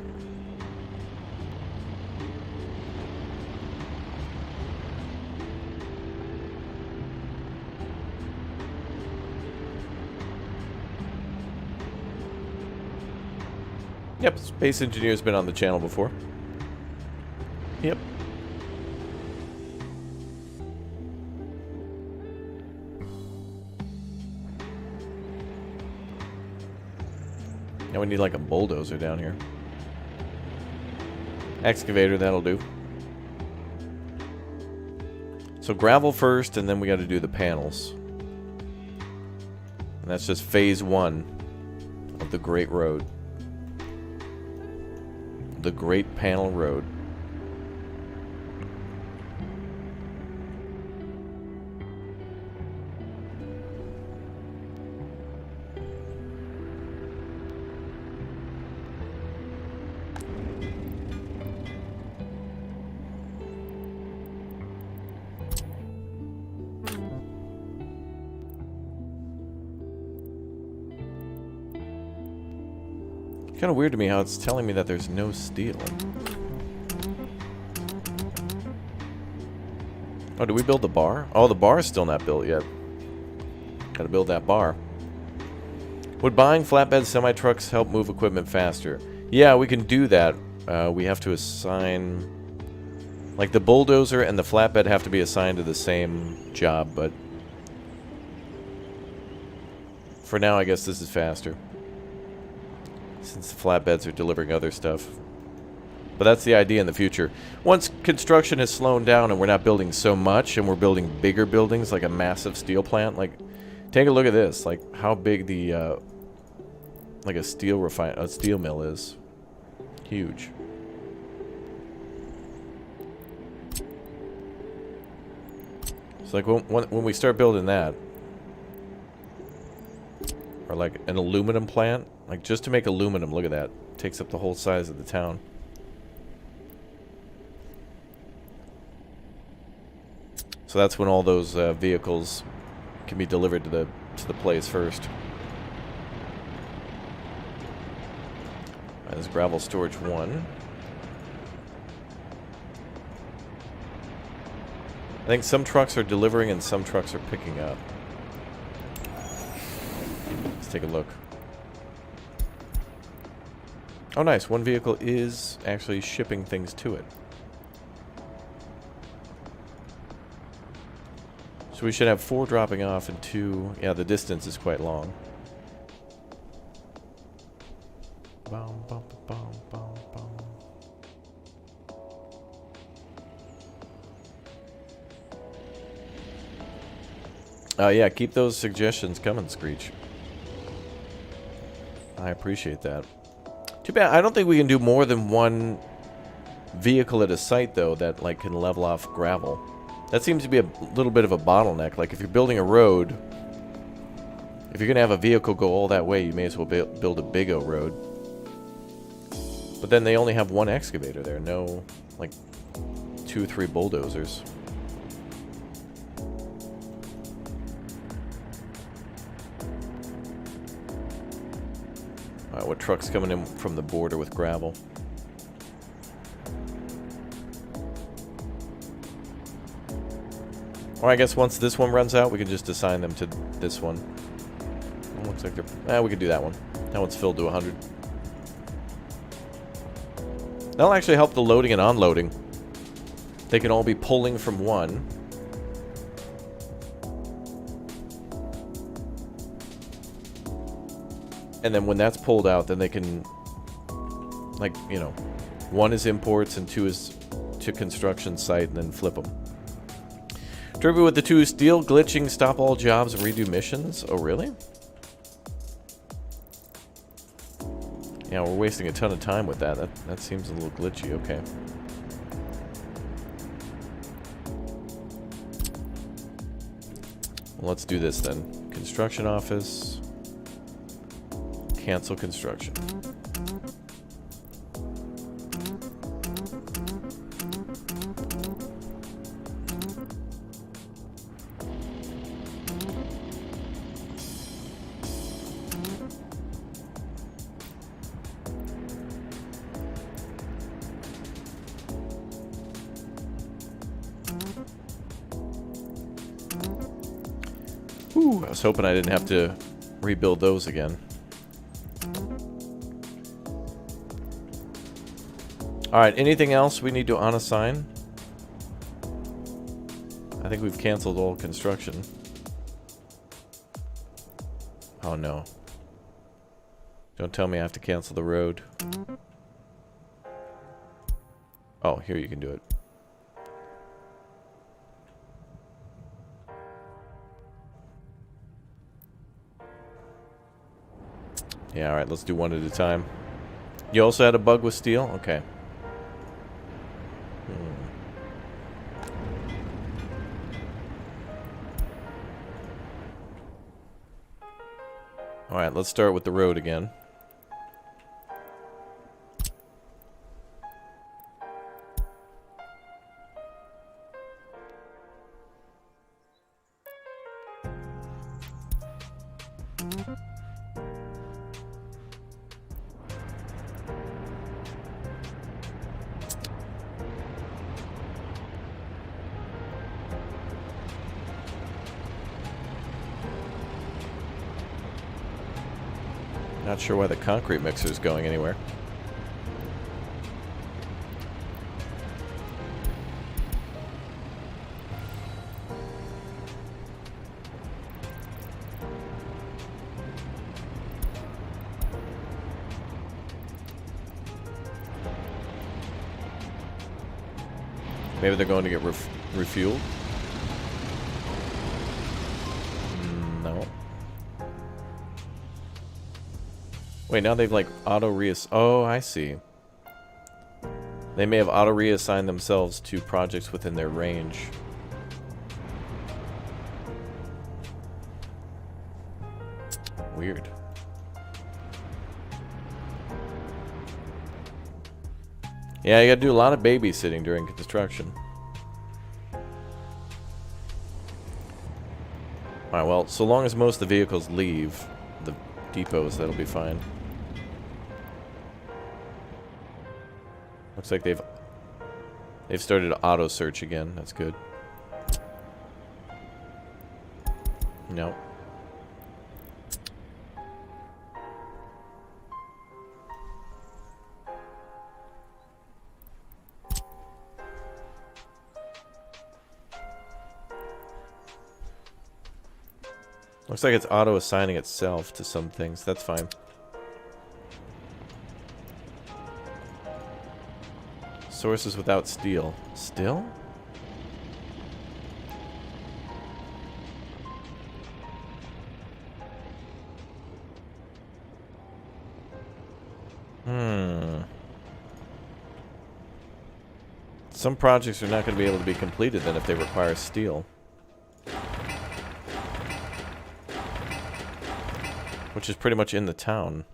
Yep, Space Engineer's been on the channel before. Yep. Now we need like a bulldozer down here. Excavator, that'll do. So gravel first, and then we got to do the panels. And that's just phase 1 of the Great Road. The Great Panel Road. Kind of weird to me how it's telling me that there's no steel. Oh, did we build the bar? Oh, the bar is still not built yet. Gotta build that bar. Would buying flatbed semi-trucks help move equipment faster? Yeah, we can do that. We have to assign... Like, the bulldozer and the flatbed have to be assigned to the same job, but... For now, I guess this is faster. Since the flatbeds are delivering other stuff. But that's the idea in the future. Once construction has slowed down and we're not building so much and we're building bigger buildings like a massive steel plant, like take a look at this, like how big the like a steel mill is. Huge. It's like when we start building that, or like an aluminum plant, like just to make aluminum, look at that, takes up the whole size of the town. So that's when all those vehicles can be delivered to the place first. There's gravel storage 1. I think some trucks are delivering and some trucks are picking up. Let's take a look. Oh, nice. One vehicle is actually shipping things to it. So we should have 4 dropping off and 2... Yeah, the distance is quite long. Bum, bum, bum, bum, bum. Yeah, keep those suggestions coming, Screech. I appreciate that. Too bad, I don't think we can do more than one vehicle at a site, though, that like can level off gravel. That seems to be a little bit of a bottleneck. Like, if you're building a road, if you're going to have a vehicle go all that way, you may as well build a big O road. But then they only have one excavator there. No, like, 2 or 3 bulldozers. Alright, what truck's coming in from the border with gravel? Or I guess once this one runs out, we can just assign them to this one. It looks like they're... we can do that one. That one's filled to 100. That'll actually help the loading and unloading. They can all be pulling from one. And then when that's pulled out, then they can... Like, you know... 1 is imports and 2 is to construction site, and then flip them. Trivia with the 2 steel glitching, stop all jobs and redo missions. Oh, really? Yeah, we're wasting a ton of time with that. That seems a little glitchy. Okay. Well, let's do this then. Construction office. Cancel construction. Ooh, I was hoping I didn't have to rebuild those again. Alright, anything else we need to unassign? I think we've canceled all construction. Oh no. Don't tell me I have to cancel the road. Oh, here you can do it. Yeah, alright, let's do one at a time. You also had a bug with steel? Okay. Alright, let's start with the road again. Not sure why the concrete mixer is going anywhere. Maybe they're going to get refueled? No. Wait, now they've like oh, I see. They may have auto-reassigned themselves to projects within their range. Weird. Yeah, you gotta do a lot of babysitting during construction. Alright, well, so long as most of the vehicles leave the depots, that'll be fine. Looks like they've started to auto search again. That's good. No. Looks like it's auto-assigning itself to some things. That's fine. Sources without steel. Still? Some projects are not going to be able to be completed then if they require steel. Which is pretty much in the town.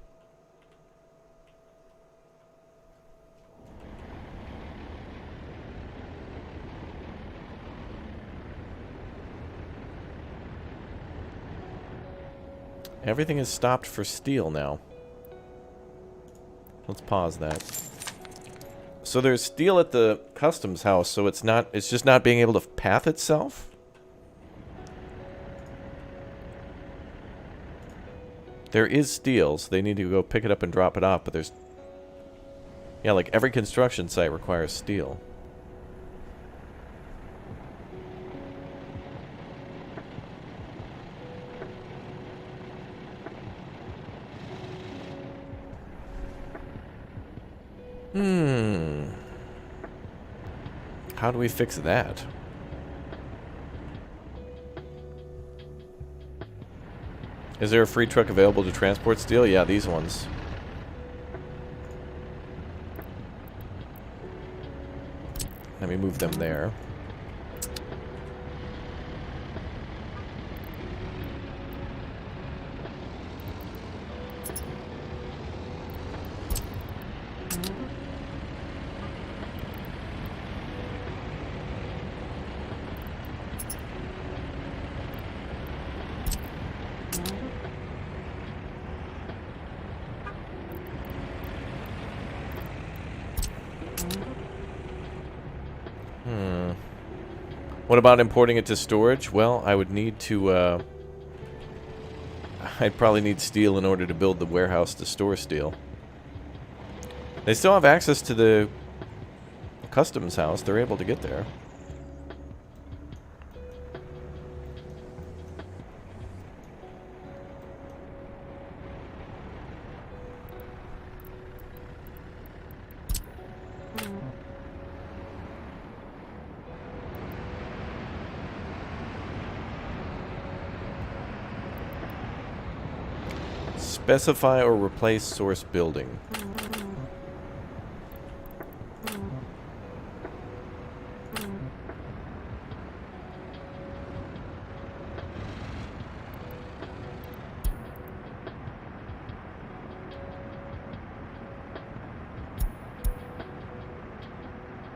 Everything is stopped for steel now. Let's pause that. So there's steel at the customs house, so it's just not being able to path itself? There is steel, so they need to go pick it up and drop it off, but there's... Yeah, like every construction site requires steel. How do we fix that? Is there a free truck available to transport steel? Yeah, these ones. Let me move them there. What about importing it to storage? Well, I would need to, I'd probably need steel in order to build the warehouse to store steel. They still have access to the customs house. They're able to get there. Specify or replace source building.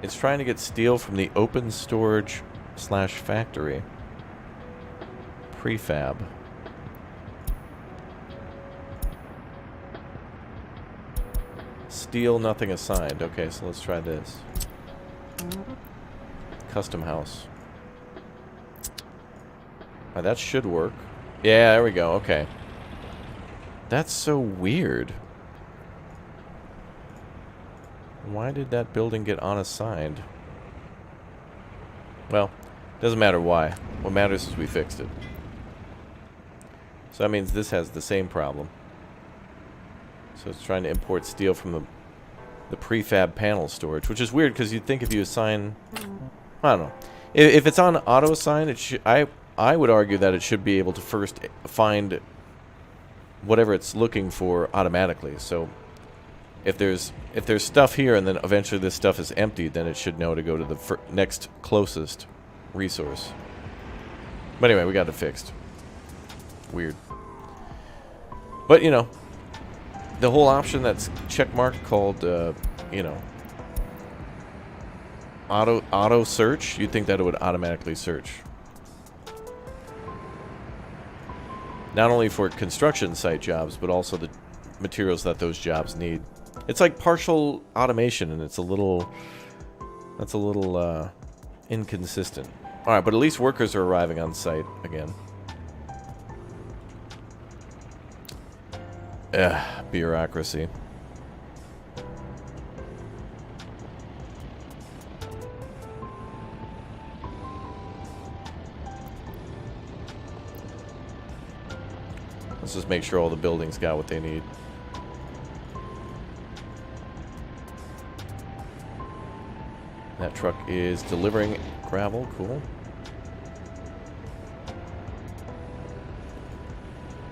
It's trying to get steel from the open storage / factory. Prefab. Steel, nothing assigned. Okay, so let's try this. Custom house. That should work. Yeah, there we go. Okay. That's so weird. Why did that building get unassigned? Well, doesn't matter why. What matters is we fixed it. So that means this has the same problem. So it's trying to import steel from the prefab panel storage, which is weird because you'd think if you assign... I don't know. If it's on auto-assign, it should... I would argue that it should be able to first find whatever it's looking for automatically. So if there's stuff here and then eventually this stuff is empty, then it should know to go to the next closest resource. But anyway, we got it fixed. Weird. But, you know, the whole option that's checkmarked called, you know, auto search, you'd think that it would automatically search. Not only for construction site jobs, but also the materials that those jobs need. It's like partial automation, and it's a little... That's a little, inconsistent. Alright, but at least workers are arriving on site again. Ugh, bureaucracy. Let's just make sure all the buildings got what they need. That truck is delivering gravel. Cool.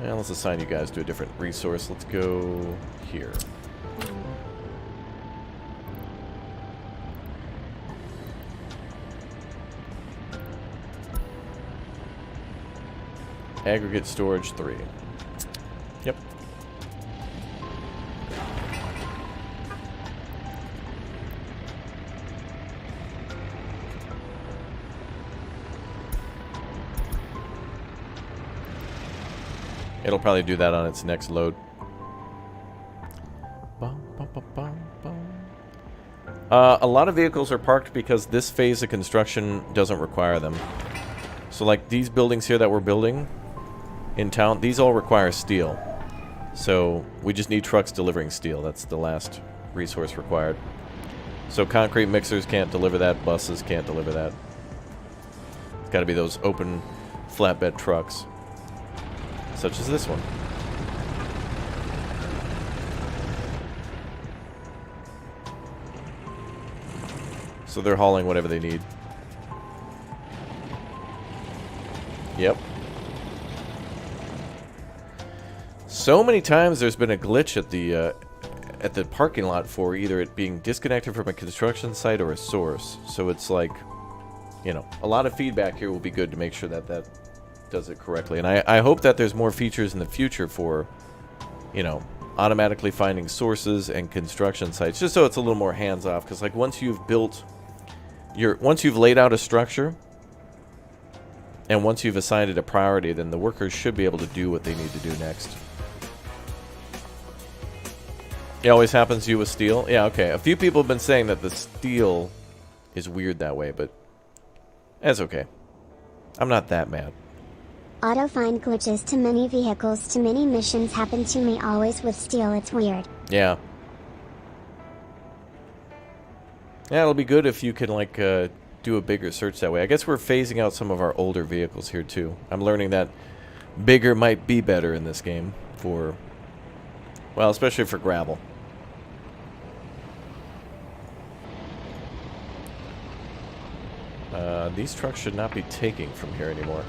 And let's assign you guys to a different resource. Let's go here. Aggregate storage 3. Yep. It'll probably do that on its next load. A lot of vehicles are parked because this phase of construction doesn't require them. So like these buildings here that we're building in town, these all require steel. So we just need trucks delivering steel. That's the last resource required. So concrete mixers can't deliver that. Buses can't deliver that. It's got to be those open flatbed trucks. Such as this one. So they're hauling whatever they need. Yep. So many times there's been a glitch at the parking lot for either it being disconnected from a construction site or a source. So it's like, you know, a lot of feedback here will be good to make sure that that does it correctly. And I hope that there's more features in the future for, you know, automatically finding sources and construction sites, just so it's a little more hands-off. Because like once you've laid out a structure and once you've assigned it a priority, then the workers should be able to do what they need to do next. It always happens to you with steel? Yeah, okay. A few people have been saying that the steel is weird that way, but that's okay. I'm not that mad. Auto find glitches to many vehicles to many missions happen to me always with steel. It's weird. Yeah. Yeah, it'll be good if you can, like, do a bigger search that way. I guess we're phasing out some of our older vehicles here, too. I'm learning that bigger might be better in this game for, well, especially for gravel. These trucks should not be taking from here anymore.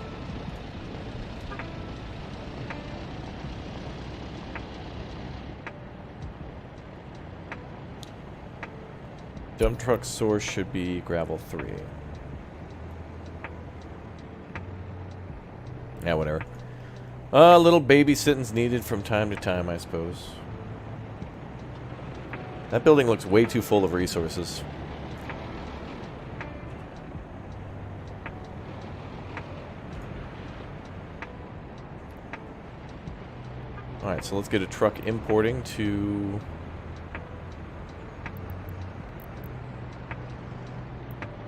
Dump truck source should be gravel 3. Yeah, whatever. A little babysitting's needed from time to time, I suppose. That building looks way too full of resources. Alright, so let's get a truck importing to...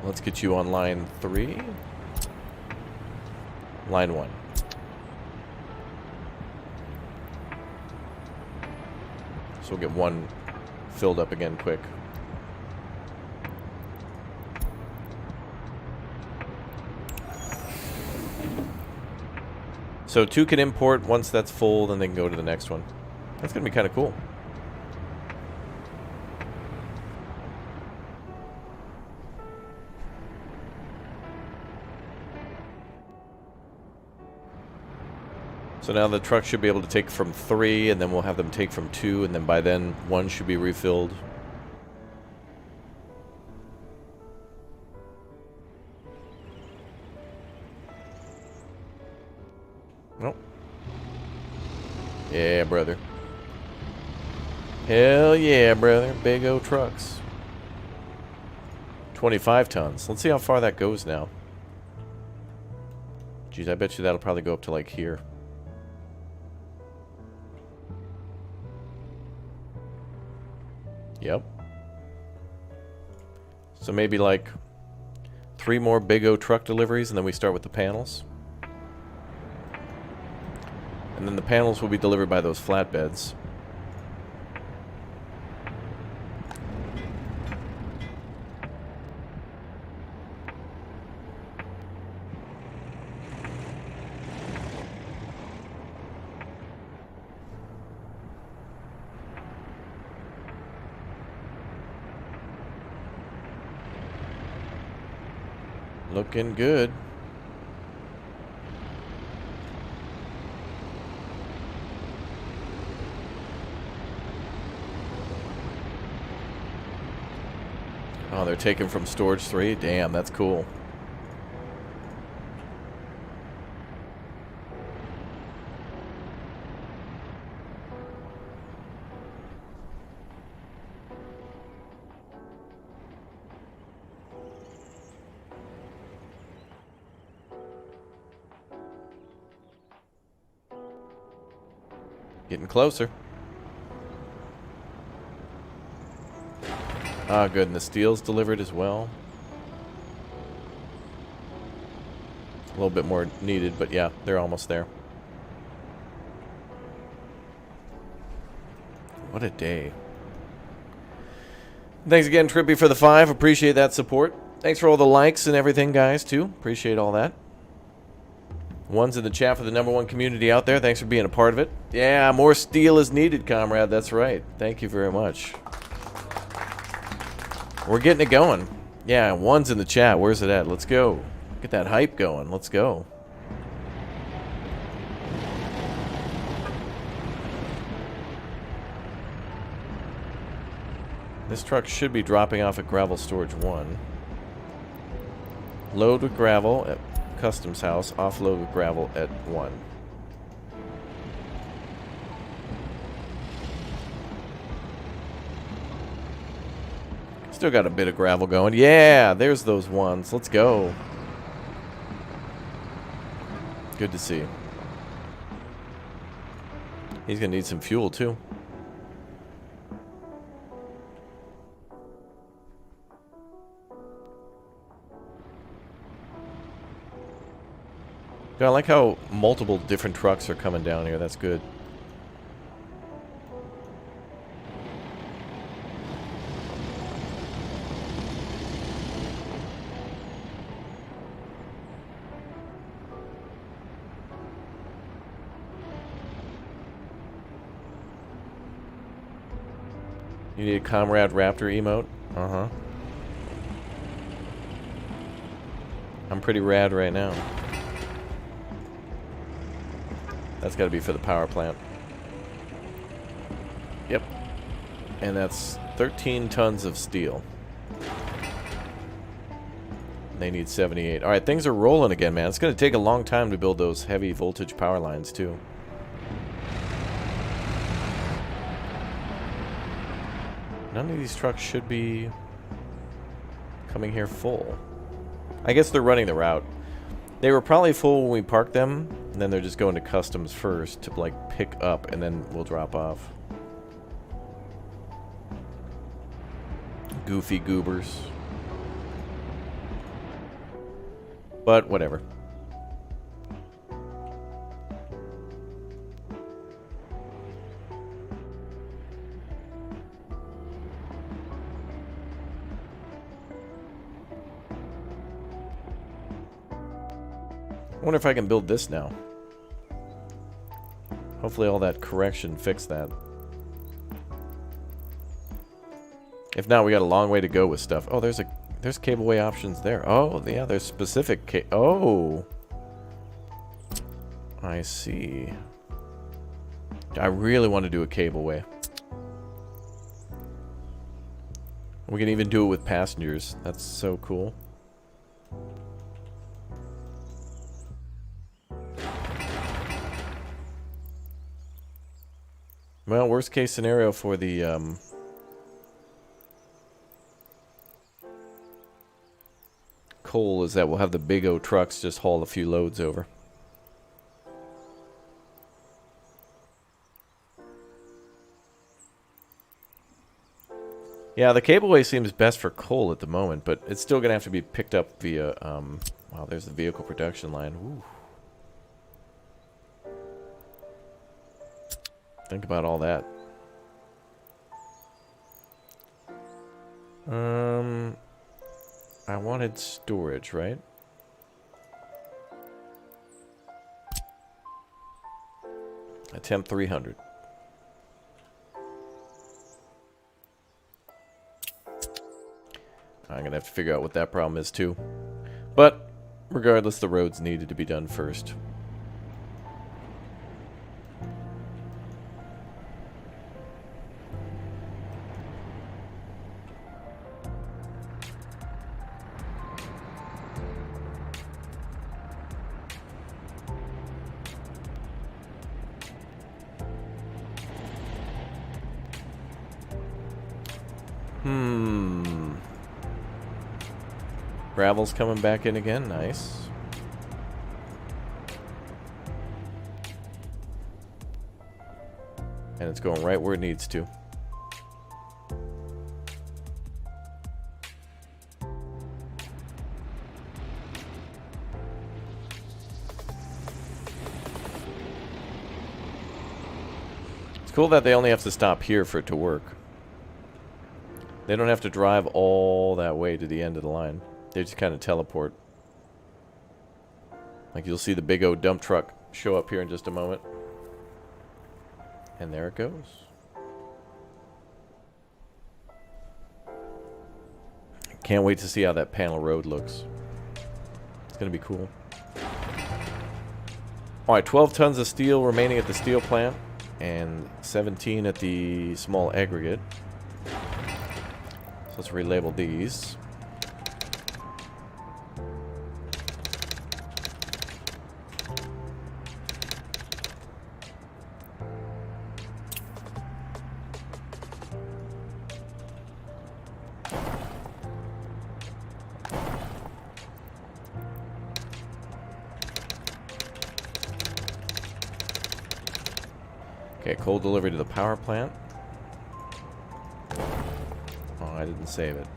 Let's get you on line 3. Line 1. So we'll get one filled up again quick. So 2 can import. Once that's full, then they can go to the next one. That's going to be kind of cool. So now the truck should be able to take from 3, and then we'll have them take from 2, and then by then 1 should be refilled. Nope. Yeah, brother. Hell yeah, brother. Big O trucks. 25 tons. Let's see how far that goes now. Jeez, I bet you that'll probably go up to like here. Yep. So maybe like 3 more Big O truck deliveries, and then we start with the panels. And then the panels will be delivered by those flatbeds. Looking good. Oh, they're taken from storage 3? Damn, that's cool. Getting closer. Ah, good. And the steel's delivered as well. A little bit more needed, but yeah, they're almost there. What a day. Thanks again, Trippy, for the 5. Appreciate that support. Thanks for all the likes and everything, guys, too. Appreciate all that. One's in the chat for the #1 community out there. Thanks for being a part of it. Yeah, more steel is needed, comrade. That's right. Thank you very much. We're getting it going. Yeah, one's in the chat. Where's it at? Let's go. Get that hype going. Let's go. This truck should be dropping off at gravel storage 1. Load with gravel at customs house. Offload with gravel at 1. Still got a bit of gravel going. Yeah, there's those ones. Let's go. Good to see. He's going to need some fuel, too. Yeah, I like how multiple different trucks are coming down here. That's good. You need a Comrade Raptor emote? Uh-huh. I'm pretty rad right now. That's got to be for the power plant. Yep. And that's 13 tons of steel. They need 78. Alright, things are rolling again, man. It's going to take a long time to build those heavy voltage power lines, too. None of these trucks should be coming here full. I guess they're running the route. They were probably full when we parked them, and then they're just going to customs first to, like, pick up, and then we'll drop off. Goofy goobers. But, whatever. I wonder if I can build this now. Hopefully all that correction fixed that. If not, we got a long way to go with stuff. Oh, there's cableway options there. Oh, yeah, there's specific oh. I see. I really want to do a cableway. We can even do it with passengers. That's so cool. Well, worst case scenario for the coal is that we'll have the big O trucks just haul a few loads over. Yeah, the cableway seems best for coal at the moment, but it's still going to have to be picked up via, wow, there's the vehicle production line. Ooh. Think about all that. I wanted storage, right? Attempt 300. I'm gonna have to figure out what that problem is too. But regardless, the roads needed to be done first. Gravel's coming back in again. Nice. And it's going right where it needs to. It's cool that they only have to stop here for it to work. They don't have to drive all that way to the end of the line. They just kind of teleport. Like you'll see the big O dump truck show up here in just a moment. And there it goes. Can't wait to see how that panel road looks. It's going to be cool. Alright, 12 tons of steel remaining at the steel plant. And 17 at the small aggregate. So let's relabel these. Okay, coal delivery to the power plant. Oh, I didn't save it.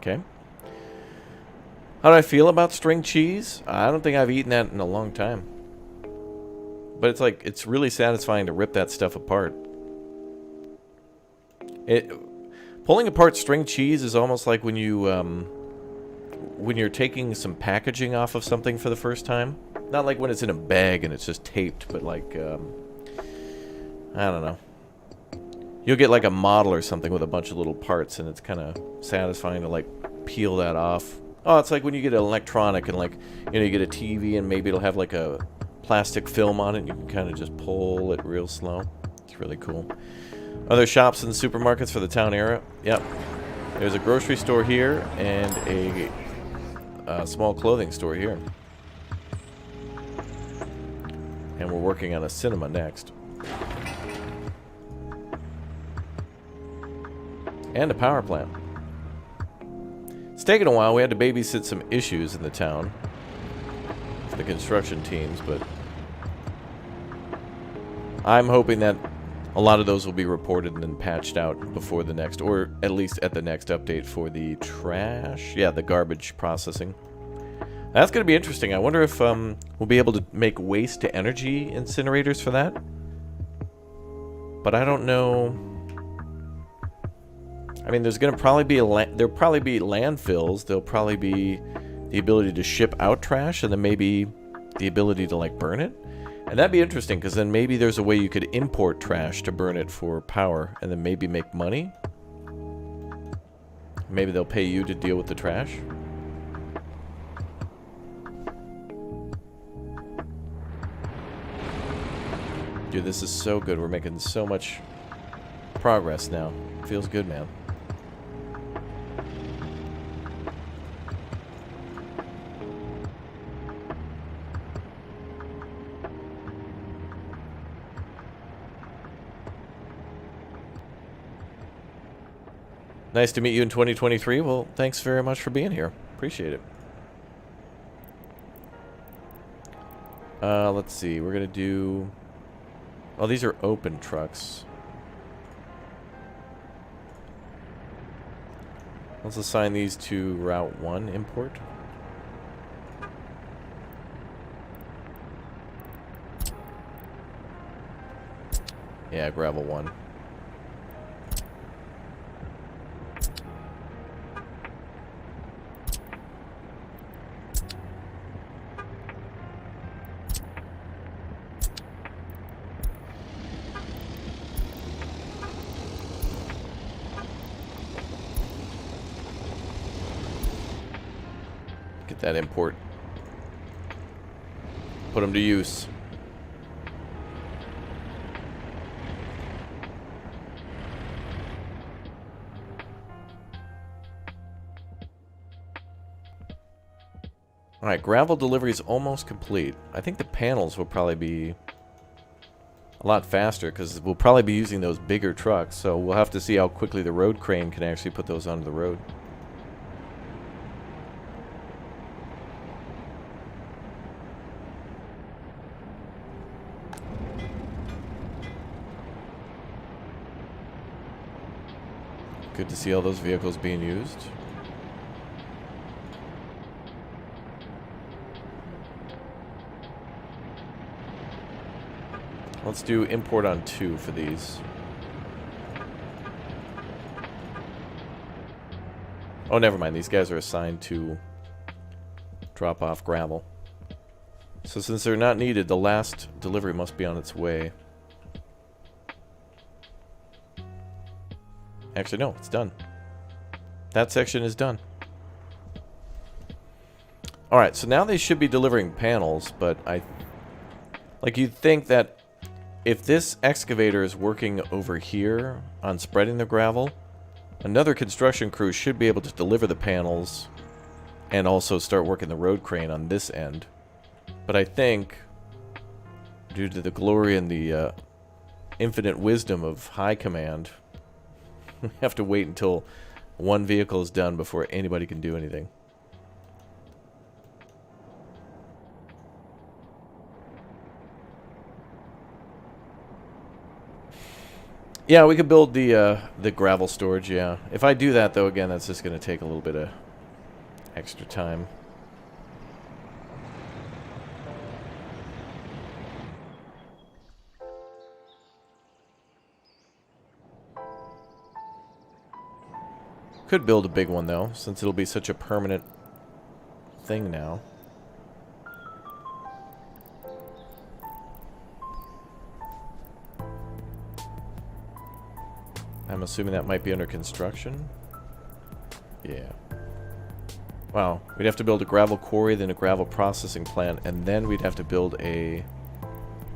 Okay. How do I feel about string cheese? I don't think I've eaten that in a long time. But it's like, it's really satisfying to rip that stuff apart. Pulling apart string cheese is almost like when you, when you're taking some packaging off of something for the first time. Not like when it's in a bag and it's just taped, but like, I don't know. You'll get like a model or something with a bunch of little parts, and it's kind of satisfying to like peel that off. Oh, it's like when you get an electronic and like, you know, you get a TV and maybe it'll have like a plastic film on it and you can kind of just pull it real slow. It's really cool. Other shops and supermarkets for the town area. Yep. There's a grocery store here and a small clothing store here. And we're working on a cinema next. And a power plant. It's taken a while. We had to babysit some issues in the town. For the construction teams, but I'm hoping that a lot of those will be reported and then patched out before the next, or at least at the next update for the trash. Yeah, the garbage processing. That's going to be interesting. I wonder if we'll be able to make waste-to-energy incinerators for that. But I don't know. I mean, there's going to probably be there'll probably be landfills. There'll probably be the ability to ship out trash, and then maybe the ability to like burn it. And that'd be interesting, because then maybe there's a way you could import trash to burn it for power, and then maybe make money. Maybe they'll pay you to deal with the trash. Dude, this is so good. We're making so much progress now. Feels good, man. Nice to meet you in 2023. Well, thanks very much for being here. Appreciate it. Let's see. We're going to do... Oh, these are open trucks. Let's assign these to Route 1 import. Yeah, gravel 1. Get that import. Put them to use. Alright, gravel delivery is almost complete. I think the panels will probably be a lot faster, because we'll probably be using those bigger trucks, so we'll have to see how quickly the road crane can actually put those onto the road. Good to see all those vehicles being used. Let's do import on 2 for these. Oh, never mind. These guys are assigned to drop off gravel. So since they're not needed, the last delivery must be on its way. Actually, no, it's done. That section is done. Alright, so now they should be delivering panels, but like, you'd think that if this excavator is working over here on spreading the gravel, another construction crew should be able to deliver the panels and also start working the road crane on this end. But I think, due to the glory and the infinite wisdom of High Command, we have to wait until one vehicle is done before anybody can do anything. Yeah, we could build the gravel storage, yeah. If I do that, though, again, that's just going to take a little bit of extra time. Could build a big one, though, since it'll be such a permanent thing now. I'm assuming that might be under construction. Yeah. Wow. We'd have to build a gravel quarry, then a gravel processing plant, and then we'd have to build a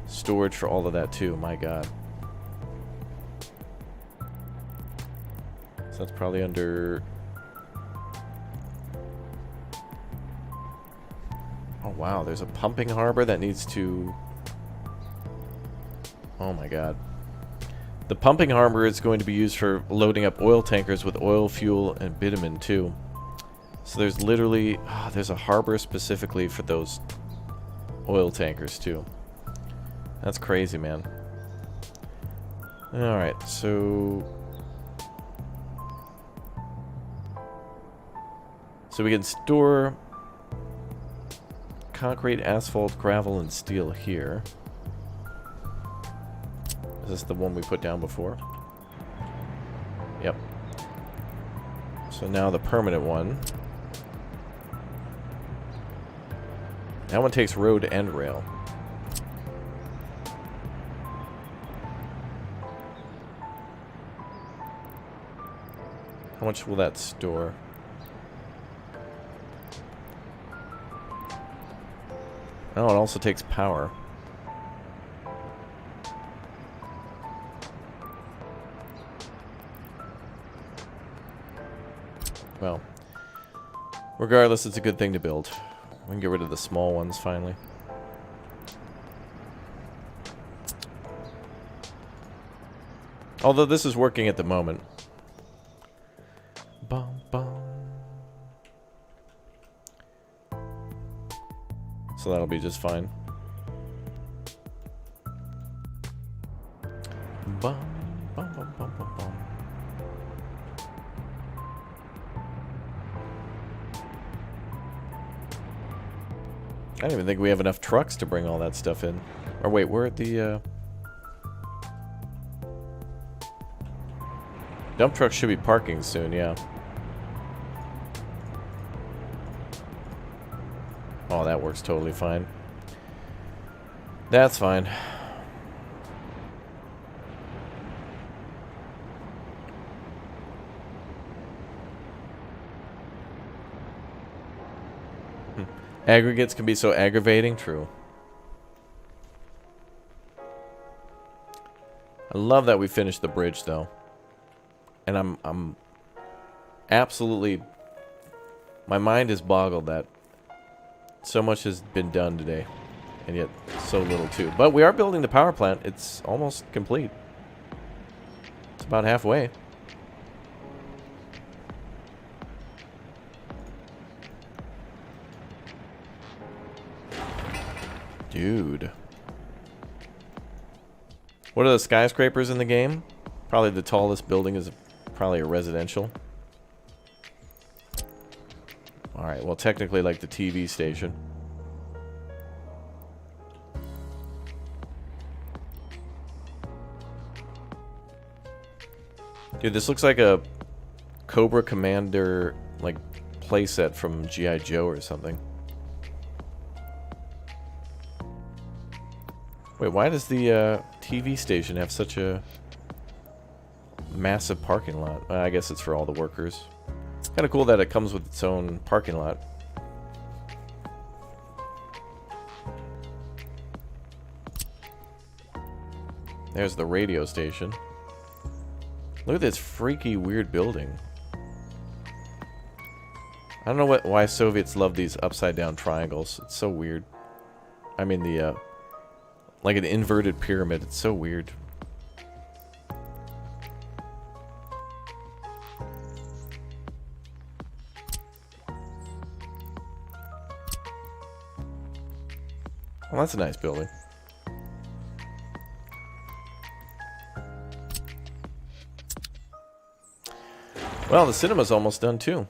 storage for all of that, too. My God. So that's probably under... Oh, wow. There's a pumping harbor that needs to... Oh, my God. The pumping harbor is going to be used for loading up oil tankers with oil, fuel, and bitumen, too. So there's literally... Oh, there's a harbor specifically for those oil tankers, too. That's crazy, man. Alright, so we can store concrete, asphalt, gravel, and steel here. Is this the one we put down before? Yep. So now the permanent one. That one takes road and rail. How much will that store? Oh, it also takes power. Well, regardless, it's a good thing to build. We can get rid of the small ones finally. Although this is working at the moment. Bum, bum. So that'll be just fine. Bum, bum, bum, bum, bum, bum. I don't even think we have enough trucks to bring all that stuff in. Or wait, we're at the dump trucks should be parking soon, yeah. Oh, that works totally fine. That's fine. Aggregates can be so aggravating, true. I love that we finished the bridge though. And I'm absolutely, my mind is boggled that so much has been done today, and yet so little too. But we are building the power plant. It's almost complete. It's about halfway. Dude. What are the skyscrapers in the game? Probably the tallest building is probably a residential. Alright, well technically like the TV station. Dude, this looks like a Cobra Commander like playset from G.I. Joe or something. Wait, why does the TV station have such a massive parking lot? I guess it's for all the workers. Kind of cool that it comes with its own parking lot. There's the radio station. Look at this freaky, weird building. I don't know why Soviets love these upside-down triangles. It's so weird. I mean, the like an inverted pyramid. It's so weird. Well, that's a nice building. Well, the cinema's almost done too.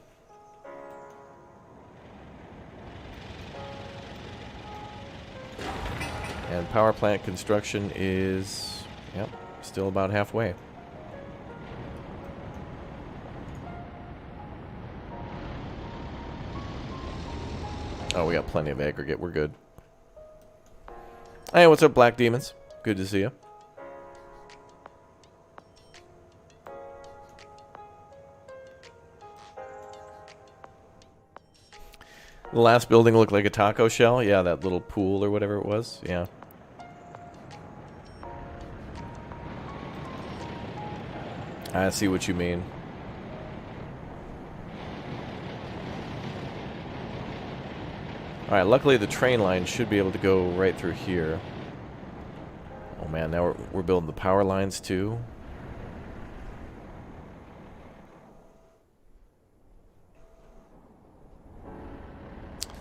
And power plant construction is, yep, still about halfway. Oh, we got plenty of aggregate. We're good. Hey, what's up, Black Demons? Good to see you. The last building looked like a taco shell. Yeah, that little pool or whatever it was. Yeah. I see what you mean. Alright, luckily the train line should be able to go right through here. Oh man, now we're building the power lines too.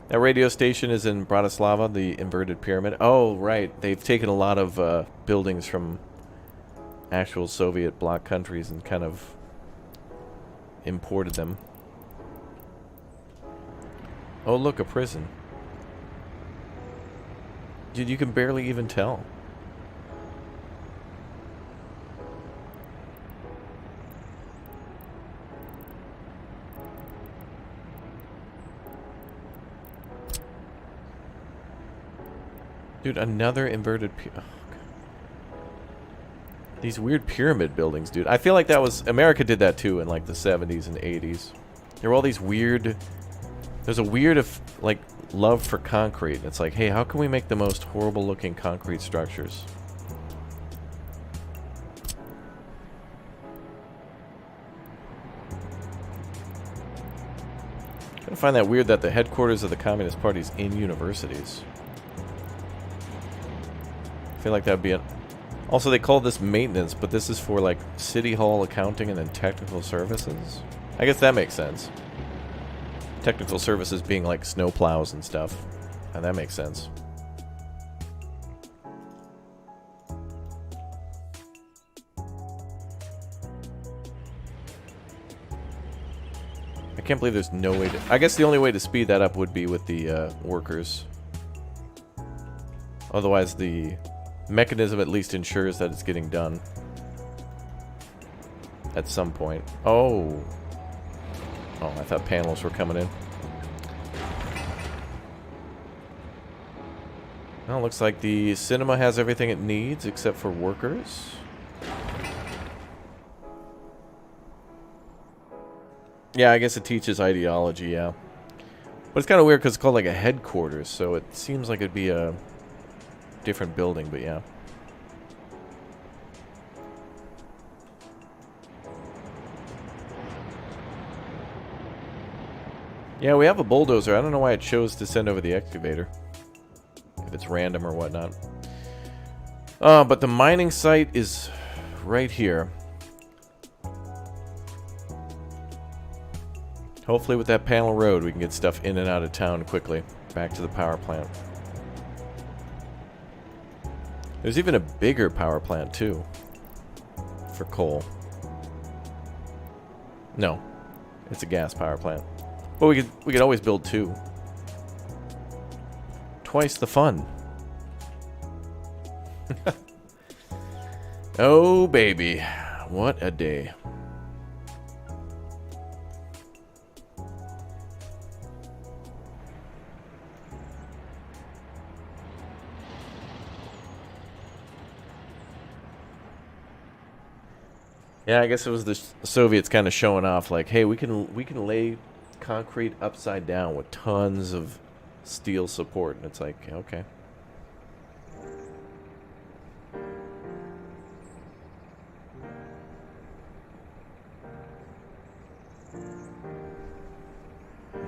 That radio station is in Bratislava, the inverted pyramid. Oh, right. They've taken a lot of buildings from actual Soviet bloc countries and kind of imported them. Oh, look, a prison. Dude, you can barely even tell. Dude, another inverted oh, these weird pyramid buildings, dude. I feel like that was... America did that too in like the 70s and 80s. There were all these weird... There's a weird, like, love for concrete. It's like, hey, how can we make the most horrible looking concrete structures? I find that weird that the headquarters of the Communist Party is in universities. I feel like that would be an... Also, they call this maintenance, but this is for, like, City Hall accounting and then technical services? I guess that makes sense. Technical services being, like, snow plows and stuff. And that makes sense. I can't believe there's no way to... I guess the only way to speed that up would be with the workers. Otherwise, the mechanism at least ensures that it's getting done. At some point. Oh. Oh, I thought panels were coming in. Well, looks like the cinema has everything it needs except for workers. Yeah, I guess it teaches ideology, yeah. But it's kind of weird because it's called like a headquarters, so it seems like it'd be a different building, but yeah. Yeah, we have a bulldozer. I don't know why it chose to send over the excavator. If it's random or whatnot. But the mining site is right here. Hopefully with that panel road we can get stuff in and out of town quickly. Back to the power plant. There's even a bigger power plant too. For coal. No. It's a gas power plant. But we could always build two. Twice the fun. Oh baby. What a day. Yeah, I guess it was the Soviets kind of showing off, like, hey, we can lay concrete upside down with tons of steel support, and it's like, okay.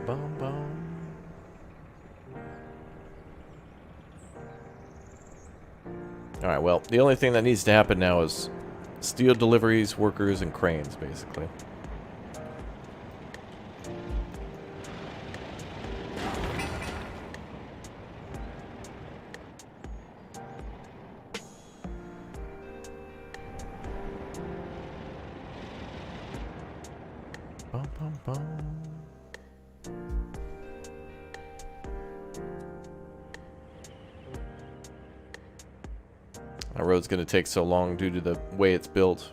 Bum bum. All right, well, the only thing that needs to happen now is steel deliveries, workers, and cranes, basically. Bum, bum, bum. That road's going to take so long due to the way it's built.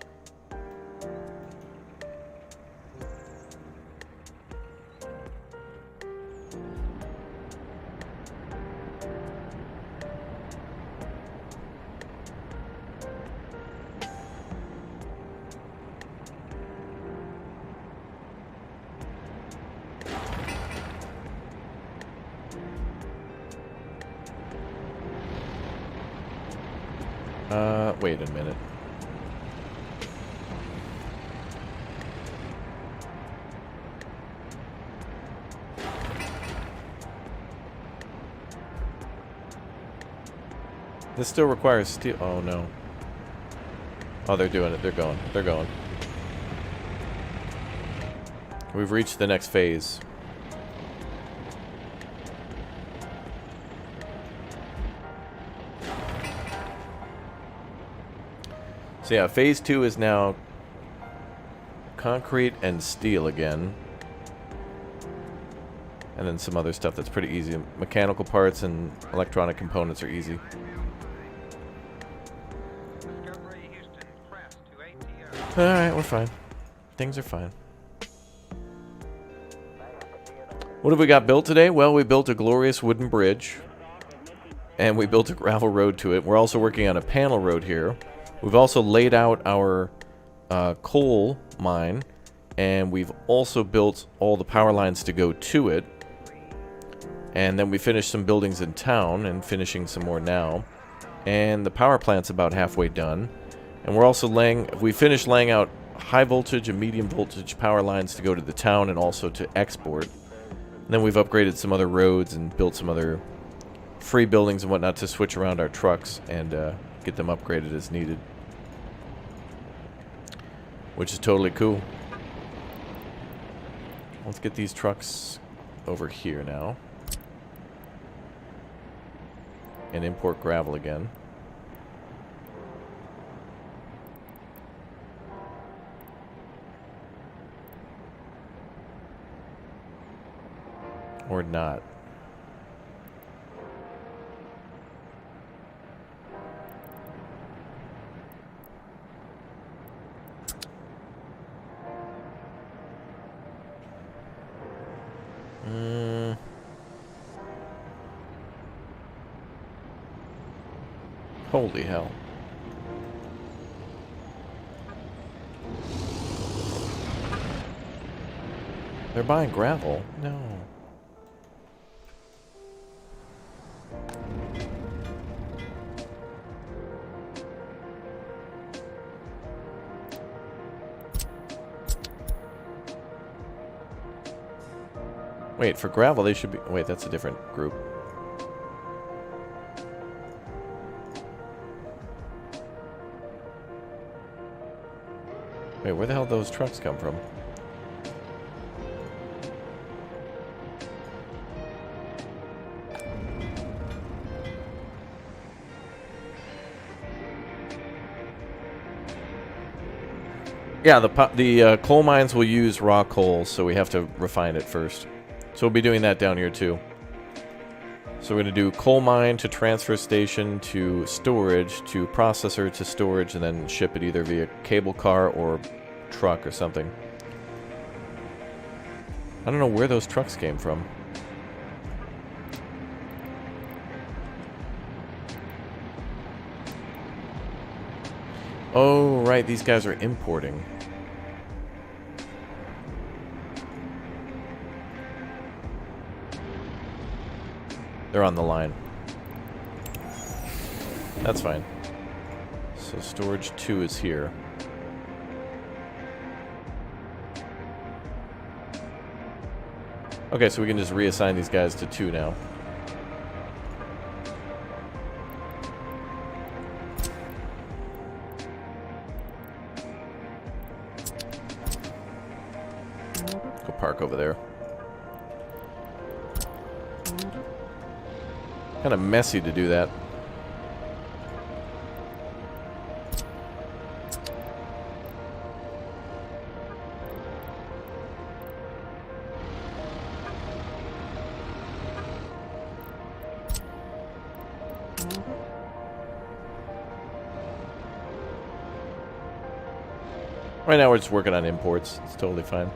Wait a minute. This still requires steel. Oh no. Oh, they're doing it. They're going. They're going. We've reached the next phase. So yeah, phase 2 is now concrete and steel again. And then some other stuff that's pretty easy. Mechanical parts and electronic components are easy. Alright, we're fine. Things are fine. What have we got built today? Well, we built a glorious wooden bridge. And we built a gravel road to it. We're also working on a panel road here. We've also laid out our coal mine. And we've also built all the power lines to go to it. And then we finished some buildings in town and finishing some more now. And the power plant's about halfway done. And we're also we finished laying out high voltage and medium voltage power lines to go to the town and also to export. And then we've upgraded some other roads and built some other free buildings and whatnot to switch around our trucks and get them upgraded as needed. Which is totally cool. Let's get these trucks over here now. And import gravel again. Or not. Holy hell. They're buying gravel? No. Wait, for gravel they should be... Wait, that's a different group. Wait, where the hell did those trucks come from? Yeah, the coal mines will use raw coal, so we have to refine it first. So we'll be doing that down here too. So we're going to do coal mine to transfer station to storage to processor to storage and then ship it either via cable car or truck or something. I don't know where those trucks came from. Oh, right, these guys are importing. They're on the line. That's fine. So storage 2 is here. Okay, so we can just reassign these guys to 2 now. Go park over there. Kind of messy to do that. Right now we're just working on imports. It's totally fine.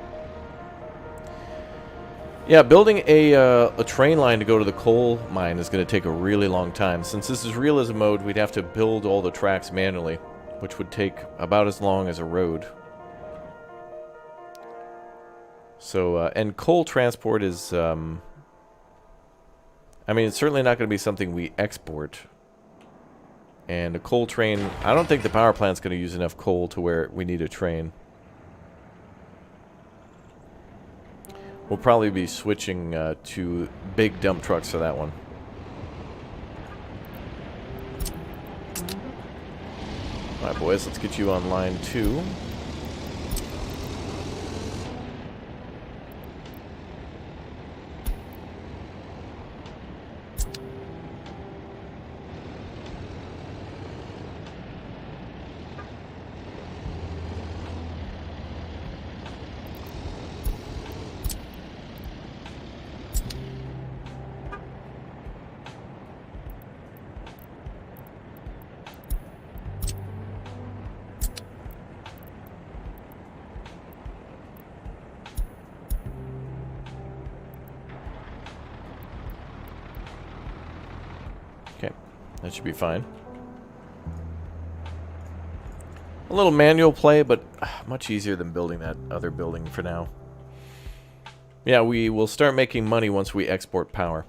Yeah, building a train line to go to the coal mine is going to take a really long time. Since this is realism mode, we'd have to build all the tracks manually, which would take about as long as a road. So, and coal transport is, I mean, it's certainly not going to be something we export. And a coal train, I don't think the power plant's going to use enough coal to where we need a train. We'll probably be switching to big dump trucks for that one. Alright, boys, let's get you on line 2. That should be fine. A little manual play, but much easier than building that other building for now. Yeah, we will start making money once we export power.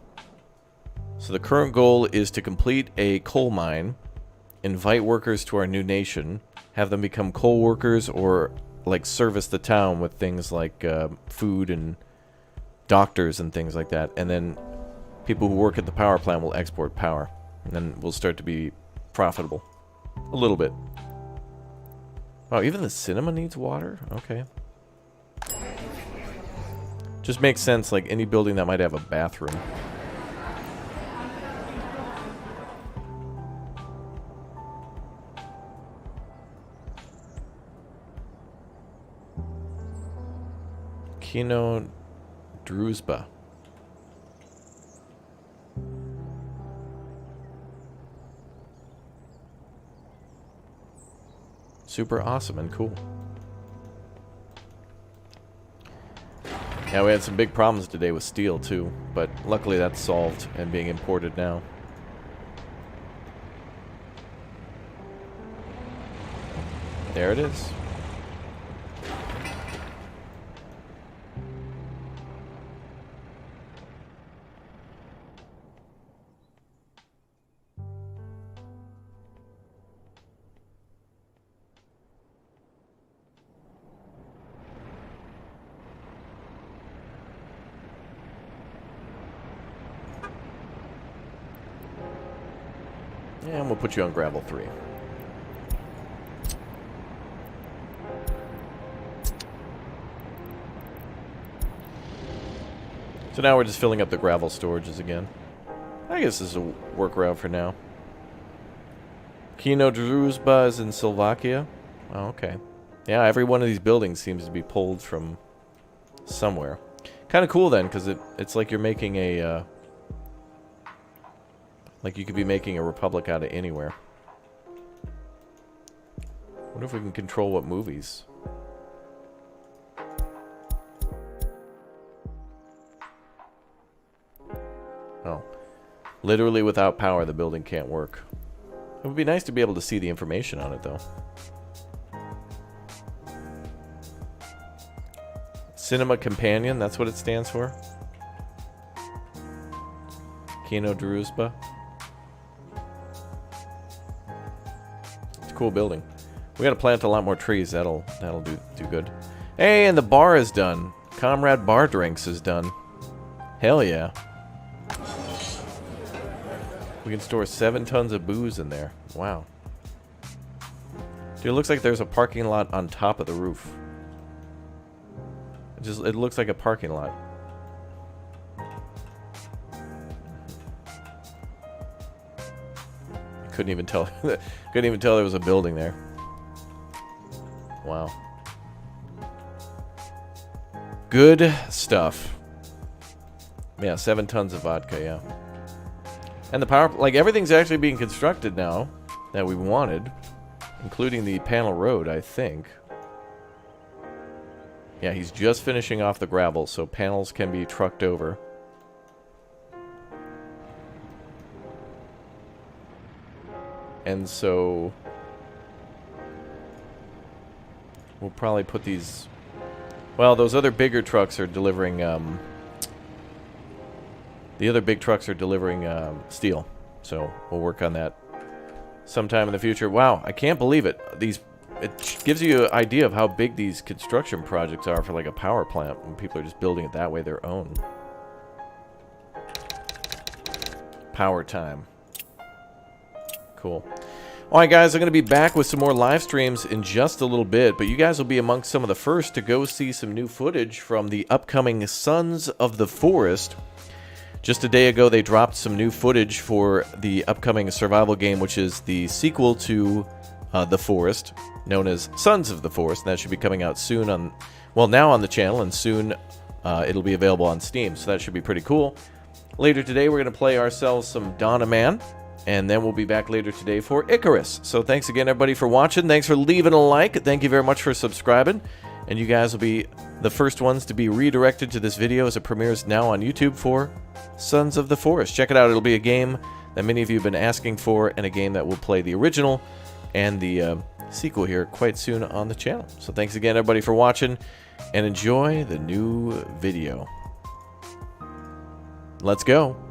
So the current goal is to complete a coal mine, invite workers to our new nation, have them become coal workers, or like service the town with things like food and doctors and things like that. And then people who work at the power plant will export power. And then we'll start to be profitable. A little bit. Wow, even the cinema needs water? Okay. Just makes sense, like any building that might have a bathroom. Kino Druzhba. Super awesome and cool. Yeah, we had some big problems today with steel too, but luckily that's solved and being imported now. There it is. And we'll put you on gravel 3. So now we're just filling up the gravel storages again. I guess this is a workaround for now. Kino Druzhba is in Slovakia. Oh, okay. Yeah, every one of these buildings seems to be pulled from somewhere. Kind of cool then, because it's like you're making a... like you could be making a republic out of anywhere. Wonder if we can control what movies. Oh. Literally without power, the building can't work. It would be nice to be able to see the information on it, though. Cinema Companion, that's what it stands for? Kino Druzhba. Cool building. We gotta plant a lot more trees. That'll do good. Hey, and the bar is done. Comrade Bar Drinks is done. Hell yeah. We can store 7 tons of booze in there. Wow. Dude, it looks like there's a parking lot on top of the roof. It looks like a parking lot. Couldn't even tell. Couldn't even tell there was a building there. Wow. Good stuff. Yeah, 7 tons of vodka. Yeah. And the power, like everything's actually being constructed now that we wanted, including the panel road, I think. Yeah, he's just finishing off the gravel, so panels can be trucked over. And so we'll probably put these... Well, those other bigger trucks are delivering... the other big trucks are delivering steel. So we'll work on that sometime in the future. Wow, I can't believe it. It gives you an idea of how big these construction projects are for like a power plant when people are just building it that way, their own. Power time. Cool. Alright guys, I'm going to be back with some more live streams in just a little bit, but you guys will be amongst some of the first to go see some new footage from the upcoming Sons of the Forest. Just a day ago, they dropped some new footage for the upcoming survival game, which is the sequel to The Forest, known as Sons of the Forest, and that should be coming out soon on, well, now on the channel, and soon it'll be available on Steam, so that should be pretty cool. Later today, we're going to play ourselves some Dawn of Man. And then we'll be back later today for Icarus. So thanks again, everybody, for watching. Thanks for leaving a like. Thank you very much for subscribing. And you guys will be the first ones to be redirected to this video as it premieres now on YouTube for Sons of the Forest. Check it out. It'll be a game that many of you have been asking for, and a game that will play the original and the sequel here quite soon on the channel. So thanks again, everybody, for watching, and enjoy the new video. Let's go.